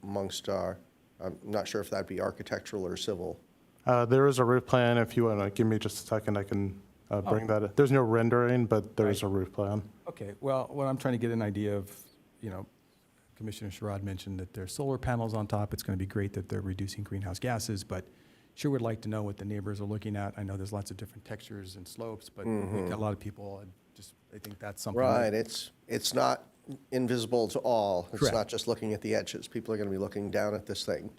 amongst our, I'm not sure if that'd be architectural or civil. There is a roof plan. If you want to give me just a second, I can bring that up. There's no rendering, but there is a roof plan. Okay, well, what I'm trying to get an idea of, Commissioner Sherrod mentioned that there's solar panels on top. It's going to be great that they're reducing greenhouse gases, but sure would like to know what the neighbors are looking at. I know there's lots of different textures and slopes, but we've got a lot of people, I think that's something. Right, it's not invisible to all. It's Correct. not just looking at the edges. People are going to be looking down at this thing.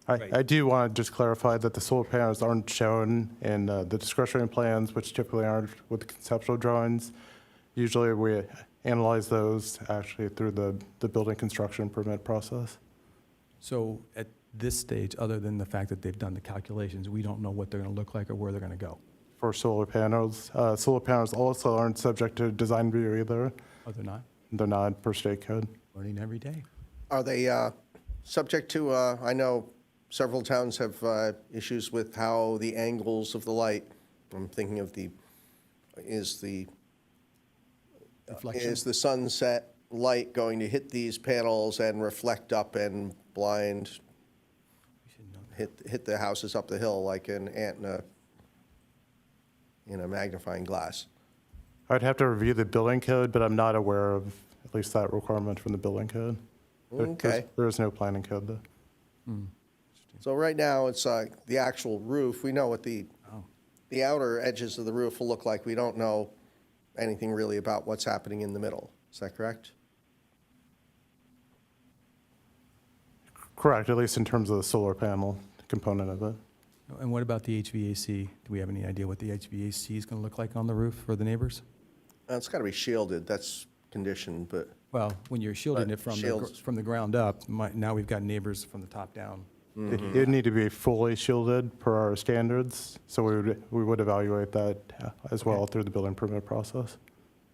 I do want to just clarify that the solar panels aren't shown in the discretionary plans, which typically aren't with the conceptual drawings. Usually we analyze those actually through the building construction permit process. So at this stage, other than the fact that they've done the calculations, we don't know what they're going to look like or where they're going to go. For solar panels also aren't subject to design review either. Oh, they're not? They're not per state code. Learning every day. Are they subject to, I know several towns have issues with how the angles of the light, I'm thinking of is the sunset light going to hit these panels and reflect up and blind, hit the houses up the hill like an ant in a magnifying glass? I'd have to review the building code, but I'm not aware of at least that requirement from the building code. Okay. There is no planning code though. So right now, it's the actual roof. We know what the outer edges of the roof will look like. We don't know anything really about what's happening in the middle. Is that correct? Correct, at least in terms of the solar panel component of it. And what about the HVAC? Do we have any idea what the HVAC is going to look like on the roof for the neighbors? It's got to be shielded. That's conditioned, but. Well, when you're shielding But it from shields- from the ground up, now we've got neighbors from the top down. It would need to be fully shielded per our standards, so we would evaluate that as well through the building permit process.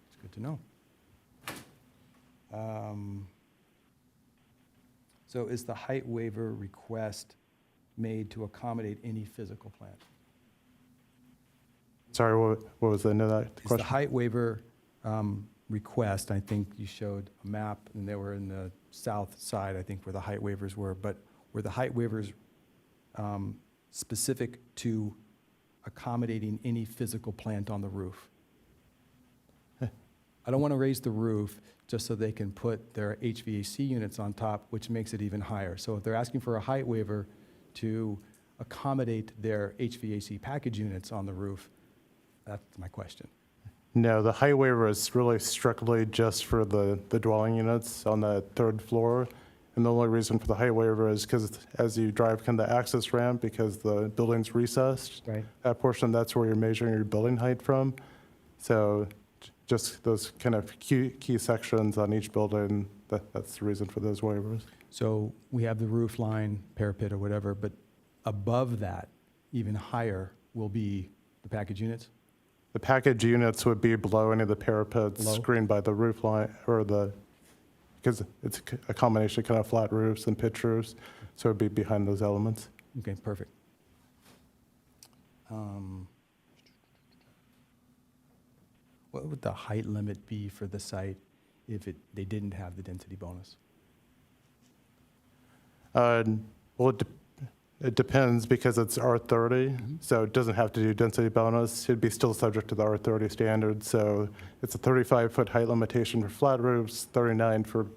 It's good to know. So is the height waiver request made to accommodate any physical plant? Sorry, what was the end of that Is the question? height waiver request, I think you showed a map, and they were in the south side, I think, where the height waivers were, but were the height waivers specific to accommodating any physical plant on the roof? I don't want to raise the roof just so they can put their HVAC units on top, which makes it even higher. So if they're asking for a height waiver to accommodate their HVAC package units on the roof, that's my question. No, the height waiver is really strictly just for the dwelling units on the third floor. And the only reason for the height waiver is because as you drive kind of the access ramp, because the building's recessed, Right. that portion, that's where you're measuring your building height from. So just those kind of key sections on each building, that's the reason for those waivers. So we have the roof line, parapet or whatever, but above that, even higher, will be the package units? The package units would be below any of the parapets Below? screened by the roof line, or because it's a combination of kind of flat roofs and pitch roofs, so it'd be behind those elements. Okay, perfect. What would the height limit be for the site if they didn't have the density bonus? Well, It depends because it's R30, so it doesn't have to do density bonus. It'd be still subject to the R30 standard. So it's a 35-foot height limitation for flat roofs, 39 for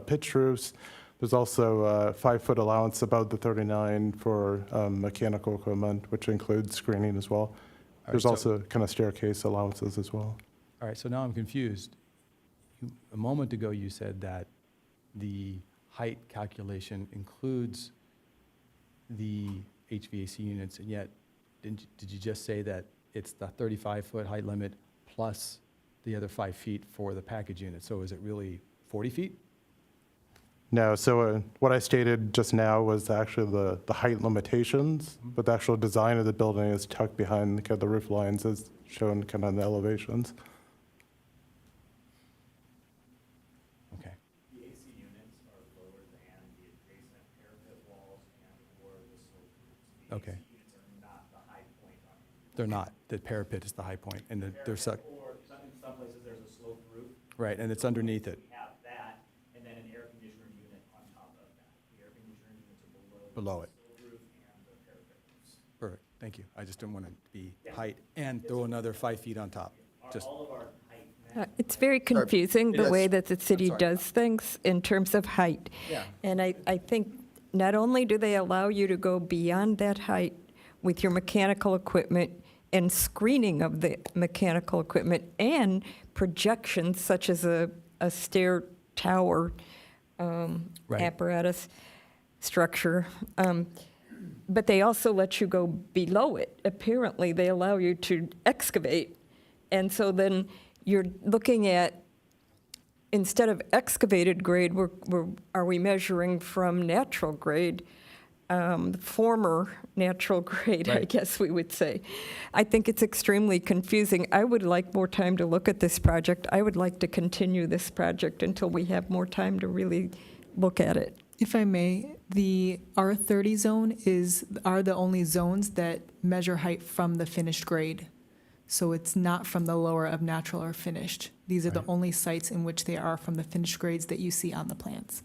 pitched roofs. There's also a 5-foot allowance above the 39 for mechanical equipment, which includes screening as well. There's so- also kind of staircase allowances as well. All right, so now I'm confused. A moment ago, you said that the height calculation includes the HVAC units, and yet, did you just say that it's the 35-foot height limit plus the other 5 feet for the package unit? So is it really 40 feet? No, so what I stated just now was actually the height limitations, but the actual design of the building is tucked behind kind of the roof lines as shown kind of on the elevations. Okay. The AC units are lower than the adjacent parapet walls and/or the slope roofs. The Okay. AC units are not the high point on it. They're not. The parapet is the high point, and they're suck. Or in some places, there's a sloped roof. Right, and it's underneath it. We have that, and then an air conditioner unit on top of that. The air conditioner units are below. Below it. The slope roof and the parapet roofs. Perfect, thank you. I just didn't want to be height and throw another 5 feet on top. Just, All of our height It's very confusing, the It way is. that the city sorry. does things in terms of height. Yeah. And I think not only do they allow you to go beyond that height with your mechanical equipment and screening of the mechanical equipment and projections such as a stair tower Right. apparatus structure, but they also let you go below it. Apparently, they allow you to excavate. And so then you're looking at, instead of excavated grade, are we measuring from natural grade, former natural grade, I Right. guess we would say. I think it's extremely confusing. I would like more time to look at this project. I would like to continue this project until we have more time to really look at it. If I may, the R30 zone are the only zones that measure height from the finished grade. So it's not from the lower of natural or finished. These are the Right. only sites in which they are from the finished grades that you see on the plans.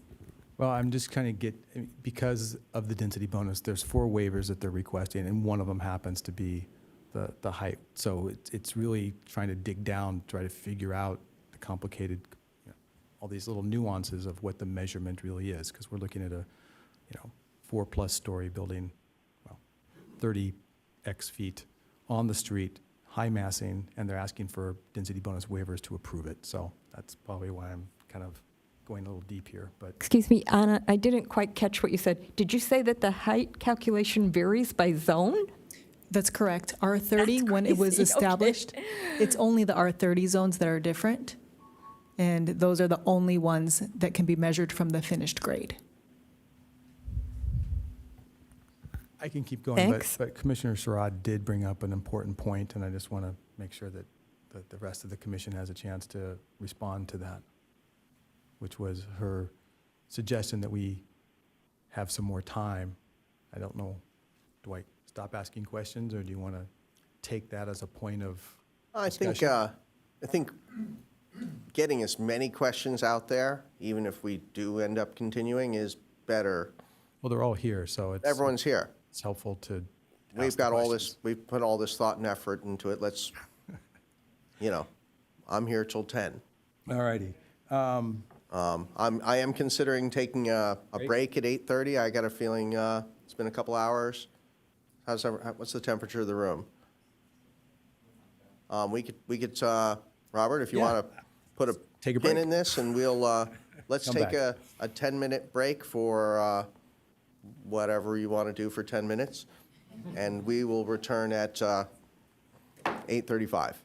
well, I'm just kind of because of the density bonus, there's 4 waivers that they're requesting, and one of them happens to be the height. So it's really trying to dig down, try to figure out the complicated, all these little nuances of what the measurement really is, because we're looking at a, 4+ story building, well, 30x feet on the street, high massing, and they're asking for density bonus waivers to approve it. So that's probably why I'm kind of going a little deep here, but Excuse me, Anna, I didn't quite catch what you said. Did you say that the height calculation varies by zone? That's correct. R30, when it was crazy. Okay. established, it's only the R30 zones that are different. And those are the only ones that can be measured from the finished grade. I can keep going, Thanks. but Commissioner Sherrod did bring up an important point, and I just want to make sure that the rest of the commission has a chance to respond to that, which was her suggestion that we have some more time. I don't know, do I stop asking questions, or do you want to take that as a point of I discussion? think getting as many questions out there, even if we do end up continuing, is better. Well, they're all here, so Everyone's here. it's helpful to We've ask the got all questions. this, we've put all this thought and effort into it. Let's, I'm here till 10. All righty. I am considering taking a break at 8:30. I got a feeling it's been a couple hours. What's the temperature of the room? We could, Robert, if you Yeah. want to put Take a pin break. in this, and we'll, let's Come take back. a 10-minute break for whatever you want to do for 10 minutes, and we will return at 8:35.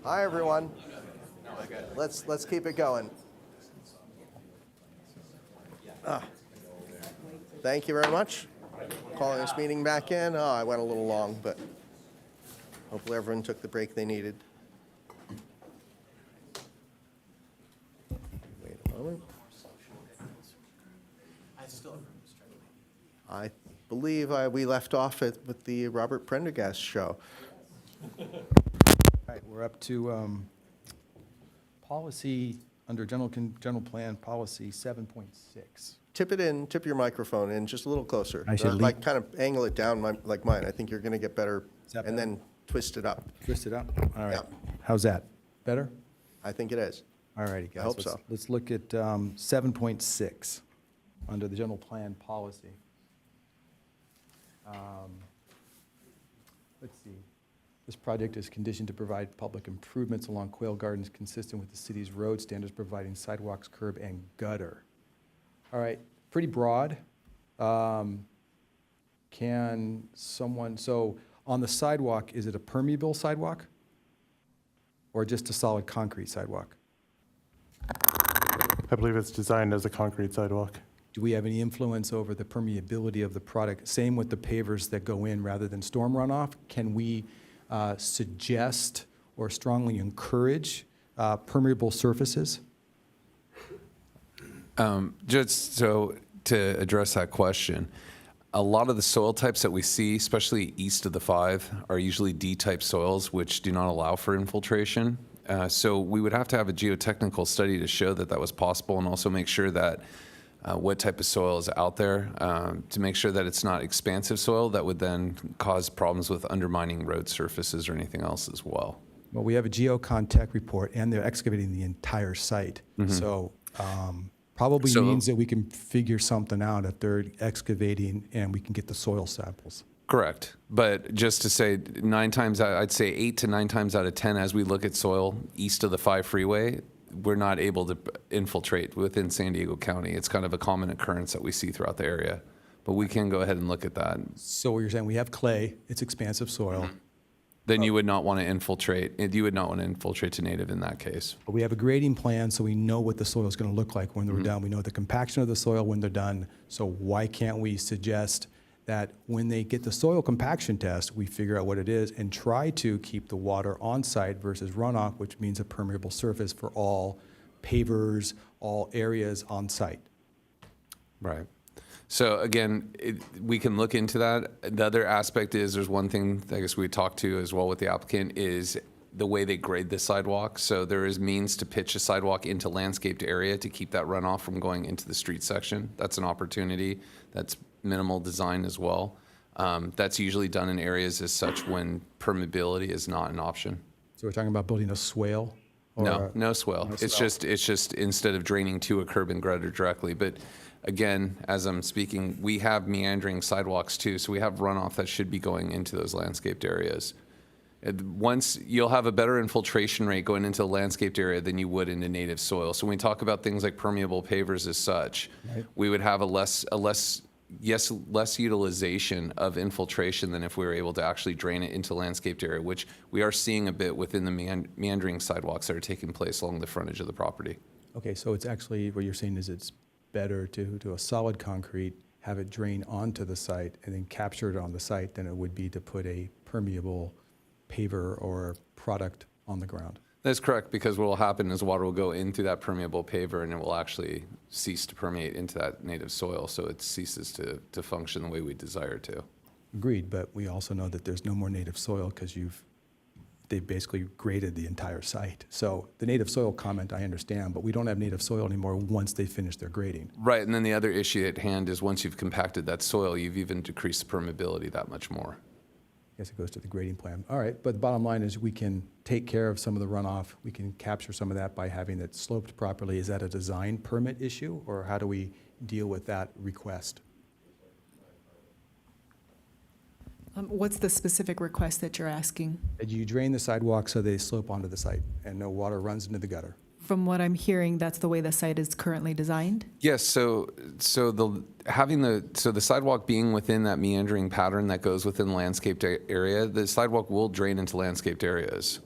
Hi, everyone. Let's keep it going. Thank you very much. Calling this meeting back in. Oh, I went a little long, but hopefully everyone took the break they needed. Wait a moment. I believe we left off with the Robert Prendergast show. All right, we're up to policy, under general plan, policy 7.6. Tip your microphone in just a little closer. I should Like kind of angle it down like mine. I think you're going to get better, that and then twist it up. Twist it up? All right. Yeah. How's that? Better? I think it is. All righty, guys. I hope so. Let's look at 7.6, under the general plan policy. Let's see. This project is conditioned to provide public improvements along Quail Gardens consistent with the city's road standards, providing sidewalks, curb, and gutter. All right, pretty broad. Can someone, so on the sidewalk, is it a permeable sidewalk? Or just a solid concrete sidewalk? I believe it's designed as a concrete sidewalk. Do we have any influence over the permeability of the product? Same with the pavers that go in rather than storm runoff. Can we suggest or strongly encourage permeable surfaces? Just so to address that question, a lot of the soil types that we see, especially east of the 5, are usually D-type soils, which do not allow for infiltration. So we would have to have a geotechnical study to show that that was possible, and also make sure that what type of soil is out there, to make sure that it's not expansive soil that would then cause problems with undermining road surfaces or anything else as well. Well, we have a geocon tech report, and they're excavating the entire site. So probably means that we can figure something out if they're excavating and we can get the soil samples. Correct. But just to say, 9 times, I'd say 8 to 9 times out of 10, as we look at soil east of the 5 freeway, we're not able to infiltrate within San Diego County. It's kind of a common occurrence that we see throughout the area. But we can go ahead and look at that. So what you're saying, we have clay, it's expansive soil. Then you would not want to infiltrate. You would not want to infiltrate to native in that case. But we have a grading plan, so we know what the soil is going to look like when they're done. We know the compaction of the soil when they're done. So why can't we suggest that when they get the soil compaction test, we figure out what it is and try to keep the water on site versus runoff, which means a permeable surface for all pavers, all areas on site. Right. So again, we can look into that. The other aspect is, there's one thing I guess we talked to as well with the applicant, is the way they grade the sidewalk. So there is means to pitch a sidewalk into landscaped area to keep that runoff from going into the street section. That's an opportunity. That's minimal design as well. That's usually done in areas as such when permeability is not an option. So we're talking about building a swale? Or No swale. It's just instead of draining to a curb and gutter directly. But again, as I'm speaking, we have meandering sidewalks too, so we have runoff that should be going into those landscaped areas. Once you'll have a better infiltration rate going into the landscaped area than you would into native soil. So when we talk about things like permeable pavers as such, we would have a less utilization of infiltration than if we were able to actually drain it into landscaped area, which we are seeing a bit within the meandering sidewalks that are taking place along the frontage of the property. Okay, so it's actually, what you're saying is it's better to do a solid concrete, have it drain onto the site, and then capture it on the site than it would be to put a permeable paver or product on the ground. That's correct, because what will happen is water will go into that permeable paver and it will actually cease to permeate into that native soil, so it ceases to function the way we desire it to. Agreed, but we also know that there's no more native soil because they've basically graded the entire site. So the native soil comment I understand, but we don't have native soil anymore once they finish their grading. Right, and then the other issue at hand is once you've compacted that soil, you've even decreased the permeability that much more. I guess it goes to the grading plan. All right, but the bottom line is we can take care of some of the runoff. We can capture some of that by having it sloped properly. Is that a design permit issue, or how do we deal with that request? What's the specific request that you're asking? Do you drain the sidewalk so they slope onto the site and no water runs into the gutter? From what I'm hearing, that's the way the site is currently designed? Yes, so the sidewalk being within that meandering pattern that goes within the landscaped area, the sidewalk will drain into landscaped areas.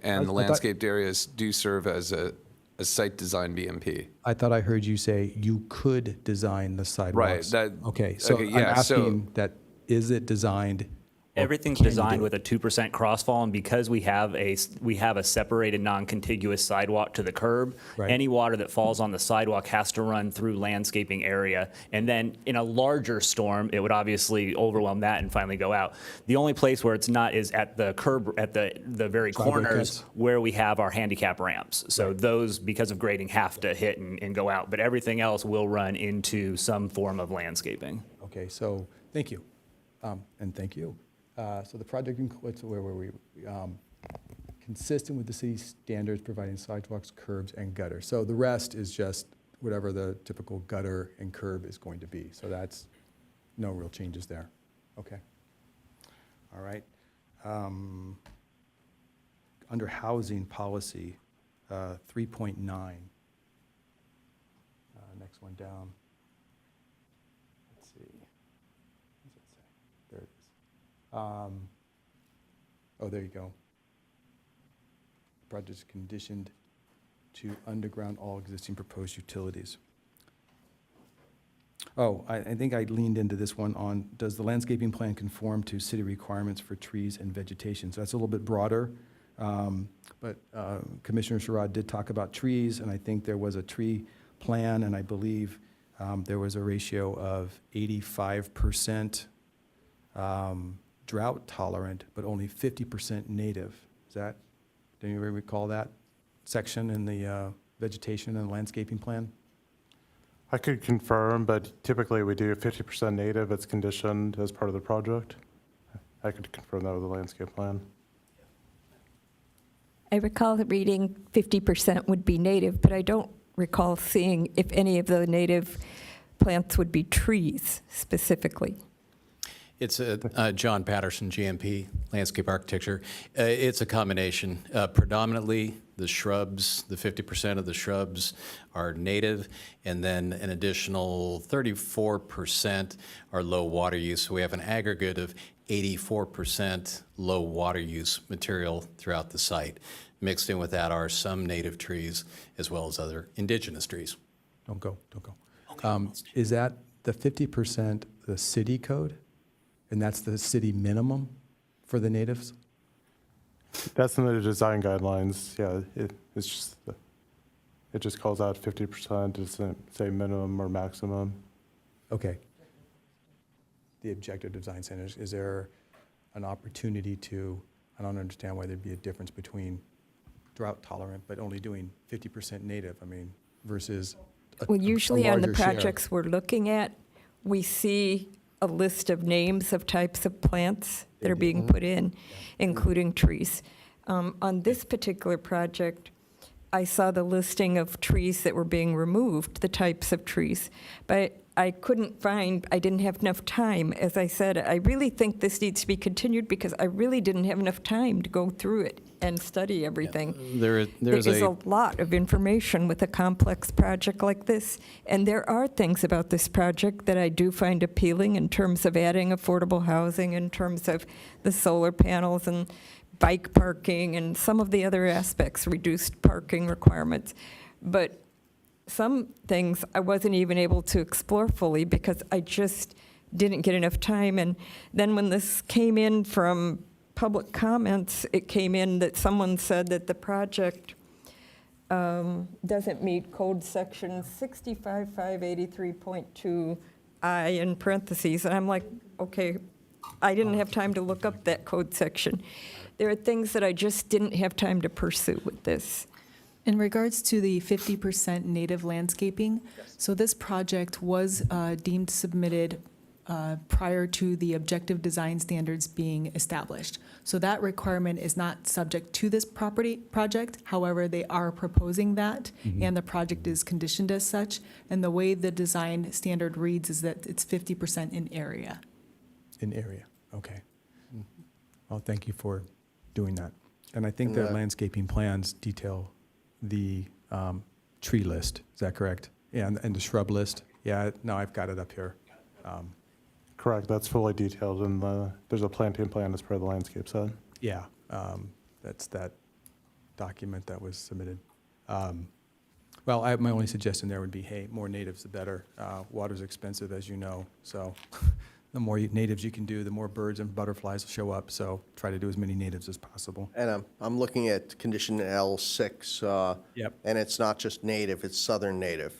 and the I thought- landscaped areas do serve as a site design BMP. I thought I heard you say you could design the sidewalks. that- Okay, so okay, I'm yeah, so- asking that, is it designed? or Everything's can you designed do with it? a 2% crossfall, and because we have a separated, non-contiguous sidewalk to the curb, Right. any water that falls on the sidewalk has to run through landscaping area. And then in a larger storm, it would obviously overwhelm that and finally go out. The only place where it's not is at the curb, at the very Driveway corners cuts. where we have our handicap ramps. So those, because of grading, have to hit and go out. But everything else will run into some form of landscaping. Okay, so, thank you, and thank you. So the project includes, where were we? Consistent with the city's standards, providing sidewalks, curbs, and gutters. So the rest is just whatever the typical gutter and curb is going to be. So that's no real changes there. Okay. All right. Under housing policy, 3.9. Next one down. Let's see. What does it say? There it is. Oh, there you go. Project is conditioned to underground all existing proposed utilities. Oh, I think I leaned into this one on, does the landscaping plan conform to city requirements for trees and vegetation? So that's a little bit broader. But Commissioner Sherrod did talk about trees, and I think there was a tree plan, and I believe there was a ratio of 85% drought tolerant, but only 50% native. Is that, do you recall that section in the vegetation and landscaping plan? I could confirm, but typically we do 50% native. It's conditioned as part of the project. I could confirm that with the landscape plan. I recall reading 50% would be native, but I don't recall seeing if any of the native plants would be trees specifically. It's John Patterson, GMP, Landscape Architecture. It's a combination. Predominantly, the shrubs, the 50% of the shrubs are native, and then an additional 34% are low water use. So we have an aggregate of 84% low water use material throughout the site. Mixed in with that are some native trees as well as other indigenous trees. Don't go. Is that the 50% the city code? And that's the city minimum for the natives? That's in the design guidelines. Yeah, it just calls out 50%. It doesn't say minimum or maximum. Okay. The objective design standards, is there an opportunity to, I don't understand why there'd be a difference between drought tolerant, but only doing 50% native, I mean, versus Well, usually on the larger share. projects we're looking at, we see a list of names of types of plants that are being put in, including trees. On this particular project, I saw the listing of trees that were being removed, the types of trees, but I couldn't find, I didn't have enough time. As I said, I really think this needs to be continued because I really didn't have enough time to go through it and study everything. There There's is a lot of information with a complex project like this, and there are things about this project that I do find appealing in terms of adding affordable housing, in terms of the solar panels and bike parking and some of the other aspects, reduced parking requirements. But some things I wasn't even able to explore fully because I just didn't get enough time. And then when this came in from public comments, it came in that someone said that the project doesn't meet code section 65583.2I in parentheses. And I'm like, okay, I didn't have time to look up that code section. There are things that I just didn't have time to pursue with this. In regards to the 50% native landscaping, so this project was deemed submitted prior to the objective design standards being established. So that requirement is not subject to this project. However, they are proposing that, and the project is conditioned as such. And the way the design standard reads is that it's 50% in area. In area, okay. Well, thank you for doing that. And I think that landscaping plans detail the tree list, is that correct? Yeah, and the shrub list? Yeah, no, I've got it up here. Correct, that's fully detailed in there's a planting plan as part of the landscape set. Yeah, that's that document that was submitted. Well, my only suggestion there would be, hey, more natives, the better. Water's expensive, as you know, so the more natives you can do, the more birds and butterflies will show up, so try to do as many natives as possible. And I'm looking at condition L6. Yep. And it's not just native, it's southern native,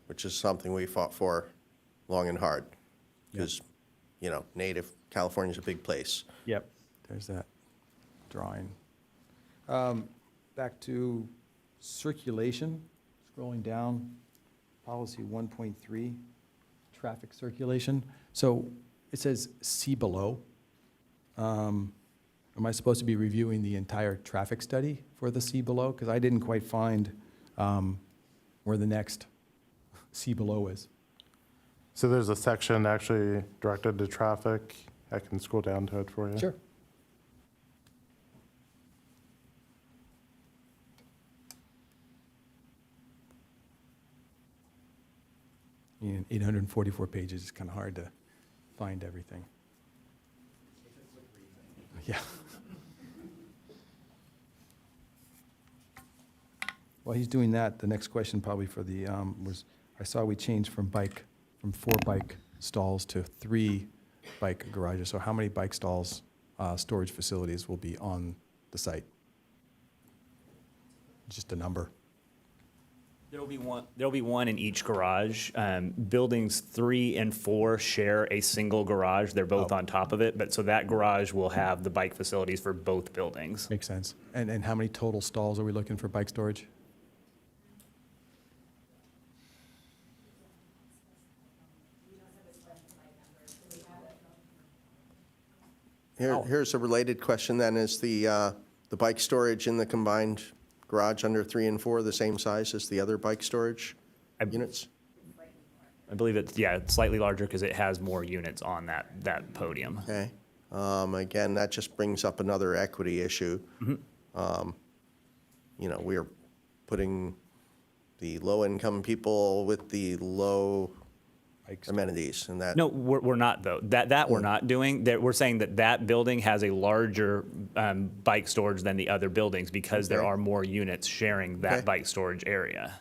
which is something we fought for long and hard. Because, native, California's a big place. Yep. There's that drawing. Back to circulation, scrolling down, policy 1.3, traffic circulation. So it says see below. Am I supposed to be reviewing the entire traffic study for the see below? Because I didn't quite find where the next see below is. So there's a section actually directed to traffic. I can scroll down to it for you. Sure. You know, 844 pages, it's kind of hard to find everything. Yeah. While he's doing that, the next question probably for the, was, I saw we changed from 4 bike stalls to 3 bike garages. So how many bike stalls, storage facilities will be on the site? Just a number. There'll be one in each garage. Buildings 3 and 4 share a single garage. They're both on top of it, but so that garage will have the bike facilities for both buildings. Makes sense. And how many total stalls are we looking for bike storage? Here's a related question then, is the bike storage in the combined garage under 3 and 4 the same size as the other bike storage units? I believe it's slightly larger because it has more units on that podium. Okay. Again, that just brings up another equity issue. We're putting the low-income people with the low amenities, and that. No, we're not though. That we're not doing. We're saying that building has a larger bike storage than the other buildings because there are more units sharing that bike storage area.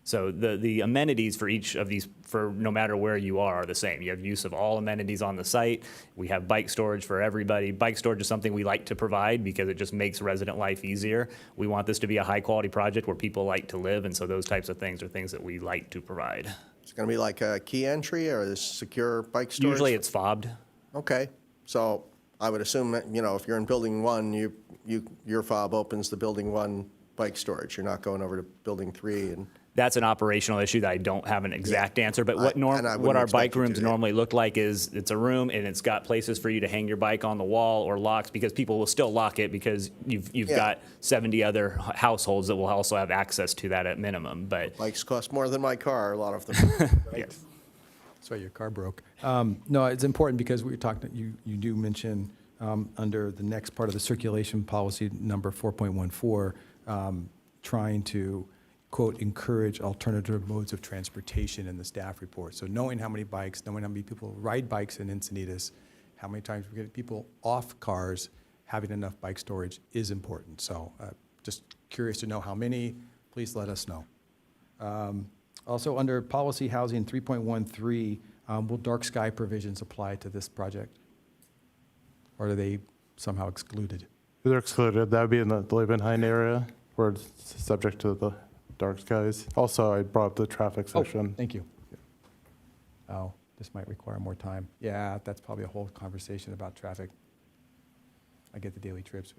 So the amenities for each of these, for no matter where you are the same. You have use of all amenities on the site. We have bike storage for everybody. Bike storage is something we like to provide because it just makes resident life easier. We want this to be a high-quality project where people like to live, and so those types of things are things that we like to provide. It's going to be like a key entry or this secure bike storage? Usually it's fobbed. Okay. So I would assume that, if you're in building 1, your fob opens the building 1 bike storage. You're not going over to building 3 and. That's an operational issue that I don't have an exact answer, but what our bike rooms normally look like is it's a room and it's got places for you to hang your bike on the wall or locks because people will still lock it because you've got 70 other households that will also have access to that at minimum. But bikes cost more than my car, a lot of them. Right? Yes. That's why your car broke. No, it's important because we were talking, you do mention under the next part of the circulation policy, number 4.14, trying to, quote, encourage alternative modes of transportation in the staff report. So knowing how many bikes, knowing how many people ride bikes in Encinitas, how many times we get people off cars, having enough bike storage is important. So just curious to know how many, please let us know. Also under policy housing 3.13, will dark sky provisions apply to this project? Or are they somehow excluded? They're excluded. That would be in the Levenheim area where it's subject to the dark skies. Also, I brought up the traffic section. Thank you. Oh, this might require more time. Yeah, that's probably a whole conversation about traffic. I get the daily trips.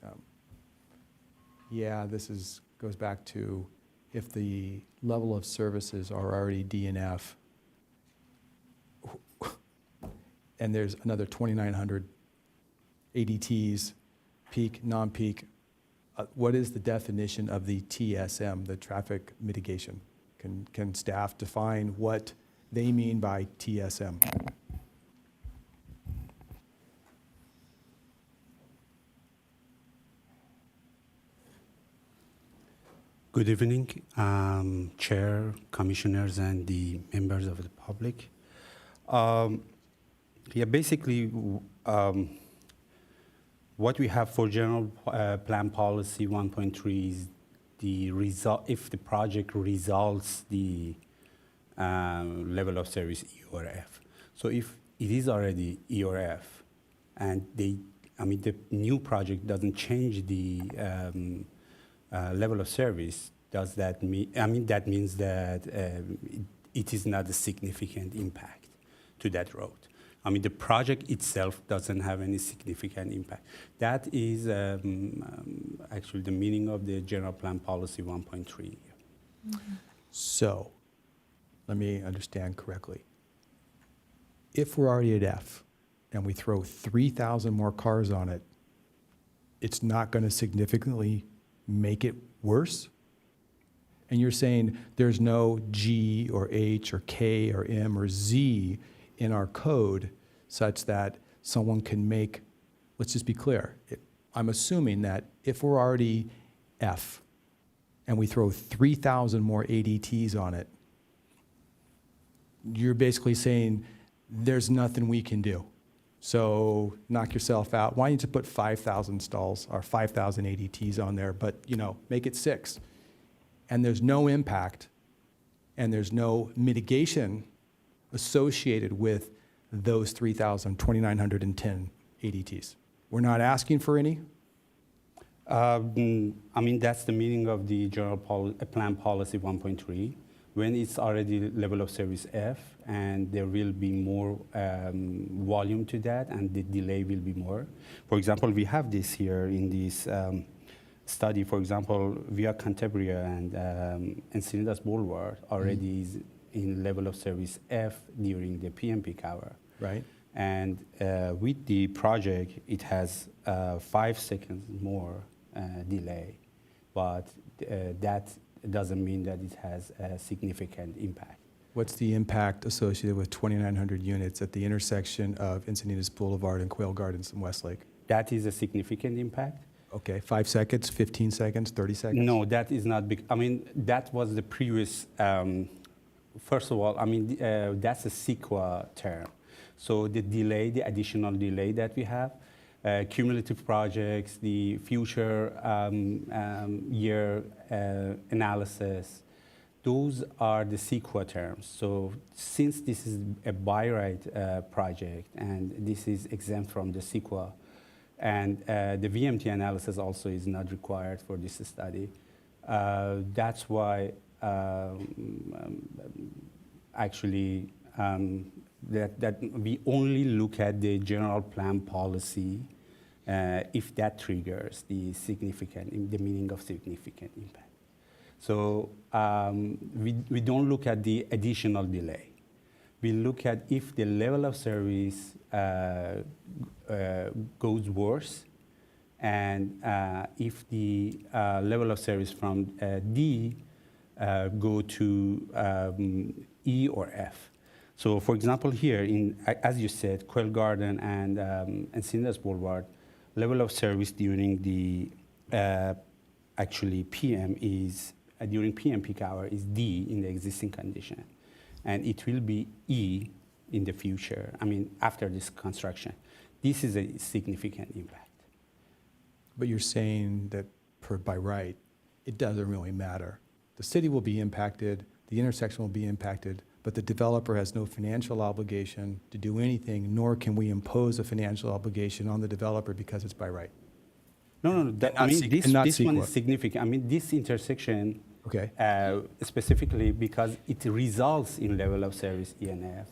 Yeah, this goes back to if the level of services are already DNF, and there's another 2,900 ADTs, peak, non-peak, what is the definition of the TSM, the traffic mitigation? Can staff define what they mean by TSM? Good evening, Chair, Commissioners, and the members of the public. Basically, What we have for general plan policy 1.3 is the result, if the project results the level of service E or F. So if it is already E or F, and the new project doesn't change the level of service, does that mean, that means that it is not a significant impact to that road. The project itself doesn't have any significant impact. That is actually the meaning of the general plan policy 1.3. So, let me understand correctly. If we're already at F and we throw 3,000 more cars on it, it's not going to significantly make it worse? And you're saying there's no G or H or K or M or Z in our code such that someone can make, let's just be clear, I'm assuming that if we're already F and we throw 3,000 more ADTs on it, you're basically saying there's nothing we can do. So knock yourself out. Why don't you put 5,000 stalls or 5,000 ADTs on there, but make it 6. And there's no impact and there's no mitigation associated with those 2,910 ADTs. We're not asking for any? That's the meaning of the general plan policy 1.3. When it's already level of service F, and there will be more volume to that, and the delay will be more. For example, we have this here in this study. For example, Via Cantabria and Encinitas Boulevard already is in level of service F during the PM peak hour. Right. And with the project, it has 5 seconds more delay, but that doesn't mean that it has a significant impact. What's the impact associated with 2,900 units at the intersection of Encinitas Boulevard and Quail Gardens in Westlake? That is a significant impact. Okay, 5 seconds, 15 seconds, 30 seconds? No, that is not big. That was the previous, first of all, that's a CEQA term. So the delay, the additional delay that we have, cumulative projects, the future year analysis, those are the CEQA terms. So since this is a by right project and this is exempt from the CEQA, and the VMT analysis also is not required for this study, that's why actually that we only look at the general plan policy if that triggers the meaning of significant impact. So we don't look at the additional delay. We look at if the level of service goes worse, and if the level of service from D go to E or F. So for example, here, as you said, Quail Garden and Encinitas Boulevard, level of service during the actually PM is, during PM peak hour is D in the existing condition. And it will be E in the future, after this construction. This is a significant impact. But you're saying that by right, it doesn't really matter. The city will be impacted, the intersection will be impacted, but the developer has no financial obligation to do anything, nor can we impose a financial obligation on the developer because it's by right. No. This one is significant. This intersection, okay, specifically because it results in level of service E and F,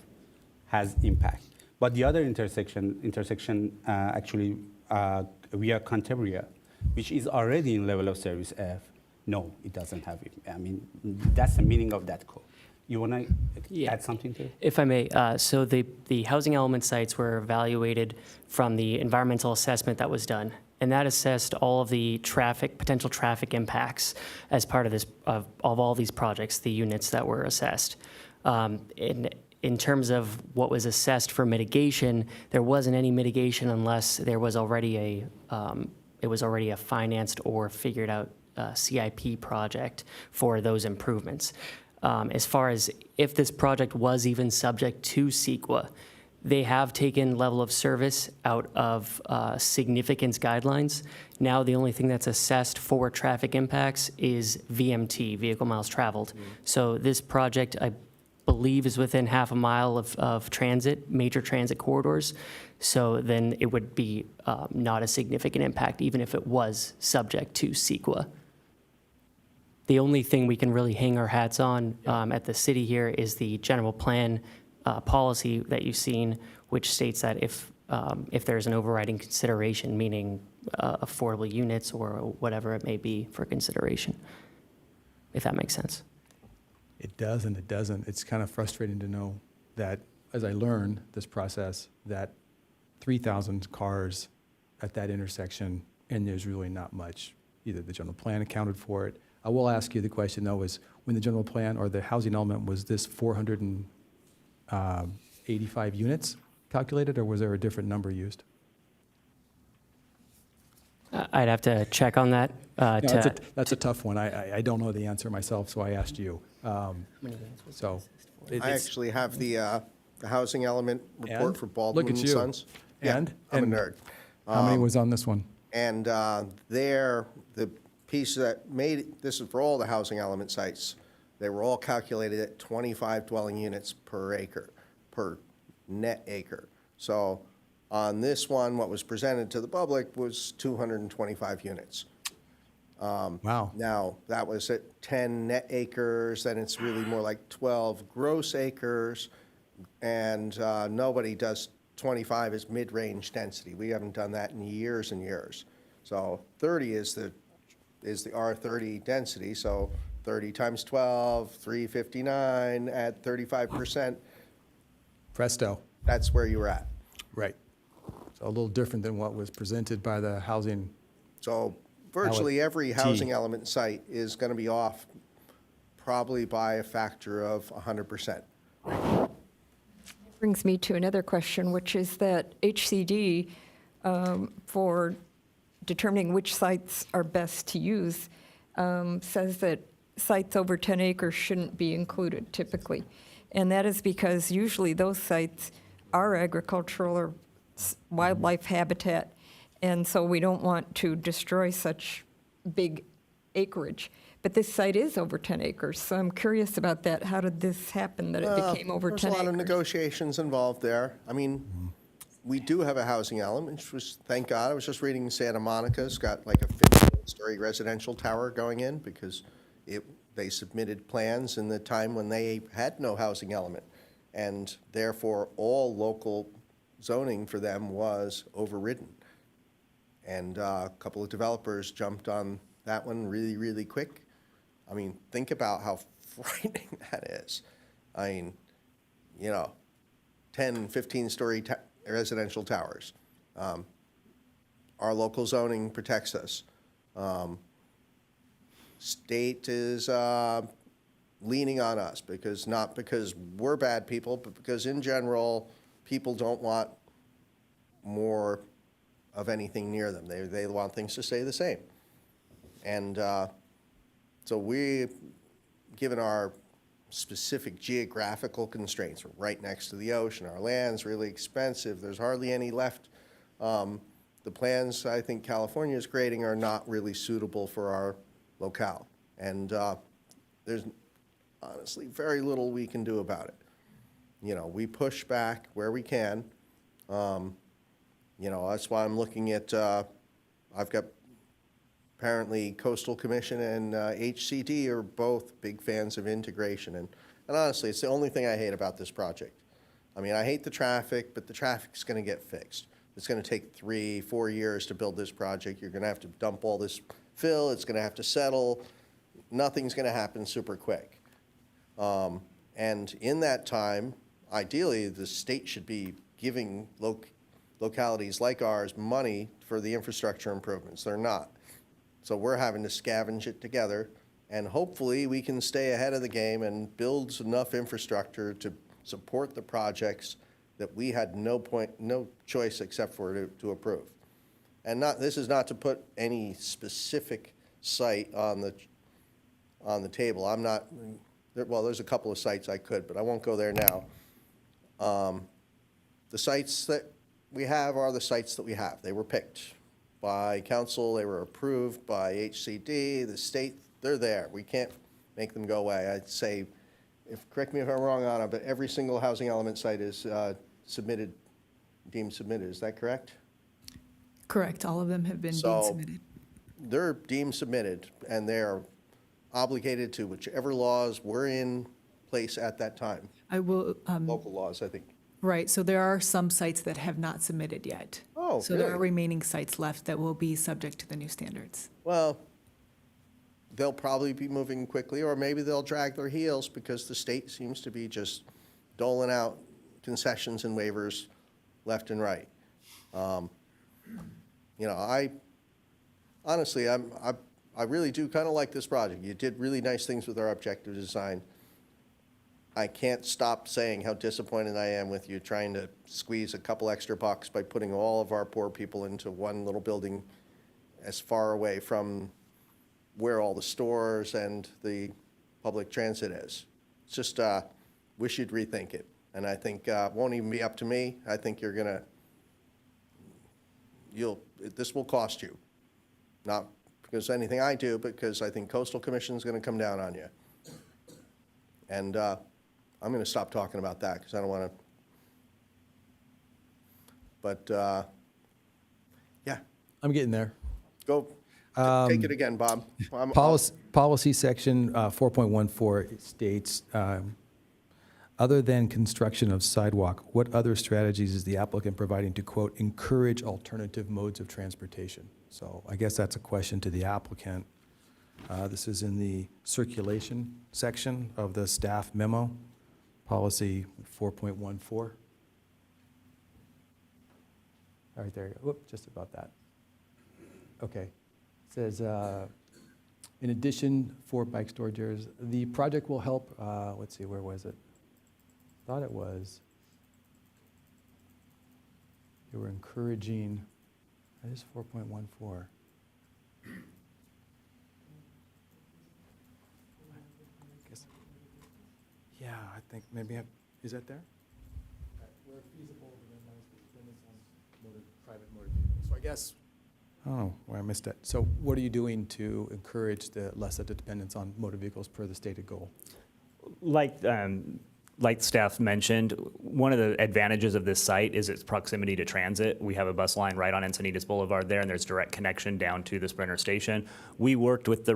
has impact. But the other intersection actually via Cantabria, which is already in level of service F, no, it doesn't have it. That's the meaning of that code. You want to add something to it? If I may, so the housing element sites were evaluated from the environmental assessment that was done, and that assessed all of the potential traffic impacts as part of this of all these projects, the units that were assessed. In terms of what was assessed for mitigation, there wasn't any mitigation unless there was already a financed or figured out CIP project for those improvements. As far as if this project was even subject to CEQA, They have taken level of service out of significance guidelines. Now, the only thing that's assessed for traffic impacts is VMT, vehicle miles traveled. So this project, I believe, is within half a mile of transit, major transit corridors. So then it would be not a significant impact, even if it was subject to CEQA. The only thing we can really hang our hats on at the city here is the general plan policy that you've seen, which states that if there's an overriding consideration, meaning affordable units or whatever it may be for consideration, if that makes sense. It does and it doesn't. It's kind of frustrating to know that, as I learned this process, that 3,000 cars at that intersection, and there's really not much. Either the general plan accounted for it. I will ask you the question, though, is when the general plan or the housing element, was this 485 units calculated, or was there a different number used? I'd have to check on that. No, that's a tough one. I don't know the answer myself, so I asked you. So I actually have the housing element report And? for Baldwin Look at and you. Sons. And? I'm And a nerd. How many was on this one? And there, the piece that made it, this is for all the housing element sites, they were all calculated at 25 dwelling units per acre, per net acre. So on this one, what was presented to the public was 225 units. Wow. Now, that was at 10 net acres, then it's really more like 12 gross acres, and nobody does 25 as mid-range density. We haven't done that in years and years. So 30 is the R30 density, so 30 times 12, 359 at 35%. Presto. That's where you were at. Right. So a little different than what was presented by the housing. So virtually every housing element site is going to be off probably by a factor of 100%. Brings me to another question, which is that HCD, for determining which sites are best to use, says that sites over 10 acres shouldn't be included typically. And that is because usually those sites are agricultural or wildlife habitat. And so we don't want to destroy such big acreage. But this site is over 10 acres, so I'm curious about that. How did this happen, that it became over 10 acres? There's a lot of negotiations involved there. I mean, we do have a housing element, which was, thank God, I was just reading Santa Monica's got like a 15-story residential tower going in because they submitted plans in the time when they had no housing element. And therefore, all local zoning for them was overridden. And a couple of developers jumped on that one really, really quick. I mean, think about how frightening that is. I mean, 10, 15-story residential towers. Our local zoning protects us. State is leaning on us not because we're bad people, but because in general, people don't want more of anything near them. They want things to stay the same. And so given our specific geographical constraints, we're right next to the ocean, our land's really expensive, there's hardly any left. The plans I think California is creating are not really suitable for our locale. And there's honestly very little we can do about it. We push back where we can. That's why I'm looking at, I've got apparently Coastal Commission and HCD are both big fans of integration. And honestly, it's the only thing I hate about this project. I mean, I hate the traffic, but the traffic's going to get fixed. It's going to take 3-4 years to build this project. You're going to have to dump all this fill. It's going to have to settle. Nothing's going to happen super quick. And in that time, ideally, the state should be giving localities like ours money for the infrastructure improvements. They're not. So we're having to scavenge it together, and hopefully we can stay ahead of the game and build enough infrastructure to support the projects that we had no choice except for to approve. And this is not to put any specific site on the table. I'm not. Well, there's a couple of sites I could, but I won't go there now. the sites that we have are the sites that we have. They were picked by council, they were approved by HCD, the state, they're there. We can't make them go away. I'd say, correct me if I'm wrong, Anna, but every single housing element site is submitted, deemed submitted, is that correct? Correct, all of them have been deemed So- submitted. They're deemed submitted, and they're obligated to whichever laws were in place at that time. I will, Local laws, I think. right, so there are some sites that have not submitted yet. Oh, So there are really? remaining sites left that will be subject to the new standards. Well, they'll probably be moving quickly, or maybe they'll drag their heels because the state seems to be just doling out concessions and waivers left and right. You know, honestly, I really do kind of like this project. You did really nice things with our objective design. I can't stop saying how disappointed I am with you trying to squeeze a couple extra bucks by putting all of our poor people into one little building as far away from where all the stores and the public transit is. It's just, wish you'd rethink it. And I think it won't even be up to me. I think you're gonna, this will cost you. Not because of anything I do, but because I think Coastal Commission's gonna come down on you. And I'm gonna stop talking about that because I don't wanna, but, yeah, I'm getting there. go, take it again, Bob. Policy section 4.14 states, other than construction of sidewalk, what other strategies is the applicant providing to, quote, encourage alternative modes of transportation? So I guess that's a question to the applicant. This is in the circulation section of the staff memo, policy 4.14. All right, there you go. Whoop, just about that. Okay. It says, in addition, for bike storage areas, the project will help, let's see, where was it? Thought it was, they were encouraging, that is 4.14. Yeah, I think maybe, is that there? Where feasible, dependence on private motor vehicles. So I guess, oh, where I missed it. So what are you doing to encourage the less of the dependence on motor vehicles per the stated goal? Like staff mentioned, one of the advantages of this site is its proximity to transit. We have a bus line right on Encinitas Boulevard there, and there's direct connection down to the Sprinter Station. We worked with the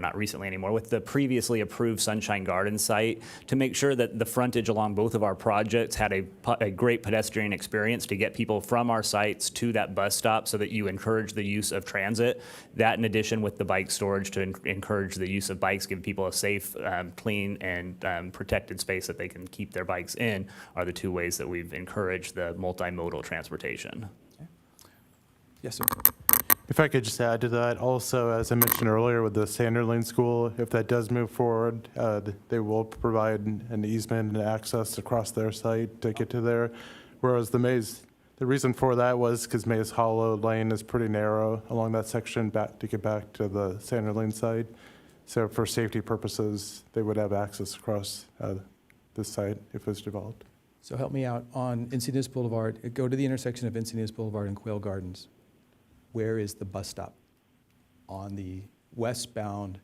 not recently anymore, with the previously approved Sunshine Garden site to make sure that the frontage along both of our projects had a great pedestrian experience to get people from our sites to that bus stop so that you encourage the use of transit. That in addition with the bike storage to encourage the use of bikes, give people a safe, clean, and protected space that they can keep their bikes in are the two ways that we've encouraged the multimodal transportation. Yes, sir. If I could just add to that, also, as I mentioned earlier with the Sanderling School, if that does move forward, they will provide an easement and access across their site to get to there. Whereas the reason for that was because Mays Hollow Lane is pretty narrow along that section to get back to the Sanderling site. So for safety purposes, they would have access across this site if it's developed. So help me out on Encinitas Boulevard. Go to the intersection of Encinitas Boulevard and Quail Gardens. Where is the bus stop on the westbound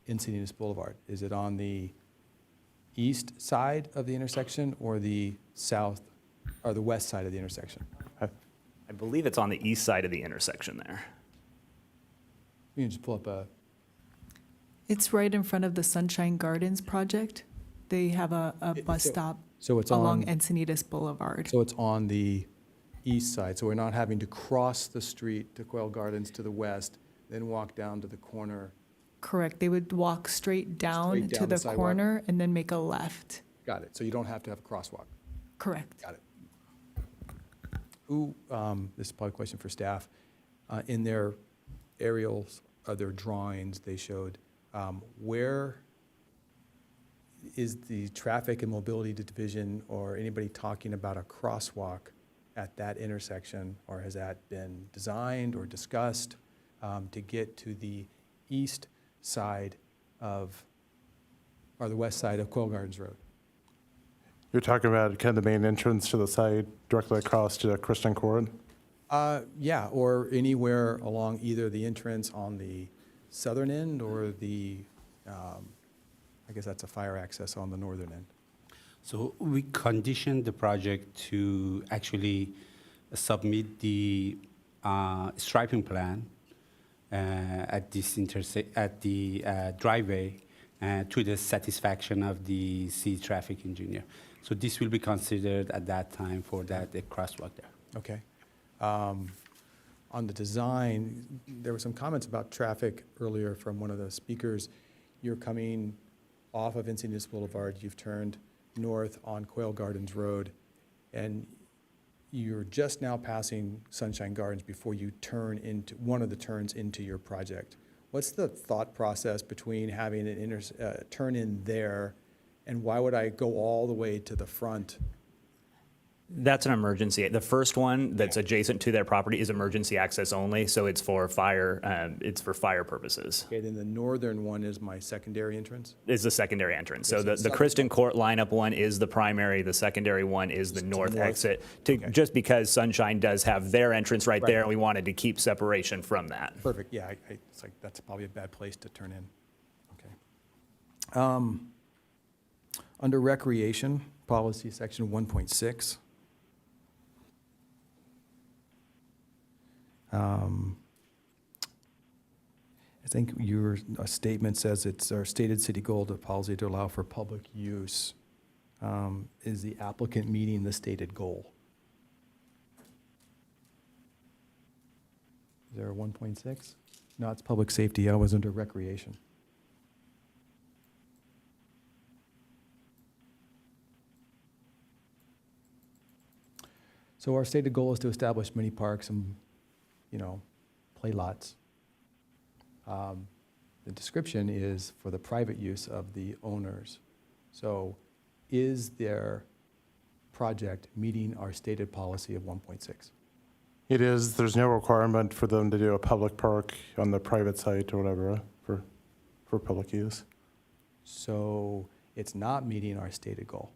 Encinitas Boulevard? Is it on the east side of the intersection or the south or the west side of the intersection? I believe it's on the east side of the intersection there. You can just pull up a. It's right in front of the Sunshine Gardens project. They have a bus stop along Encinitas Boulevard. So it's on the east side, so we're not having to cross the street to Quail Gardens to the west, then walk down to the corner. Correct. They would walk straight down Straight to down the the sidewalk. corner and then make a left. Got it. So you don't have to have a crosswalk. Correct. Got it. This is probably a question for staff. In their aerials, their drawings, they showed where is the traffic and mobility division or anybody talking about a crosswalk at that intersection, or has that been designed or discussed to get to the east side of, or the west side of Quail Gardens Road? You're talking about kind of the main entrance to the site directly across to Christian Court? Yeah, or anywhere along either the entrance on the southern end or the, I guess that's a fire access on the northern end. So we conditioned the project to actually submit the striping plan at this at the driveway to the satisfaction of the city traffic engineer. So this will be considered at that time for that crosswalk there. Okay. On the design, there were some comments about traffic earlier from one of the speakers. You're coming off of Encinitas Boulevard, you've turned north on Quail Gardens Road, and you're just now passing Sunshine Gardens before you turn into one of the turns into your project. What's the thought process between having an turn in there, and why would I go all the way to the front? That's an emergency. The first one that's adjacent to their property is emergency access only, so it's for fire. It's for fire purposes. Okay, then the northern one is my secondary entrance? Is the secondary entrance. So Okay, so the second- Kristen Court lineup one is the primary. The secondary one is the north exit. Just because Sunshine does have their entrance right there, and we wanted to keep separation from that. Perfect, yeah, it's like, that's probably a bad place to turn in. Okay. Under recreation, policy section 1.6. I think your statement says it's our stated city goal to policy to allow for public use. Is the applicant meeting the stated goal? Is there a 1.6? No, it's public safety. I was under recreation. So our stated goal is to establish many parks and, play lots. The description is for the private use of the owners. So is their project meeting our stated policy of 1.6? It is. There's no requirement for them to do a public park on the private site or whatever for public use. So it's not meeting our stated goal.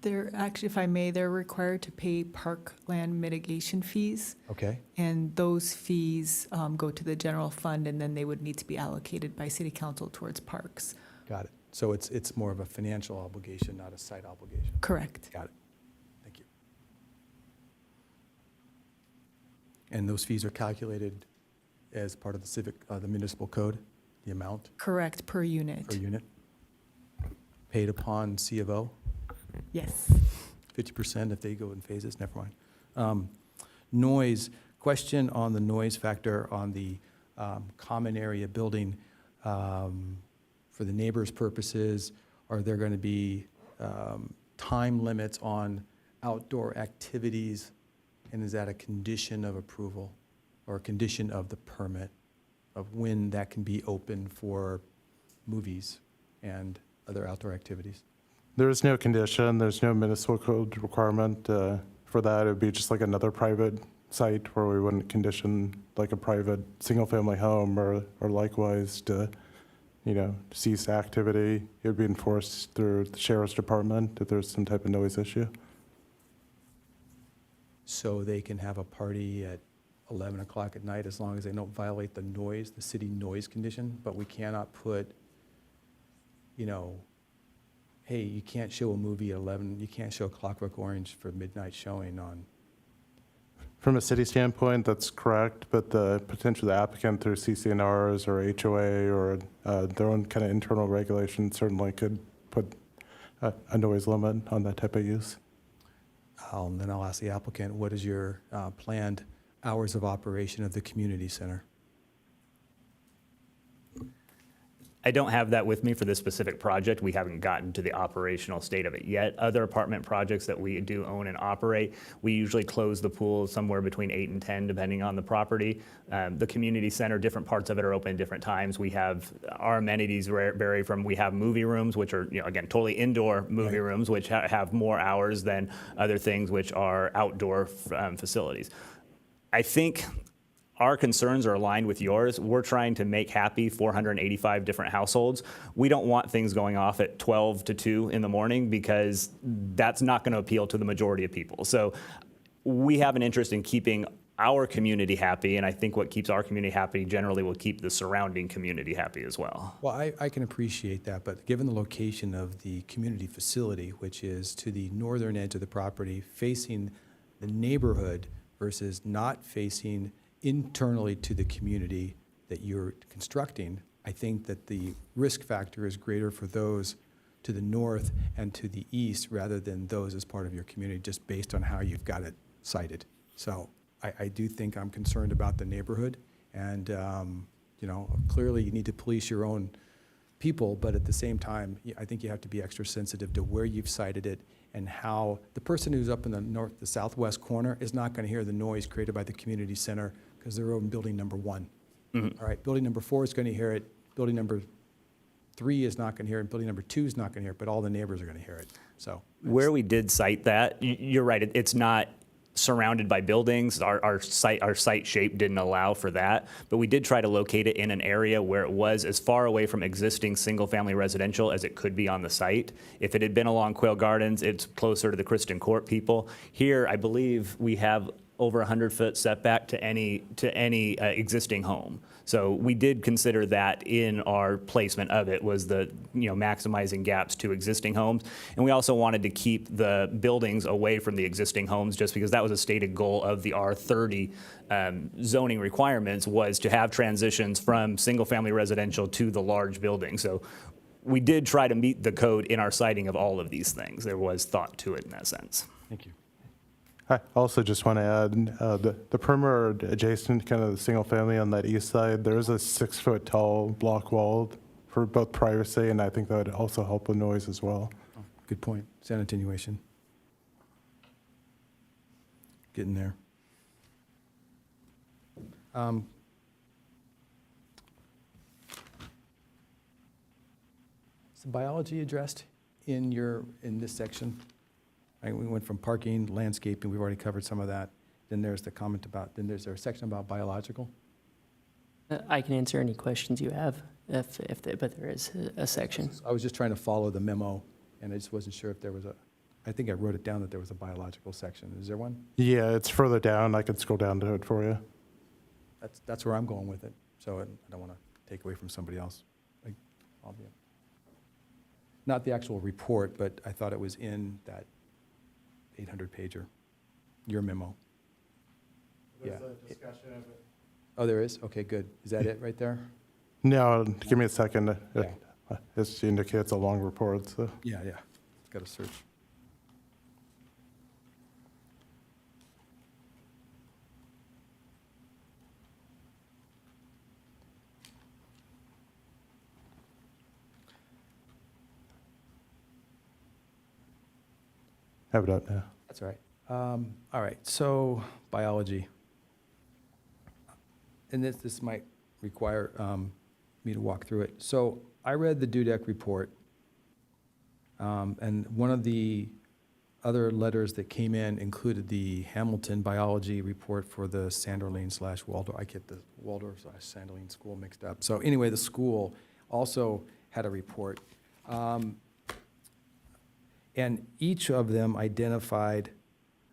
They're actually, if I may, they're required to pay parkland mitigation fees. Okay. And those fees go to the general fund, and then they would need to be allocated by city council towards parks. Got it. So it's more of a financial obligation, not a site obligation. Correct. Got it. Thank you. And those fees are calculated as part of the municipal code, the amount Correct, per unit. per unit? Paid upon C of O? Yes. 50% if they go in phases, never mind. Noise, question on the noise factor on the common area building. For the neighbors' purposes, are there going to be time limits on outdoor activities? And is that a condition of approval or a condition of the permit of when that can be open for movies and other outdoor activities? There is no condition. There's no municipal code requirement for that. It would be just like another private site where we wouldn't condition like a private single-family home or likewise to, cease activity. It would be enforced through the sheriff's department if there's some type of noise issue. So they can have a party at 11 o'clock at night as long as they don't violate the city noise condition, but we cannot put, hey, you can't show a movie at 11, you can't show Clockwork Orange for midnight showing on. From a city standpoint, that's correct, but the potential applicant through CCNRs or HOA or their own kind of internal regulation certainly could put a noise limit on that type of use. Then I'll ask the applicant, what is your planned hours of operation of the community center? I don't have that with me for this specific project. We haven't gotten to the operational state of it yet. Other apartment projects that we do own and operate, we usually close the pool somewhere between 8 and 10, depending on the property. The community center, different parts of it are open at different times. We have, our amenities vary from, we have movie rooms, which are, again, totally indoor movie rooms, which have more hours than other things, which are outdoor facilities. I think our concerns are aligned with yours. We're trying to make happy 485 different households. We don't want things going off at 12 to 2 in the morning because that's not going to appeal to the majority of people. So we have an interest in keeping our community happy, and I think what keeps our community happy generally will keep the surrounding community happy as well. Well, I can appreciate that, but given the location of the community facility, which is to the northern edge of the property, facing the neighborhood versus not facing internally to the community that you're constructing, I think that the risk factor is greater for those to the north and to the east rather than those as part of your community, just based on how you've got it sited. So I do think I'm concerned about the neighborhood, and you know, clearly you need to police your own people, but at the same time, I think you have to be extra sensitive to where you've sited it and how the person who's up in the southwest corner is not going to hear the noise created by the community center because they're in building number 1. Mm-hmm. All right, building number 4 is going to hear it. Building number 3 is not going to hear it. Building number 2 is not going to hear it, but all the neighbors are going to hear it. So where we did cite that, you're right, it's not surrounded by buildings. Our site shape didn't allow for that, but we did try to locate it in an area where it was as far away from existing single-family residential as it could be on the site. If it had been along Quail Gardens, it's closer to the Kristen Court people. Here, I believe we have over 100-foot setback to any existing home. So we did consider that in our placement of it, was the, you know, maximizing gaps to existing homes. And we also wanted to keep the buildings away from the existing homes, just because that was a stated goal of the R30 zoning requirements, was to have transitions from single-family residential to the large building. So we did try to meet the code in our citing of all of these things. There was thought to it in that sense. thank you. I also just want to add, the perimeter adjacent, kind of the single family on that east side, there is a 6-foot tall block wall for both privacy, and I think that would also help with noise as well. Good point. Sound attenuation. Getting there. Is the biology addressed in this section? We went from parking, landscaping, we've already covered some of that. Then there's the comment about, then there's a section about biological. I can answer any questions you have, but there is a section. I was just trying to follow the memo, and I just wasn't sure if there was I think I wrote it down that there was a biological section. Is there one? Yeah, it's further down. I could scroll down to it for you. That's where I'm going with it, so I don't want to take away from somebody else. Not the actual report, but I thought it was in that 800-pager, your memo. There's a discussion of it. Oh, there is? Okay, good. Is that it right there? No, give me a second. Yeah. It indicates a long report, so. Yeah. Got to search. Have it up now. That's all right. All right, so biology. And this might require me to walk through it. So I read the DUDEC report, and one of the other letters that came in included the Hamilton biology report for the Sanderling/Waldorf. I get the Waldorf/Sanderling school mixed up. So anyway, the school also had a report. And each of them identified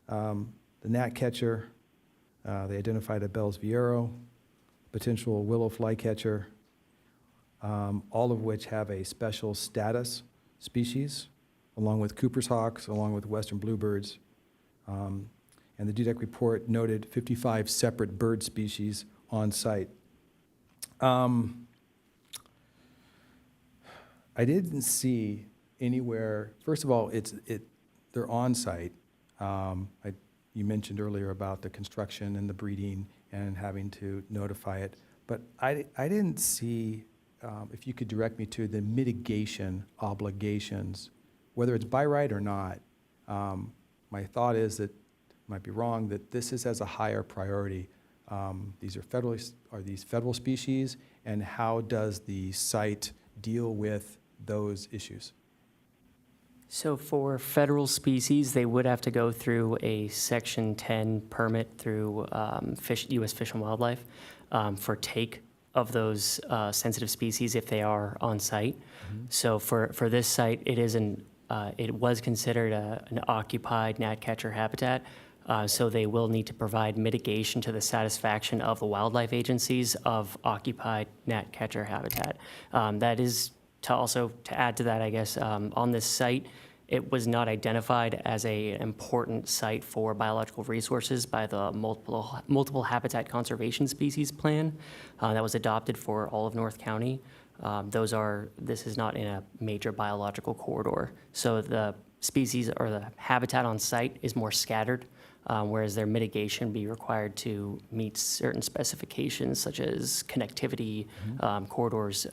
the gnatcatcher, they identified a Bell's Viero, potential willow flycatcher, all of which have a special status species, along with Cooper's hawks, along with western bluebirds. And the DUDEC report noted 55 separate bird species on site. I didn't see anywhere, first of all, they're on site. You mentioned earlier about the construction and the breeding and having to notify it, but I didn't see, if you could direct me to the mitigation obligations, whether it's by right or not. My thought is that, might be wrong, that this is as a higher priority. These are these federal species, and how does the site deal with those issues? So for federal species, they would have to go through a Section 10 permit through U.S. Fish and Wildlife for take of those sensitive species if they are on site. So for this site, it was considered an occupied gnatcatcher habitat. So they will need to provide mitigation to the satisfaction of the wildlife agencies of occupied gnatcatcher habitat. That is to add to that, I guess, on this site, it was not identified as an important site for biological resources by the multiple habitat conservation species plan that was adopted for all of North County. This is not in a major biological corridor. So the species or the habitat on site is more scattered, whereas their mitigation be required to meet certain specifications such as connectivity, corridors,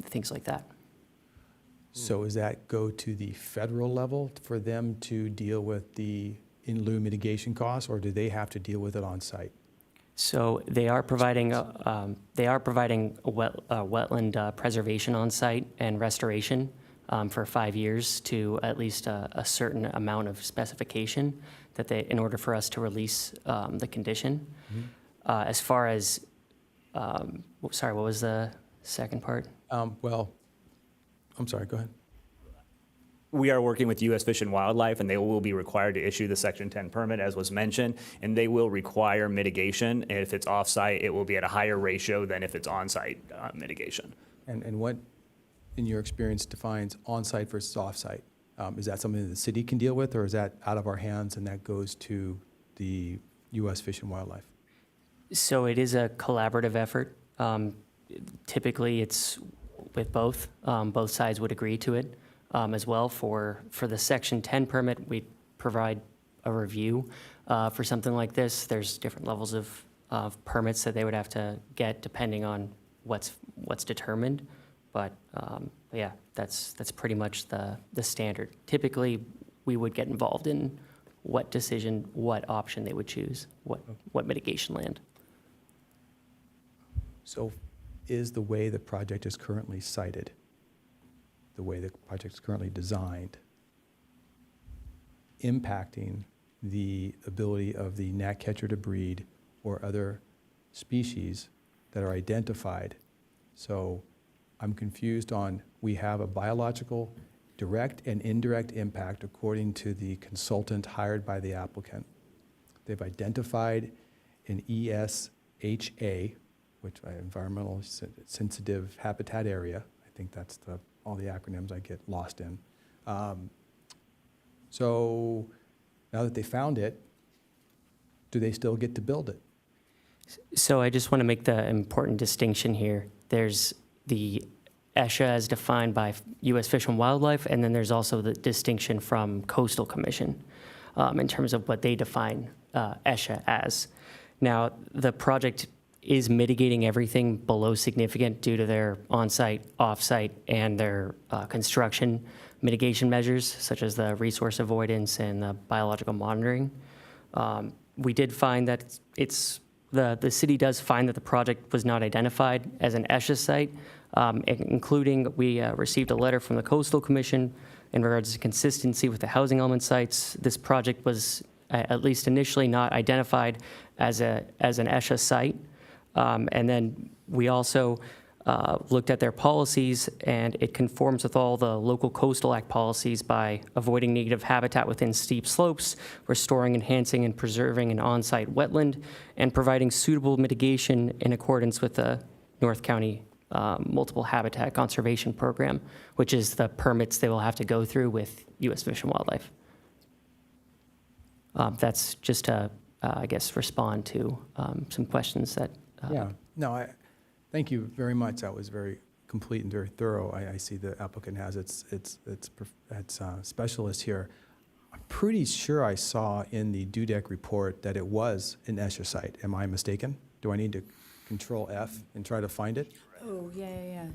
things like that. So does that go to the federal level for them to deal with the in lieu mitigation costs, or do they have to deal with it on site? So they are providing a wetland preservation on site and restoration for 5 years to at least a certain amount of specification in order for us to release the condition. As far as, sorry, what was the second part? I'm sorry, go ahead. We are working with U.S. Fish and Wildlife, and they will be required to issue the Section 10 permit, as was mentioned, and they will require mitigation. And if it's off-site, it will be at a higher ratio than if it's on-site mitigation. And what, in your experience, defines on-site versus off-site? Is that something that the city can deal with, or is that out of our hands and that goes to the U.S. Fish and Wildlife? So it is a collaborative effort. Typically, it's with both. Both sides would agree to it as well. For the Section 10 permit, we provide a review. For something like this, there's different levels of permits that they would have to get depending on what's determined. But yeah, that's pretty much the standard. Typically, we would get involved in what decision, what option they would choose, what mitigation land. So is the way the project is currently sited, the way the project is currently designed, impacting the ability of the gnatcatcher to breed or other species that are identified? So I'm confused on, we have a biological direct and indirect impact according to the consultant hired by the applicant. They've identified an ESHA, which environmental sensitive habitat area. I think that's all the acronyms I get lost in. So now that they found it, do they still get to build it? So I just want to make the important distinction here. There's the ESHA as defined by U.S. Fish and Wildlife, and then there's also the distinction from Coastal Commission in terms of what they define ESHA as. Now, the project is mitigating everything below significant due to their on-site, off-site, and their construction mitigation measures, such as the resource avoidance and the biological monitoring. We did find that the city does find that the project was not identified as an ESHA site, including we received a letter from the Coastal Commission in regards to consistency with the housing element sites. This project was, at least initially, not identified as an ESHA site. And then we also looked at their policies, and it conforms with all the local Coastal Act policies by avoiding native habitat within steep slopes, restoring, enhancing, and preserving an on-site wetland, and providing suitable mitigation in accordance with the North County Multiple Habitat Conservation Program, which is the permits they will have to go through with U.S. Fish and Wildlife. That's just to, I guess, respond to some questions that thank you very much. That was very complete and very thorough. I see the applicant has its specialist here. I'm pretty sure I saw in the DUDEC report that it was an ESHA site. Am I mistaken? Do I need to Control F and try to find it? Oh, yeah.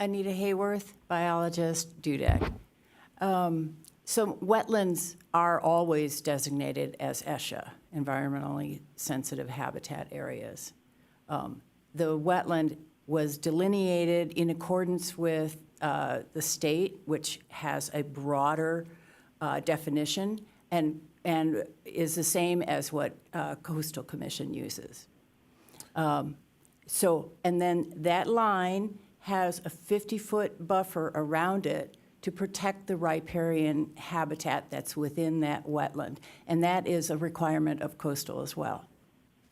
Anita Hayworth, biologist, DUDEC. So wetlands are always designated as ESHA, environmentally sensitive habitat areas. The wetland was delineated in accordance with the state, which has a broader definition and is the same as what Coastal Commission uses. And then that line has a 50-foot buffer around it to protect the riparian habitat that's within that wetland. And that is a requirement of coastal as well.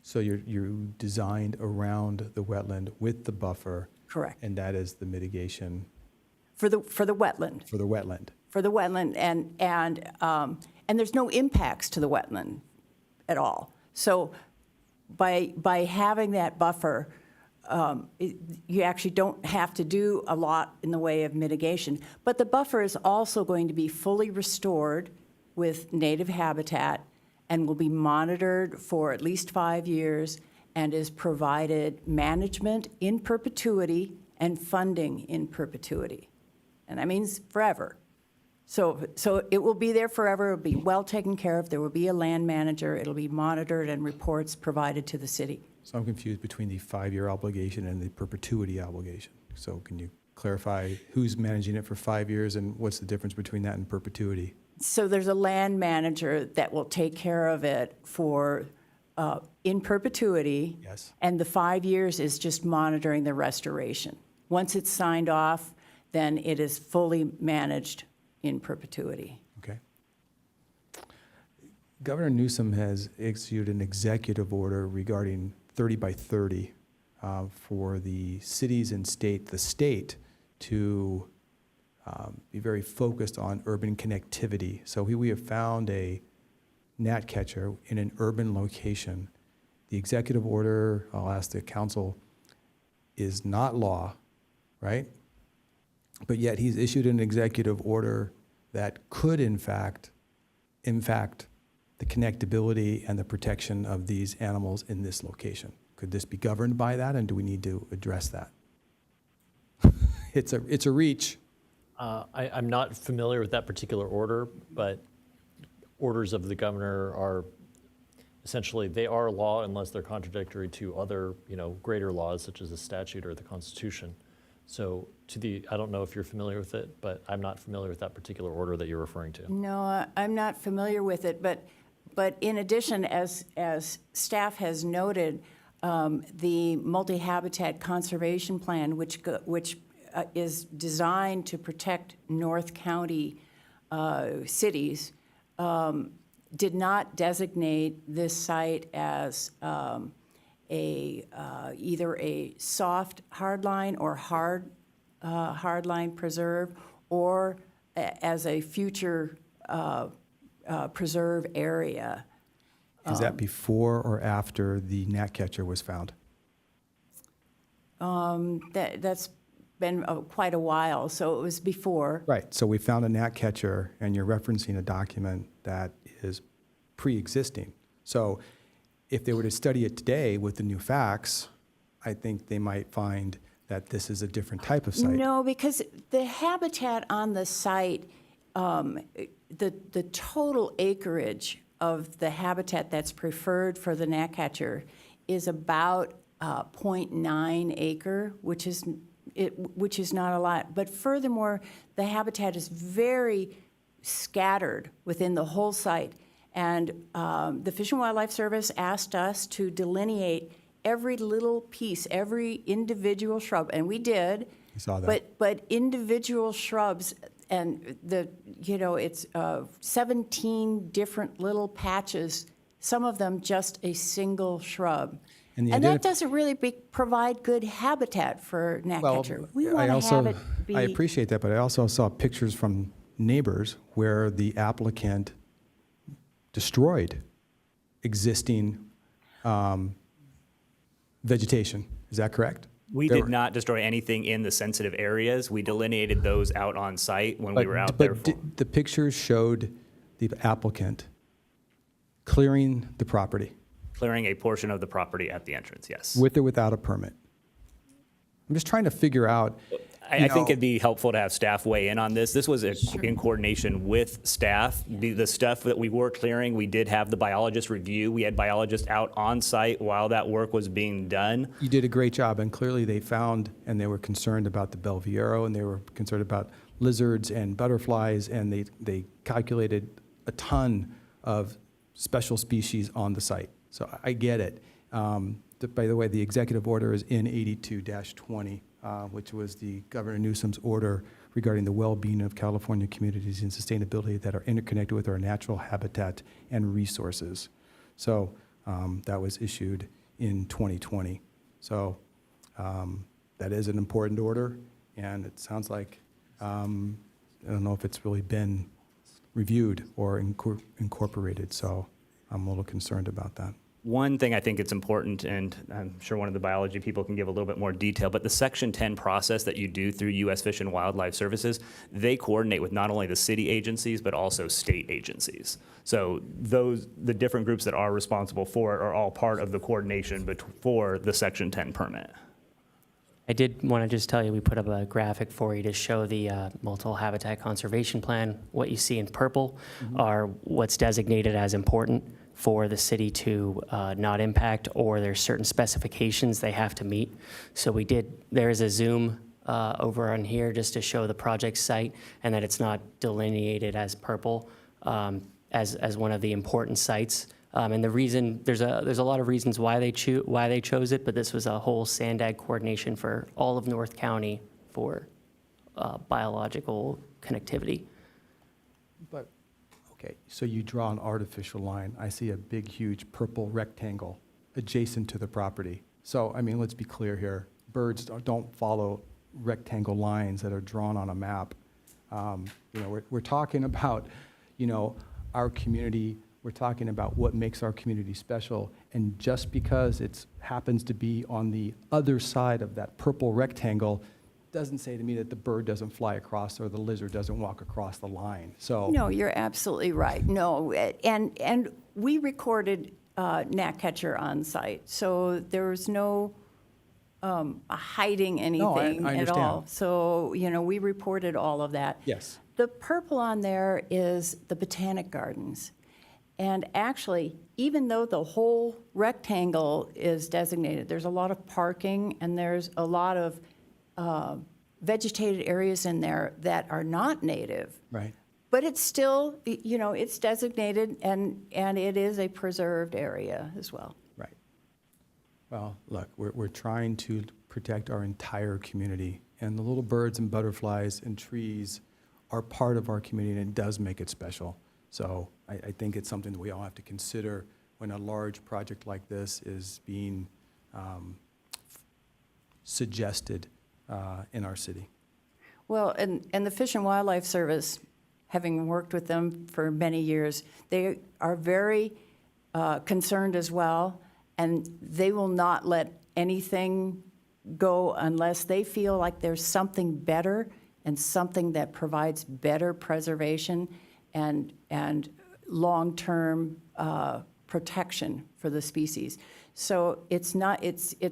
So you designed around the wetland with the buffer? Correct. And that is the mitigation? For the wetland. For the wetland. For the wetland, and there's no impacts to the wetland at all. So by having that buffer, you actually don't have to do a lot in the way of mitigation. But the buffer is also going to be fully restored with native habitat and will be monitored for at least 5 years and is provided management in perpetuity and funding in perpetuity. And that means forever. So it will be there forever. It will be well taken care of. There will be a land manager. It'll be monitored and reports provided to the city. So I'm confused between the 5-year obligation and the perpetuity obligation. So can you clarify who's managing it for 5 years and what's the difference between that and perpetuity? So there's a land manager that will take care of it for in perpetuity. Yes. And the 5 years is just monitoring the restoration. Once it's signed off, then it is fully managed in perpetuity. Okay. Governor Newsom has issued an executive order regarding 30 by 30 for the cities and the state to be very focused on urban connectivity. So we have found a gnat catcher in an urban location. The executive order, I'll ask the council, is not law, right? But yet he's issued an executive order that could, in fact, impact the connectability and the protection of these animals in this location. Could this be governed by that, and do we need to address that? It's a reach. I'm not familiar with that particular order, but orders of the governor are essentially, they are law unless they're contradictory to other, greater laws such as the statute or the Constitution. So I don't know if you're familiar with it, but I'm not familiar with that particular order that you're referring to. No, I'm not familiar with it, but in addition, as staff has noted, the multi-habitat conservation plan, which is designed to protect North County cities, did not designate this site as either a soft hardline or hardline preserve, or as a future preserve area. Is that before or after the gnat catcher was found? That's been quite a while, so it was before. Right, so we found a gnat catcher, and you're referencing a document that is pre-existing. So if they were to study it today with the new facts, I think they might find that this is a different type of site. No, because the habitat on the site, the total acreage of the habitat that's preferred for the gnatcatcher is about 0.9 acre, which is not a lot. But furthermore, the habitat is very scattered within the whole site. And the Fish and Wildlife Service asked us to delineate every little piece, every individual shrub, and we did. I saw that. But individual shrubs, and it's 17 different little patches, some of them just a single shrub. And that doesn't really provide good habitat for gnatcatcher. We want to have it be. I appreciate that, but I also saw pictures from neighbors where the applicant destroyed existing vegetation. Is that correct? We did not destroy anything in the sensitive areas. We delineated those out on site when we were out there. The pictures showed the applicant clearing the property. Clearing a portion of the property at the entrance, yes. With or without a permit. I'm just trying to figure out, I think it'd be helpful to have staff weigh in on this. This was in coordination with staff. The stuff that we were clearing, we did have the biologist review. We had biologists out on site while that work was being done. You did a great job, and clearly they found, and they were concerned about the Belviero, and they were concerned about lizards and butterflies, and they calculated a ton of special species on the site. So I get it. By the way, the executive order is in 82-20, which was the Governor Newsom's order regarding the well-being of California communities and sustainability that are interconnected with our natural habitat and resources. So that was issued in 2020. So that is an important order, and it sounds like, I don't know if it's really been reviewed or incorporated, so I'm a little concerned about that. One thing I think it's important, and I'm sure one of the biology people can give a little bit more detail, but the Section 10 process that you do through U.S. Fish and Wildlife Services, they coordinate with not only the city agencies, but also state agencies. So the different groups that are responsible for it are all part of the coordination for the Section 10 permit. I did want to just tell you, we put up a graphic for you to show the multiple habitat conservation plan. What you see in purple are what's designated as important for the city to not impact, or there's certain specifications they have to meet. So there is a zoom over on here just to show the project site and that it's not delineated as purple as one of the important sites. And the reason, there's a lot of reasons why they chose it, but this was a whole SANDAG coordination for all of North County for biological connectivity. But, okay, so you draw an artificial line. I see a big, huge purple rectangle adjacent to the property. So, I mean, let's be clear here. Birds don't follow rectangle lines that are drawn on a map. We're talking about, our community. We're talking about what makes our community special, and just because it happens to be on the other side of that purple rectangle doesn't say to me that the bird doesn't fly across or the lizard doesn't walk across the line. So No, you're absolutely right. No, and we recorded gnatcatcher on site, so there was no hiding anything I at understand. all. So, we reported all of that. Yes. The purple on there is the Botanic Gardens. And actually, even though the whole rectangle is designated, there's a lot of parking and there's a lot of vegetated areas in there that are not native. Right. But it's still, it's designated and it is a preserved area as well. Right. Well, look, we're trying to protect our entire community, and the little birds and butterflies and trees are part of our community, and it does make it special. So I think it's something that we all have to consider when a large project like this is being suggested in our city. Well, and the Fish and Wildlife Service, having worked with them for many years, they are very concerned as well, and they will not let anything go unless they feel like there's something better and something that provides better preservation and long-term protection for the species. So it's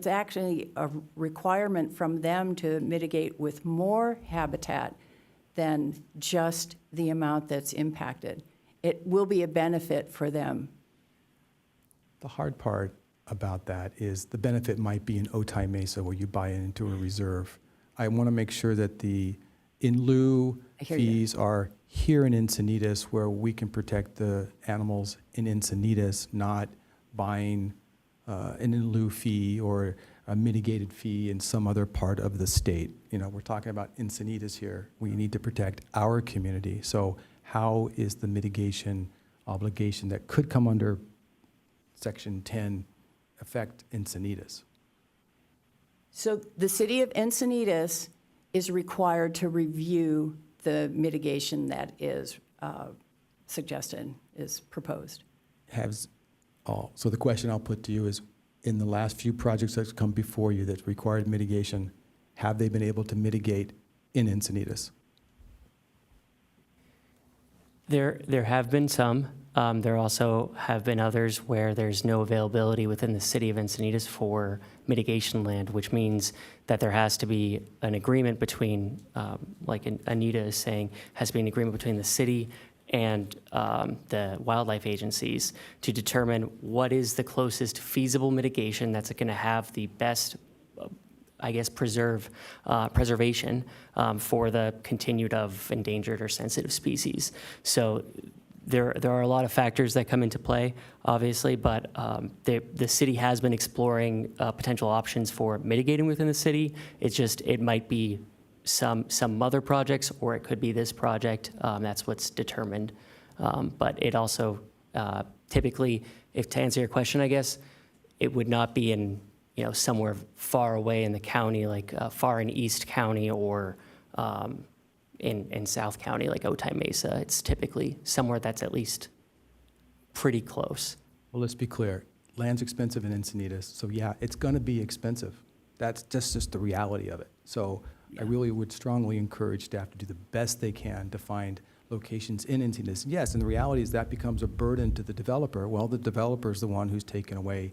actually a requirement from them to mitigate with more habitat than just the amount that's impacted. It will be a benefit for them. The hard part about that is the benefit might be in Otay Mesa where you buy into a reserve. I want to make sure that the in lieu fees are here in Encinitas where we can protect the animals in Encinitas, not buying an in lieu fee or a mitigated fee in some other part of the state. We're talking about Encinitas here. We need to protect our community. So how is the mitigation obligation that could come under Section 10 affect Encinitas? So the city of Encinitas is required to review the mitigation that is suggested, is proposed. So the question I'll put to you is, in the last few projects that's come before you that required mitigation, have they been able to mitigate in Encinitas? There have been some. There also have been others where there's no availability within the city of Encinitas for mitigation land, which means that there has to be an agreement between, like Anita is saying, has to be an agreement between the city and the wildlife agencies to determine what is the closest feasible mitigation that's going to have the best, I guess, preservation for the continued of endangered or sensitive species. So there are a lot of factors that come into play, obviously, but the city has been exploring potential options for mitigating within the city. It's just, it might be some other projects, or it could be this project. That's what's determined. But it also typically, if to answer your question, I guess, it would not be in, you know, somewhere far away in the county, like far in East County or in South County, like Otay Mesa. It's typically somewhere that's at least pretty close. Well, let's be clear. Land's expensive in Encinitas, so yeah, it's going to be expensive. That's just the reality of it. So I really would strongly encourage staff to do the best they can to find locations in Encinitas. Yes, and the reality is that becomes a burden to the developer. Well, the developer is the one who's taken away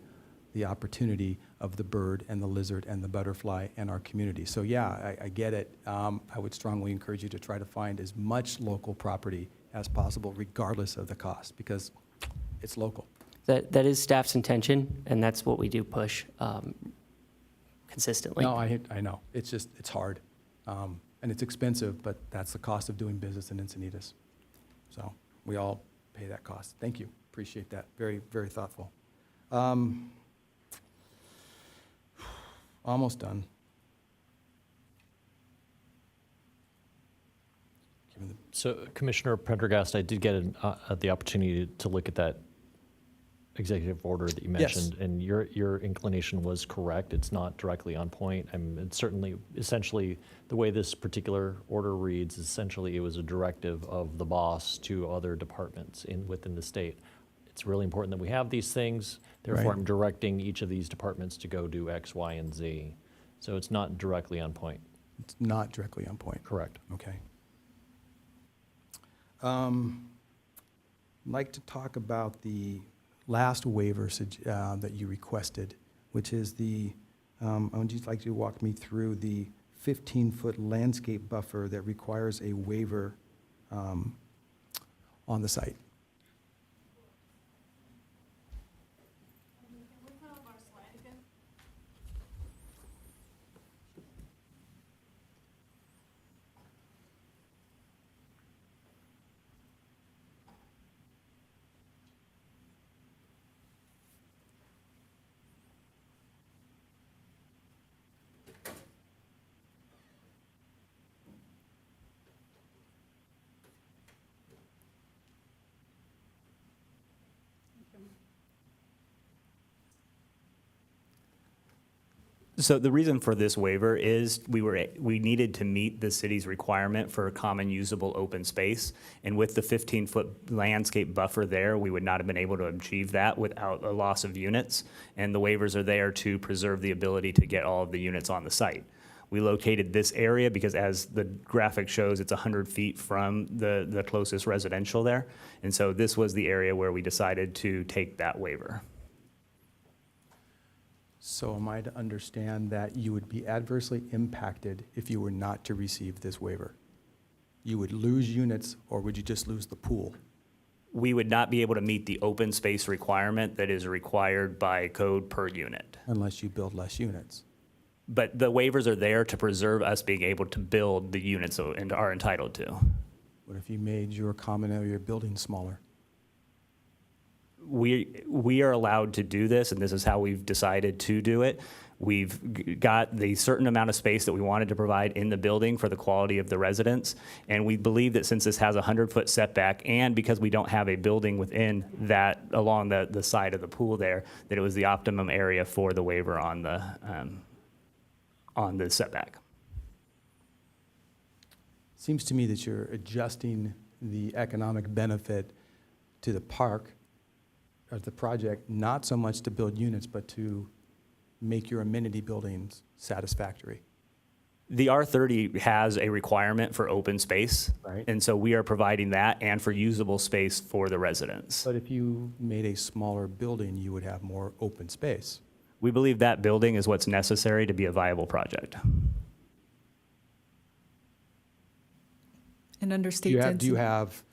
the opportunity of the bird and the lizard and the butterfly and our community. So yeah, I get it. I would strongly encourage you to try to find as much local property as possible, regardless of the cost, because it's local. That is staff's intention, and that's what we do push consistently. No, I know. It's just, it's hard. And it's expensive, but that's the cost of doing business in Encinitas. So we all pay that cost. Thank you. Appreciate that. Very, very thoughtful. Almost done. So Commissioner Prendergast, I did get the opportunity to look at that executive order that you Yes. mentioned, and your inclination was correct. It's not directly on point. It's certainly, essentially, the way this particular order reads, essentially it was a directive of the boss to other departments within the state. It's really important that we have these things. Therefore, Right. I'm directing each of these departments to go do X, Y, and Z. So it's not directly on point. It's not directly on point. Correct. Okay. I'd like to talk about the last waiver that you requested, which is the, would you like to walk me through the 15-foot landscape buffer that requires a waiver on the site? So the reason for this waiver is we needed to meet the city's requirement for a common usable open space. And with the 15-foot landscape buffer there, we would not have been able to achieve that without a loss of units. And the waivers are there to preserve the ability to get all of the units on the site. We located this area because, as the graphic shows, it's 100 feet from the closest residential there. And so this was the area where we decided to take that waiver. So am I to understand that you would be adversely impacted if you were not to receive this waiver? You would lose units, or would you just lose the pool? We would not be able to meet the open space requirement that is required by code per unit. Unless you build less units. But the waivers are there to preserve us being able to build the units and are entitled to. What if you made your common area building smaller? We are allowed to do this, and this is how we've decided to do it. We've got the certain amount of space that we wanted to provide in the building for the quality of the residents, and we believe that since this has a 100-foot setback, and because we don't have a building within that along the side of the pool there, that it was the optimum area for the waiver on the setback. Seems to me that you're adjusting the economic benefit to the park of the project, not so much to build units, but to make your amenity buildings satisfactory. The R30 has a requirement for open space. Right. And so we are providing that and for usable space for the residents. But if you made a smaller building, you would have more open space. We believe that building is what's necessary to be a viable project. And under Do state you density. have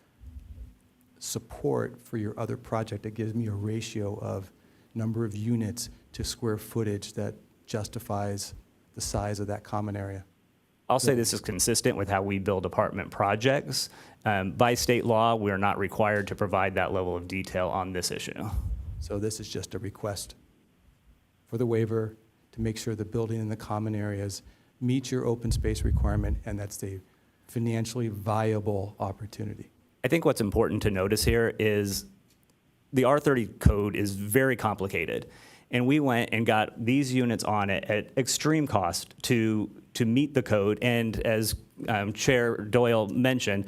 support for your other project that gives me a ratio of number of units to square footage that justifies the size of that common area? I'll say this is consistent with how we build apartment projects. By state law, we are not required to provide that level of detail on this issue. So this is just a request for the waiver to make sure the building and the common areas meet your open space requirement, and that's a financially viable opportunity. I think what's important to notice here is the R30 code is very complicated. And we went and got these units on it at extreme cost to meet the code. And as Chair Doyle mentioned,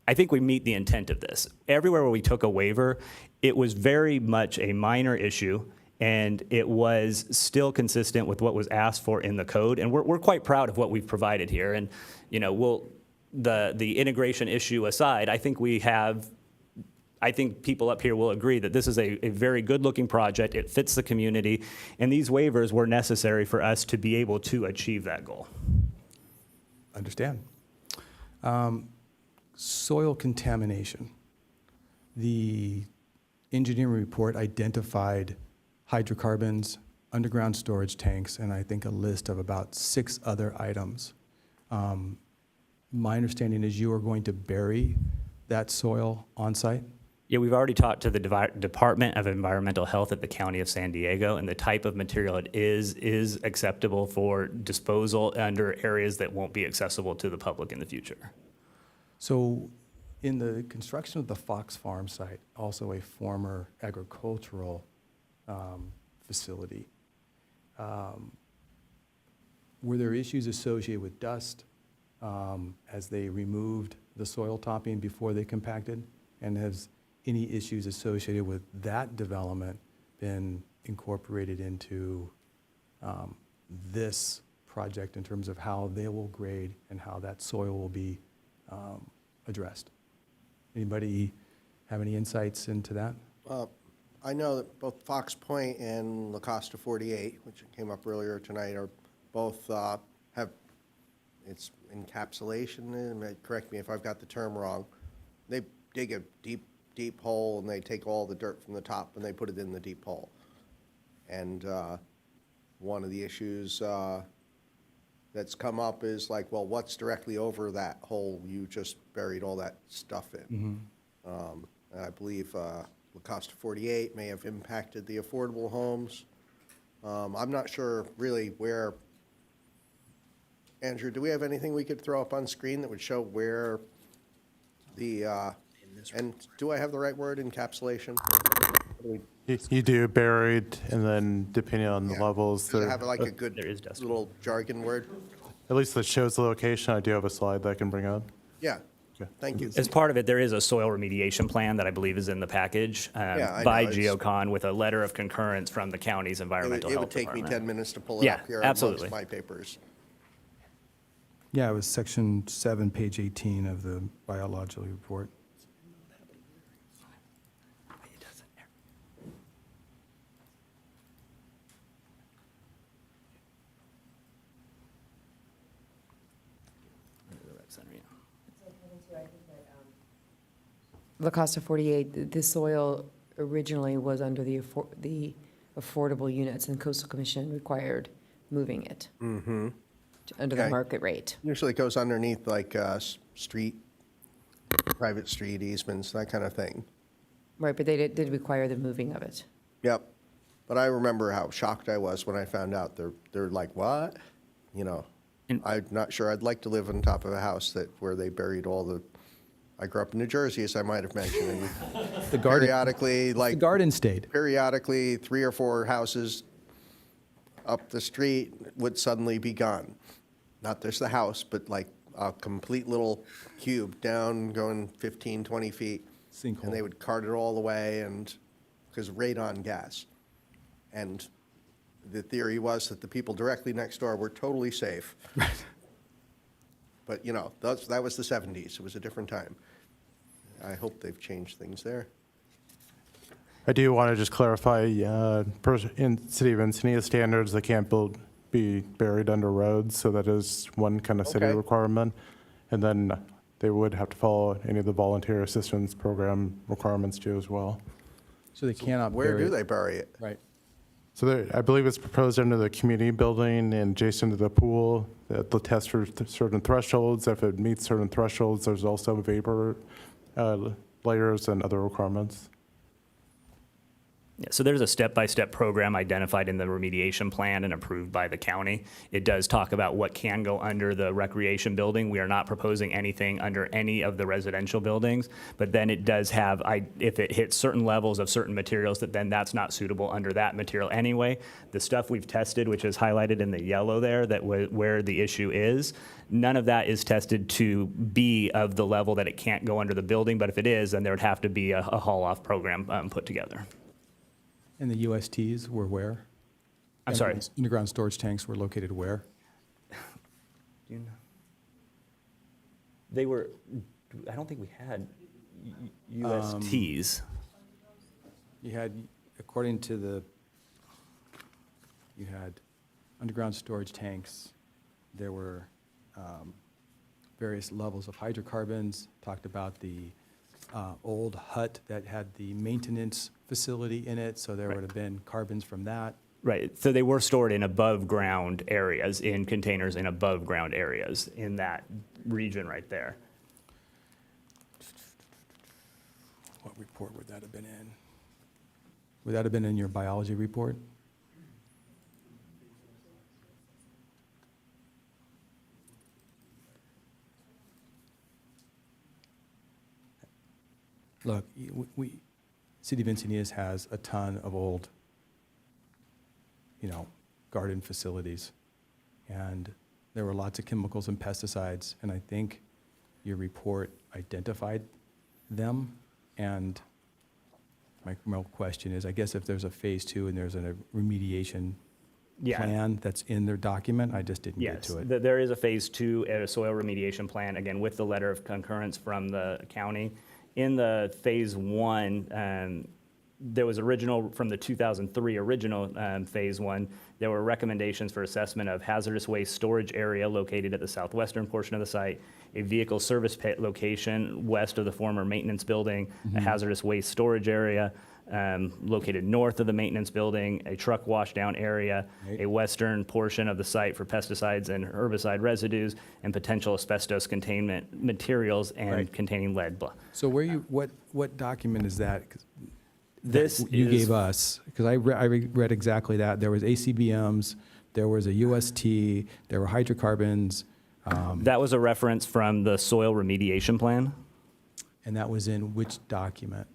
I think we meet the intent of this. Everywhere where we took a waiver, it was very much a minor issue, and it was still consistent with what was asked for in the code. And we're quite proud of what we've provided here. And the integration issue aside, I think people up here will agree that this is a very good-looking project. It fits the community, and these waivers were necessary for us to be able to achieve that goal. Understand. Soil contamination. The engineering report identified hydrocarbons, underground storage tanks, and I think a list of about 6 other items. My understanding is you are going to bury that soil on site? Yeah, we've already talked to the Department of Environmental Health at the County of San Diego, and the type of material it is acceptable for disposal under areas that won't be accessible to the public in the future. So in the construction of the Fox Farm site, also a former agricultural facility, were there issues associated with dust as they removed the soil topping before they compacted? And has any issues associated with that development been incorporated into this project in terms of how they will grade and how that soil will be addressed? Anybody have any insights into that? I know that both Fox Point and La Costa 48, which came up earlier tonight, are both have, it's encapsulation, and correct me if I've got the term wrong. They dig a deep hole, and they take all the dirt from the top and they put it in the deep hole. And one of the issues that's come up is like, well, what's directly over that hole you just buried all that stuff in? And I believe La Costa 48 may have impacted the affordable homes. I'm not sure really where. Andrew, do we have anything we could throw up on screen that would show where the, and do I have the right word, encapsulation? You do buried, and then depending on the Yeah. levels, Does it there, have like a good little jargon word? at least that shows the location. I do have a slide that I can bring up. Yeah, Okay. thank you. As part of it, there is a soil remediation plan that I believe is in the package Yeah, I by know, it's- GeoCon with a letter of concurrence from the county's environmental It health would take me department. 10 minutes to pull it Yeah, up here absolutely. amongst my papers. Yeah, it was section 7, page 18 of the biological report. La Costa 48, the soil originally was under the affordable units, and Coastal Commission required moving it under the Okay. market rate. Usually it goes underneath like street, private street easements, that kind of thing. Right, but they did require the moving of it. Yep. But I remember how shocked I was when I found out. They're like, what? You know, I'm not sure I'd like to live on top of a house where they buried all the, I grew up in New Jersey, as I might have mentioned. And The garden, periodically, like, the garden state. periodically, 3 or 4 houses up the street would suddenly be gone. Not just the house, but like a complete little cube down going 15, 20 feet. Sinkhole. And they would cart it all the way, and because radon gas. And the theory was that the people directly next door were totally safe. But, you know, that was the 70s. It was a different time. I hope they've changed things there. I do want to just clarify, in City of Encinitas standards, they can't be buried under roads, so that is one kind of city Okay. requirement. And then they would have to follow any of the volunteer assistance program requirements too as well. So they cannot Where bury do it. they bury it? Right. So I believe it's proposed under the community building and adjacent to the pool. That they'll test for certain thresholds. If it meets certain thresholds, there's also vapor layers and other requirements. Yeah, so there's a step-by-step program identified in the remediation plan and approved by the county. It does talk about what can go under the recreation building. We are not proposing anything under any of the residential buildings, but then it does have, if it hits certain levels of certain materials, then that's not suitable under that material anyway. The stuff we've tested, which is highlighted in the yellow there, where the issue is, none of that is tested to be of the level that it can't go under the building, but if it is, then there would have to be a haul-off program put together. And the USTs were where? I'm sorry? Underground storage tanks were located where? Do you know? They were, I don't think we had USTs. You had, according to the, you had underground storage tanks. There were various levels of hydrocarbons, talked about the old hut that had the maintenance facility in it, so there would have been carbons from that. Right, so they were stored in above-ground areas, in containers in above-ground areas, in that region right there. What report would that have been in? Would that have been in your biology report? Look, City of Encinitas has a ton of old, garden facilities. And there were lots of chemicals and pesticides, and I think your report identified them. And my real question is, I guess if there's a phase 2 and there's a remediation plan that's in their document, I just didn't get to it. Yes, there is a phase 2 at a soil remediation plan, again, with the letter of concurrence from the county. In the phase 1, there was original, from the 2003 original phase 1, there were recommendations for assessment of hazardous waste storage area located at the southwestern portion of the site, a vehicle service pit location west of the former maintenance building, a hazardous waste storage area located north of the maintenance building, a truck washdown area, a western portion of the site for pesticides and herbicide residues, and potential asbestos containment materials and containing lead. So what document is that? 'Cause This you is- gave us, because I read exactly that. There was ACBMs, there was a UST, there were hydrocarbons. That was a reference from the soil remediation plan. And that was in which document?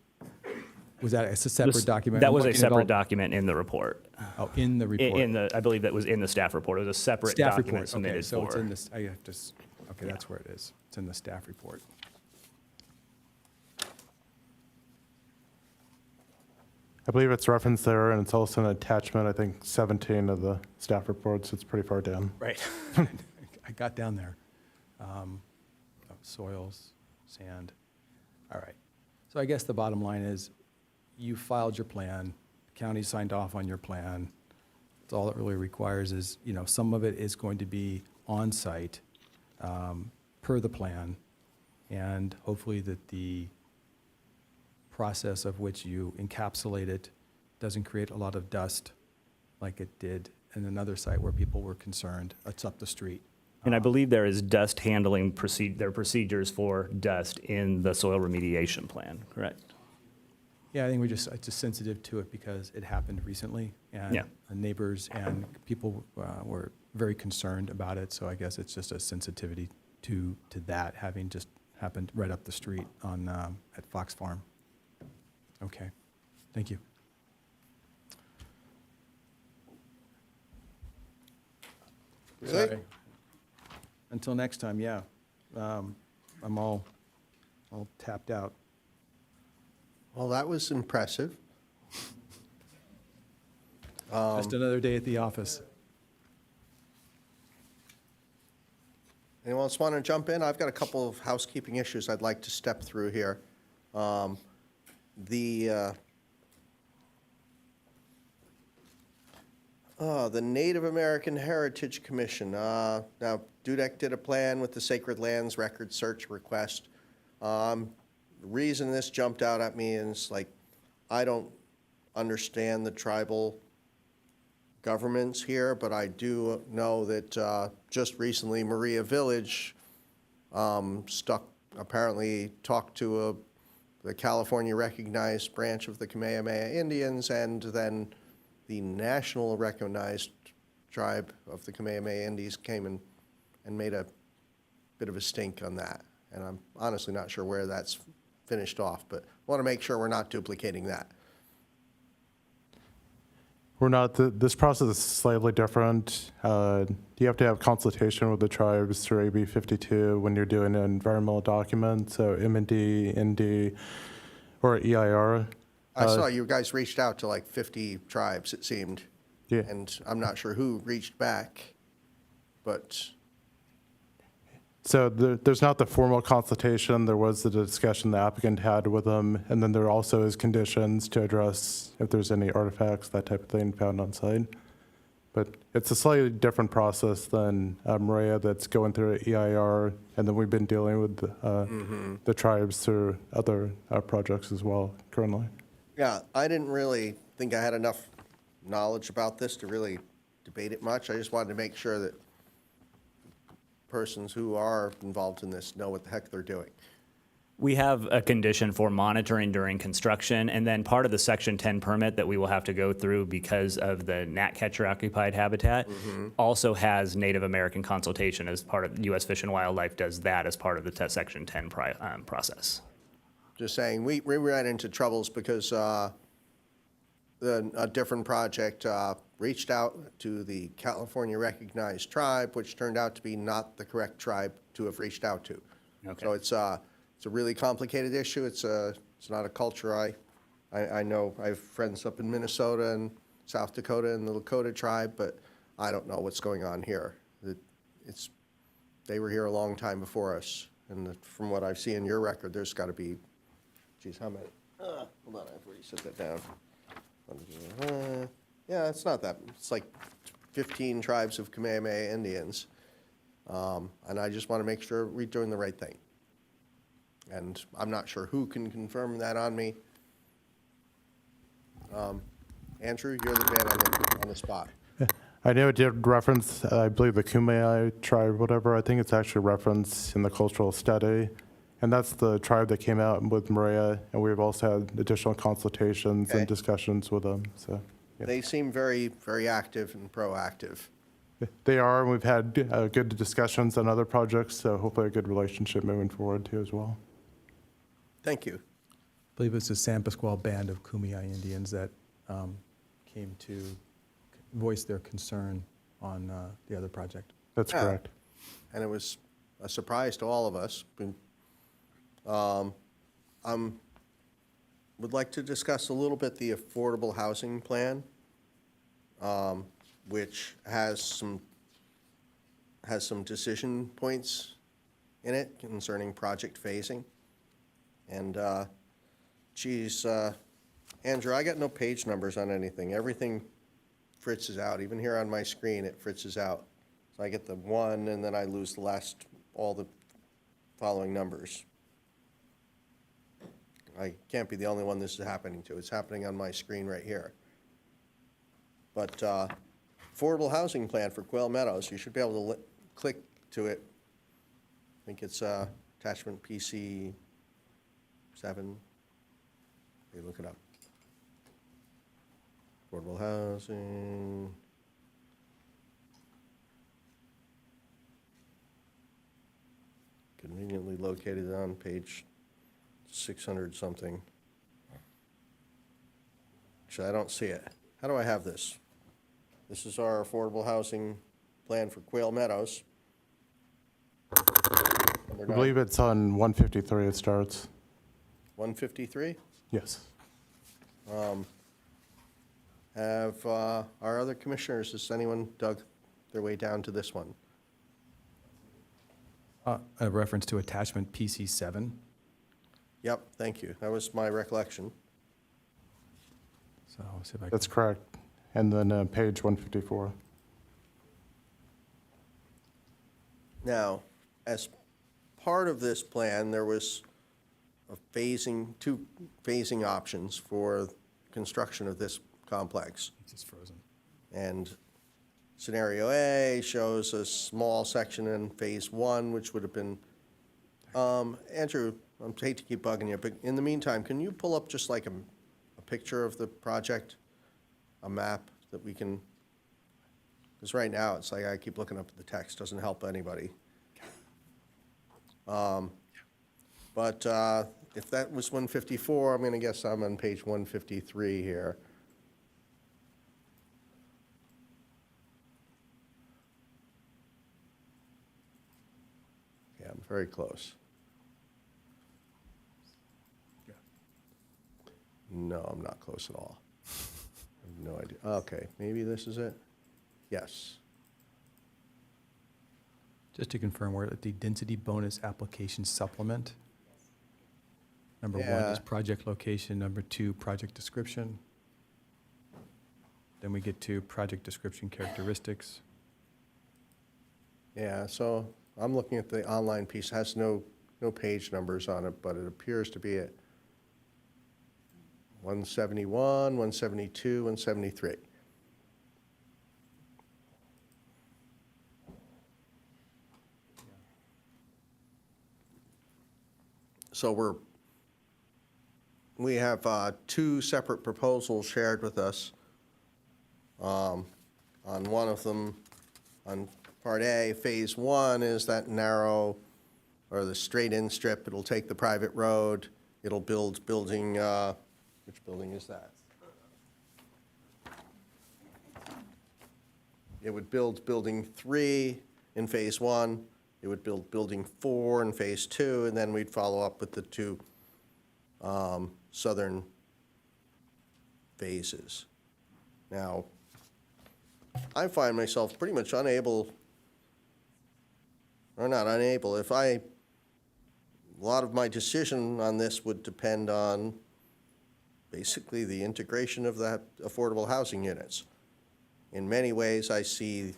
Was that a separate document? That was a Looking at all- separate document in the report. Oh, in the report? I believe that was in the staff report. It was a separate Staff document report, submitted okay, so it's for. in this, I have to, okay, that's where it is. It's in the staff report. I believe it's referenced there, and it's also an attachment, I think, 17 of the staff reports. It's pretty far down. Right. I got down there. Soils, sand. All right. So I guess the bottom line is, you filed your plan, the county signed off on your plan. That's all it really requires is, some of it is going to be on-site, per the plan, and hopefully that the process of which you encapsulate it doesn't create a lot of dust like it did in another site where people were concerned. It's up the street. And I believe there is dust handling there are procedures for dust in the soil remediation plan, correct? Yeah, I think it's just sensitive to it because it happened recently, and neighbors and people were very concerned about it. So I guess it's just a sensitivity to that having just happened right up the street on at Fox Farm. Okay, thank you. Really? Sorry. Until next time, yeah. I'm all tapped out. Well, that was impressive. Just another day at the office. Anyone else want to jump in? I've got a couple of housekeeping issues I'd like to step through here. The Native American Heritage Commission. Now, Dudek did a plan with the Sacred Lands Record Search request. The reason this jumped out at me is, like, I don't understand the tribal governments here, but I do know that just recently Maria Village apparently talked to the California recognized branch of the Kamehameha Indians, and then the national recognized tribe of the Kamehameha Indians came and made a bit of a stink on that. And I'm honestly not sure where that's finished off, but I want to make sure we're not duplicating that. We're not, this process is slightly different. You have to have consultation with the tribes through AB 52 when you're doing an environmental document, so M&D, ND, or EIR. I saw you guys reached out to like 50 tribes, it seemed. Yeah. And I'm not sure who reached back, but So there's not the formal consultation. There was the discussion the applicant had with them, and then there also is conditions to address if there's any artifacts, that type of thing found on site. But it's a slightly different process than Maria that's going through EIR, and then we've been dealing with the tribes through other projects as well currently. yeah, I didn't really think I had enough knowledge about this to really debate it much. I just wanted to make sure that persons who are involved in this know what the heck they're doing. We have a condition for monitoring during construction, and then part of the Section 10 permit that we will have to go through because of the gnatcatcher occupied habitat also has Native American consultation as part of, U.S. Fish and Wildlife does that as part of the Section 10 process. Just saying, we ran into troubles because a different project reached out to the California recognized tribe, which turned out to be not the correct tribe to have reached out to. Okay. So it's a really complicated issue. It's not a culture I know. I have friends up in Minnesota and South Dakota and the Lakota tribe, but I don't know what's going on here. They were here a long time before us, and from what I've seen in your record, there's got to be, geez, how many? Hold on, I've already set that down. Yeah, it's not that. It's like 15 tribes of Kamehameha Indians. And I just want to make sure we're doing the right thing. And I'm not sure who can confirm that on me. Andrew, you're the man on the spot. I know it did reference, I believe, the Kumeyaay tribe, whatever. I think it's actually referenced in the cultural study. And that's the tribe that came out with Maria, and we've also had additional consultations and discussions with them, so. Yeah. They seem very, very active and proactive. They are, and we've had good discussions on other projects, so hopefully a good relationship moving forward too as well. Thank you. I believe it's the San Pasqual Band of Kumeyaay Indians that came to voice their concern on the other project. That's correct. And it was a surprise to all of us. Would like to discuss a little bit the affordable housing plan, which has some decision points in it concerning project phasing. And geez, Andrew, I got no page numbers on anything. Everything fritzes out. Even here on my screen, it fritzes out. So I get the 1, and then I lose all the following numbers. I can't be the only one this is happening to. It's happening on my screen right here. But affordable housing plan for Quail Meadows, you should be able to click to it. I think it's attachment PC 7. Hey, look it up. Affordable housing. Conveniently located on page 600 something. Actually, I don't see it. How do I have this? This is our affordable housing plan for Quail Meadows. I believe it's on 153 it starts. 153? Yes. Have our other commissioners, has anyone dug their way down to this one? A reference to attachment PC7. Yep, thank you. That was my recollection. So I'll see if I can. That's correct. And then page 154. Now, as part of this plan, there was two phasing options for construction of this complex. It's just frozen. And scenario A shows a small section in phase one, which would have been, Andrew, I hate to keep bugging you, but in the meantime, can you pull up just like a picture of the project, a map that we can, because right now it's like I keep looking up at the text, doesn't help anybody. But if that was 154, I'm going to guess I'm on page 153 here. Yeah, I'm very close. No, I'm not close at all. I have no idea. Okay, maybe this is it? Yes. Just to confirm, we're at the density bonus application supplement. Number one is Yeah. project location, number two, project description. Then we get to project description characteristics. Yeah, so I'm looking at the online piece, it has no page numbers on it, but it appears to be at 171, 172, 173. So we have two separate proposals shared with us. On one of them, on Part A, Phase 1 is that narrow, or the straight-in strip. It'll take the private road. It'll build building, which building is that? It would build Building 3 in Phase 1. It would build Building 4 in Phase 2, and then we'd follow up with the two southern phases. Now, I find myself pretty much unable, or not unable, a lot of my decision on this would depend on basically the integration of that affordable housing units. In many ways, I see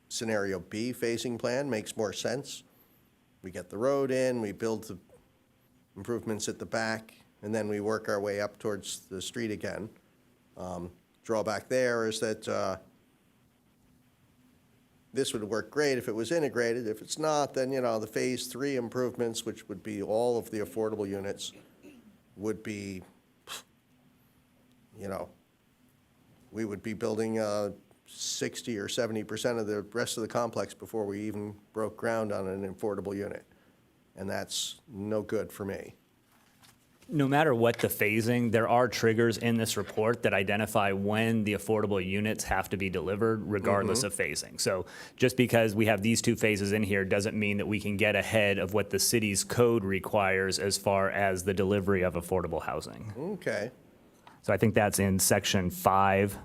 scenario B phasing plan makes more sense. We get the road in, we build the improvements at the back, and then we work our way up towards the street again. Drawback there is that this would work great if it was integrated. If it's not, then, the Phase 3 improvements, which would be all of the affordable units, would be, we would be building 60 or 70% of the rest of the complex before we even broke ground on an affordable unit. And that's no good for me. No matter what the phasing, there are triggers in this report that identify when the affordable units have to be delivered regardless of phasing. So just because we have these two phases in here doesn't mean that we can get ahead of what the city's code requires as far as the delivery of affordable housing. Okay. So I think that's in section 5.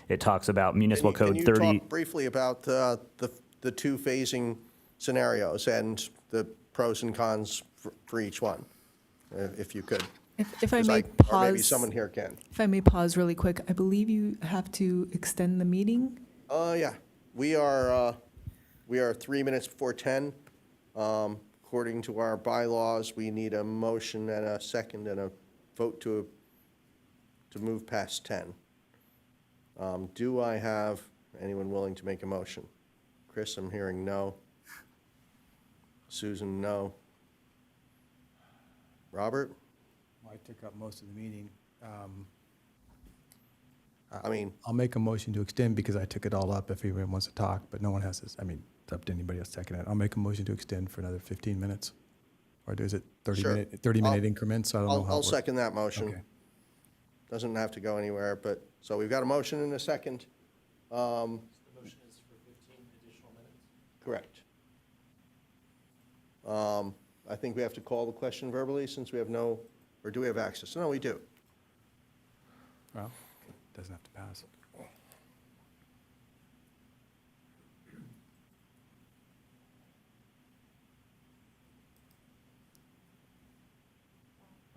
It talks about municipal code 30. Can you talk briefly about the two phasing scenarios and the pros and cons for each one, if you could? If I may Or maybe pause, someone here can. if I may pause really quick, I believe you have to extend the meeting. Yeah, we are 3 minutes before 10. According to our bylaws, we need a motion and a second and a vote to move past 10. Do I have anyone willing to make a motion? Chris, I'm hearing no. Susan, no. Robert? I took up most of the meeting. I mean, I'll make a motion to extend because I took it all up if anyone wants to talk, but no one has this. I mean, it's up to anybody else second it. I'll make a motion to extend for another 15 minutes. Or is it 30-minute increments? I don't know how it I'll works. second that motion. Okay. Doesn't have to go anywhere, but, so we've got a motion and a second. The motion is for 15 additional minutes? Correct. I think we have to call the question verbally since we have no, or do we have access? No, we do. Well, it doesn't have to pass.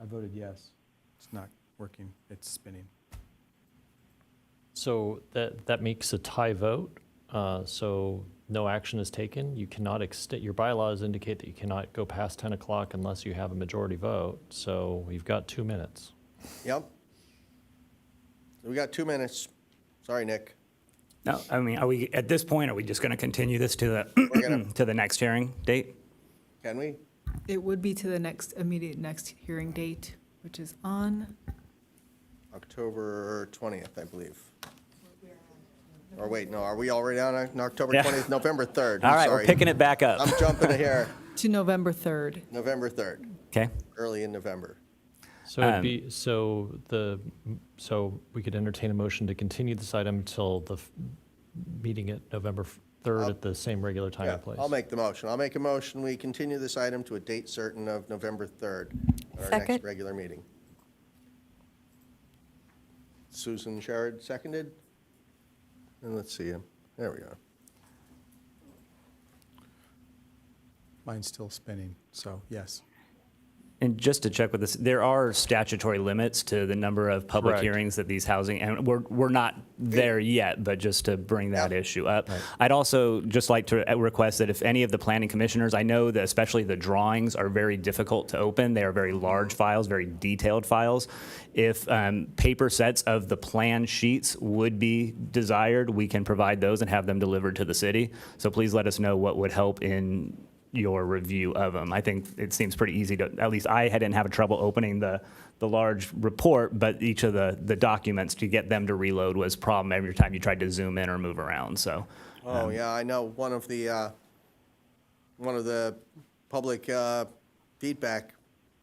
I voted yes. It's not working. It's spinning. So that makes a tie vote. So no action is taken. You cannot extend, your bylaws indicate that you cannot go past 10 o'clock unless you have a majority vote. So we've got 2 minutes. Yep. So we got 2 minutes. Sorry, Nick. No, I mean, are we, at this point, are we just going to continue this to We're gonna- the, to the next hearing date? Can we? It would be to the next, immediate next hearing date, which is on, October 20th, I believe. Or wait, no, are we already on October Yeah. 20th? November 3rd. All I'm right, we're sorry. picking it back up. I'm jumping here. to November 3rd. November 3rd, Okay. early in November. So it'd be, so we could entertain a motion to continue this item till the meeting at November 3rd at the same regular time Yeah, and place. I'll make the motion. I'll make a motion. We continue this item to a date certain of November 3rd, our Second. next regular meeting. Susan Sherrod seconded. And let's see him. There we go. Mine's still spinning, so yes. And just to check with this, there are statutory limits to the number of public Correct. hearings that these housing, and we're not there yet, but just to bring that Yep. issue up. I'd also just like to request that if any of the planning commissioners, I know that especially the drawings are very difficult to open. They are very large files, very detailed files. If paper sets of the plan sheets would be desired, we can provide those and have them delivered to the city. So please let us know what would help in your review of them. I think it seems pretty easy to, at least I didn't have trouble opening the large report, but each of the documents, to get them to reload was a problem every time you tried to zoom in or move around, so. Oh, yeah, I know. One of the public feedback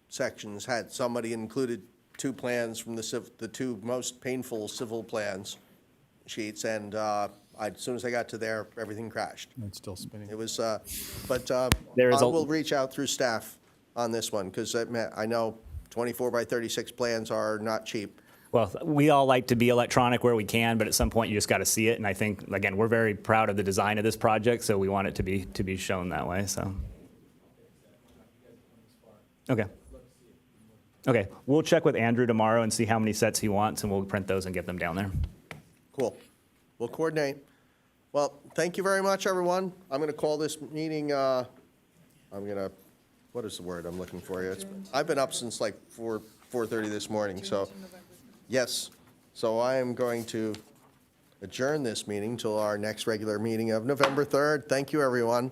sections had somebody included 2 plans from the 2 most painful civil plans sheets, and as soon as I got to there, everything crashed. It's still spinning. It was, but There is I a- will reach out through staff on this one, because I know 24 by 36 plans are not cheap. Well, we all like to be electronic where we can, but at some point you just got to see it. And I think, again, we're very proud of the design of this project, so we want it to be shown that way, so. Okay. Okay, we'll check with Andrew tomorrow and see how many sets he wants, and we'll print those and get them down there. Cool. We'll coordinate. Well, thank you very much, everyone. I'm going to call this meeting, what is the word I'm looking for here? I've been up since like 4:30 this morning, so, yes. So I am going to adjourn this meeting till our next regular meeting of November 3rd. Thank you, everyone.